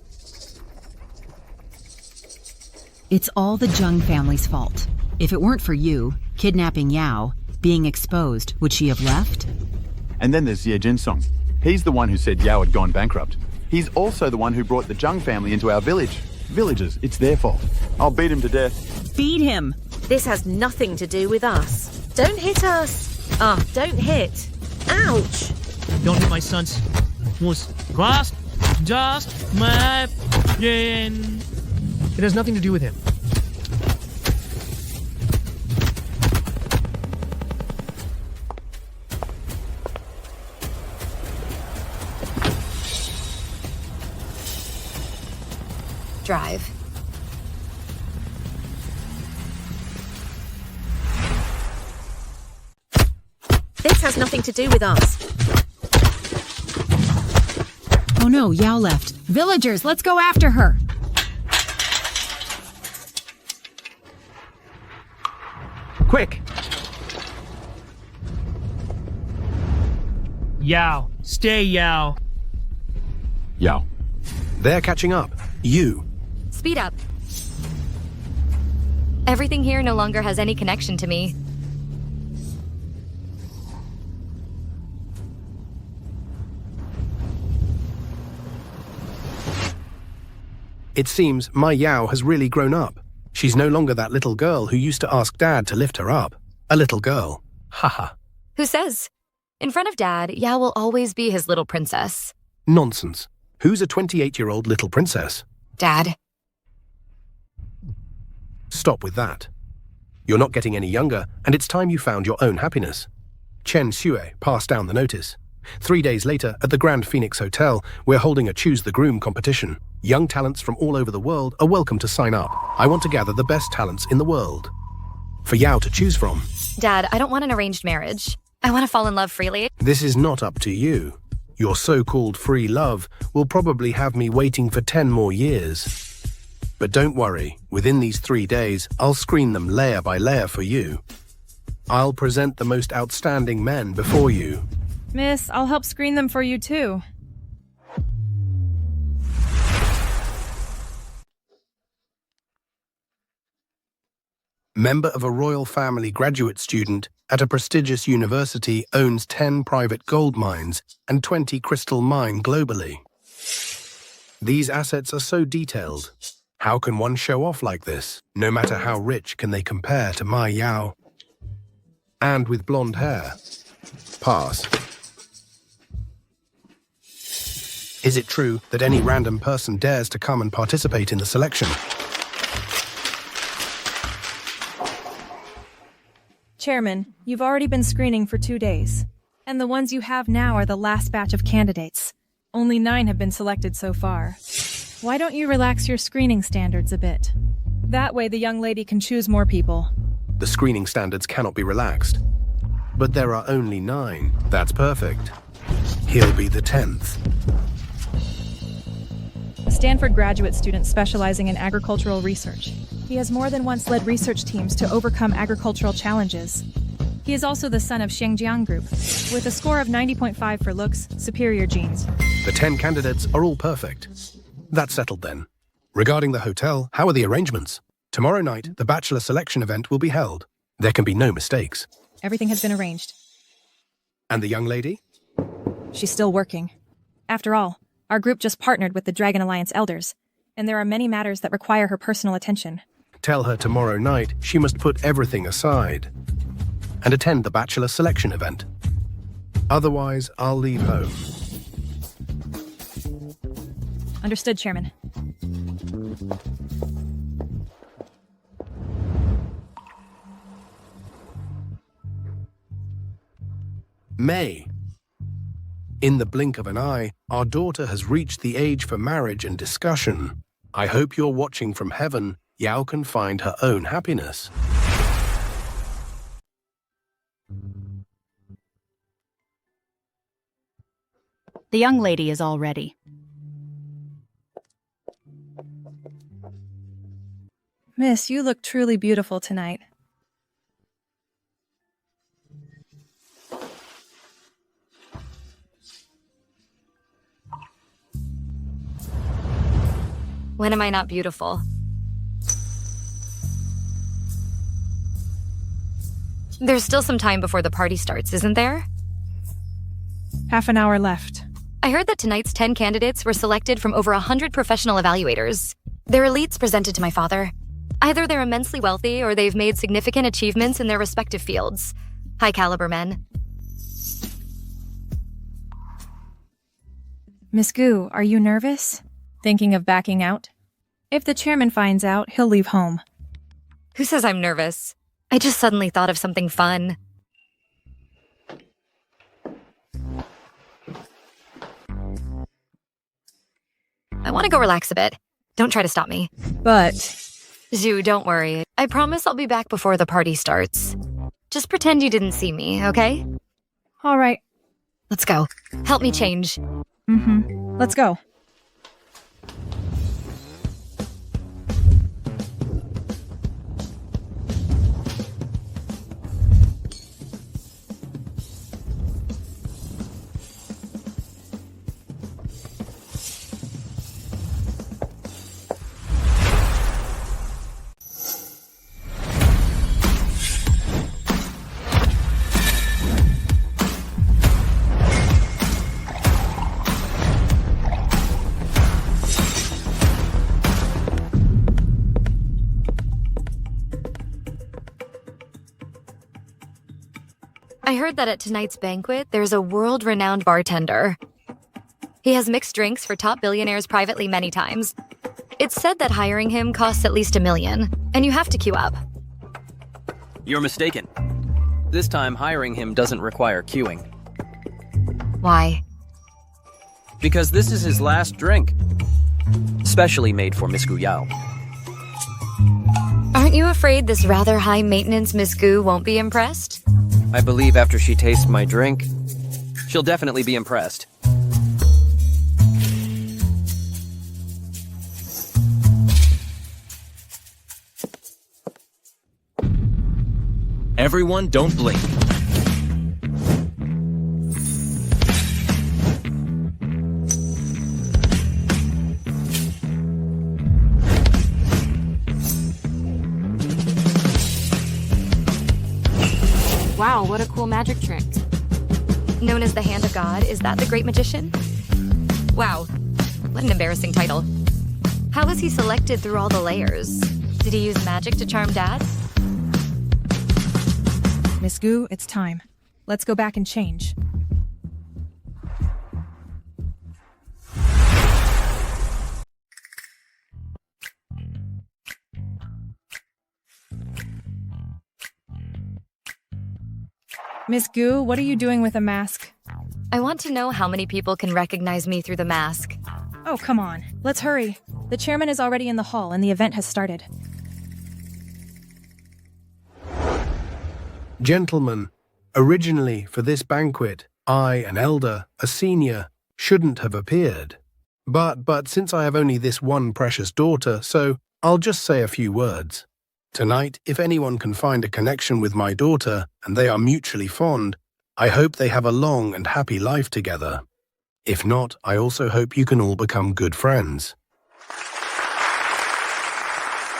It's all the Jiang family's fault. If it weren't for you, kidnapping Yao, being exposed, would she have left? And then there's Ye Jinsong. He's the one who said Yao had gone bankrupt. He's also the one who brought the Jiang family into our village. Villagers, it's their fault. I'll beat him to death. Beat him! This has nothing to do with us. Don't hit us. Don't hit. Ouch! Don't hit my sons. Was crossed just my brain. It has nothing to do with him. drive. This has nothing to do with us. Oh no, Yao left. Villagers, let's go after her! Quick! Yao. Stay, Yao. Yao. They're catching up. You. Speed up. Everything here no longer has any connection to me. It seems my Yao has really grown up. She's no longer that little girl who used to ask Dad to lift her up. A little girl. Haha. Who says? In front of Dad, Yao will always be his little princess. Nonsense. Who's a 28-year-old little princess? Dad. Stop with that. You're not getting any younger, and it's time you found your own happiness. Chen Xue passed down the notice. 3 days later, at the Grand Phoenix Hotel, we're holding a Choose the Groom competition. Young talents from all over the world are welcome to sign up. I want to gather the best talents in the world. For Yao to choose from. Dad, I don't want an arranged marriage. I want to fall in love freely. This is not up to you. Your so-called free love will probably have me waiting for 10 more years. But don't worry, within these 3 days, I'll screen them layer by layer for you. I'll present the most outstanding men before you. Miss, I'll help screen them for you too. Member of a royal family graduate student at a prestigious university owns 10 private gold mines and 20 crystal mines globally. These assets are so detailed. How can one show off like this? No matter how rich can they compare to my Yao? And with blonde hair. Pass. Is it true that any random person dares to come and participate in the selection? Chairman, you've already been screening for 2 days. And the ones you have now are the last batch of candidates. Only 9 have been selected so far. Why don't you relax your screening standards a bit? That way the young lady can choose more people. The screening standards cannot be relaxed. But there are only 9. That's perfect. He'll be the 10th. A Stanford graduate student specializing in agricultural research. He has more than once led research teams to overcome agricultural challenges. He is also the son of Xinjiang Group, with a score of 90.5 for looks, superior genes. The 10 candidates are all perfect. That's settled then. Regarding the hotel, how are the arrangements? Tomorrow night, the bachelor selection event will be held. There can be no mistakes. Everything has been arranged. And the young lady? She's still working. After all, our group just partnered with the Dragon Alliance elders, and there are many matters that require her personal attention. Tell her tomorrow night she must put everything aside and attend the bachelor selection event. Otherwise, I'll leave home. Understood, Chairman. May. In the blink of an eye, our daughter has reached the age for marriage and discussion. I hope you're watching from heaven. Yao can find her own happiness. The young lady is all ready. Miss, you look truly beautiful tonight. When am I not beautiful? There's still some time before the party starts, isn't there? Half an hour left. I heard that tonight's 10 candidates were selected from over 100 professional evaluators. They're elites presented to my father. Either they're immensely wealthy or they've made significant achievements in their respective fields. High-caliber men. Miss Gu, are you nervous? Thinking of backing out? If the chairman finds out, he'll leave home. Who says I'm nervous? I just suddenly thought of something fun. I want to go relax a bit. Don't try to stop me. But... Zhu, don't worry. I promise I'll be back before the party starts. Just pretend you didn't see me, okay? All right. Let's go. Help me change. Mm-hmm. Let's go. I heard that at tonight's banquet, there's a world-renowned bartender. He has mixed drinks for top billionaires privately many times. It's said that hiring him costs at least $1 million, and you have to queue up. You're mistaken. This time, hiring him doesn't require queuing. Why? Because this is his last drink. Specially made for Miss Gu Yao. Aren't you afraid this rather high-maintenance Miss Gu won't be impressed? I believe after she tastes my drink, she'll definitely be impressed. Everyone, don't blink. Wow, what a cool magic trick. Known as the Hand of God, is that the Great Magician? Wow, what an embarrassing title. How was he selected through all the layers? Did he use magic to charm Dad? Miss Gu, it's time. Let's go back and change. Miss Gu, what are you doing with a mask? I want to know how many people can recognize me through the mask. Oh, come on. Let's hurry. The chairman is already in the hall and the event has started. Gentlemen, originally for this banquet, I, an elder, a senior, shouldn't have appeared. But since I have only this one precious daughter, so I'll just say a few words. Tonight, if anyone can find a connection with my daughter, and they are mutually fond, I hope they have a long and happy life together. If not, I also hope you can all become good friends.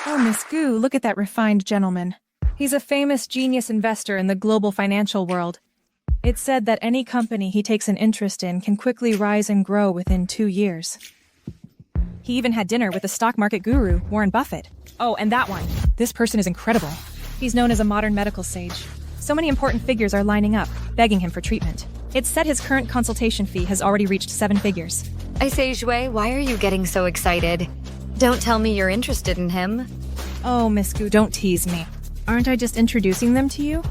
Oh, Miss Gu, look at that refined gentleman. He's a famous genius investor in the global financial world. It's said that any company he takes an interest in can quickly rise and grow within 2 years. He even had dinner with the stock market guru, Warren Buffett. Oh, and that one. This person is incredible. He's known as a modern medical sage. So many important figures are lining up, begging him for treatment. It's said his current consultation fee has already reached 7 figures. I say, Jue, why are you getting so excited? Don't tell me you're interested in him. Oh, Miss Gu, don't tease me. Aren't I just introducing them to you?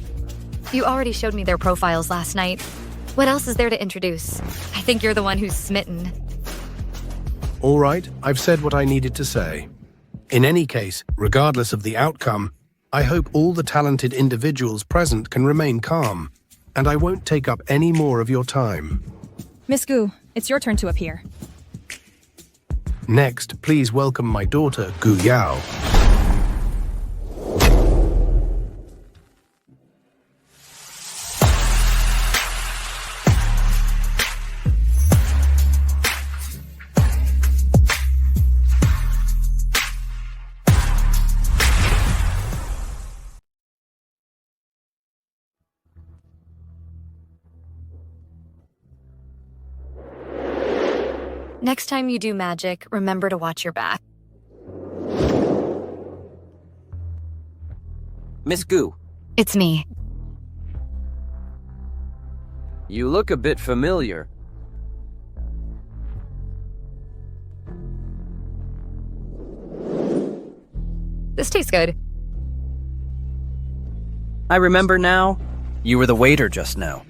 You already showed me their profiles last night. What else is there to introduce? I think you're the one who's smitten. All right, I've said what I needed to say. In any case, regardless of the outcome, I hope all the talented individuals present can remain calm, and I won't take up any more of your time. Miss Gu, it's your turn to appear. Next, please welcome my daughter, Gu Yao. Next time you do magic, remember to watch your back. Miss Gu. It's me. You look a bit familiar. This tastes good. I remember now. You were the waiter just now.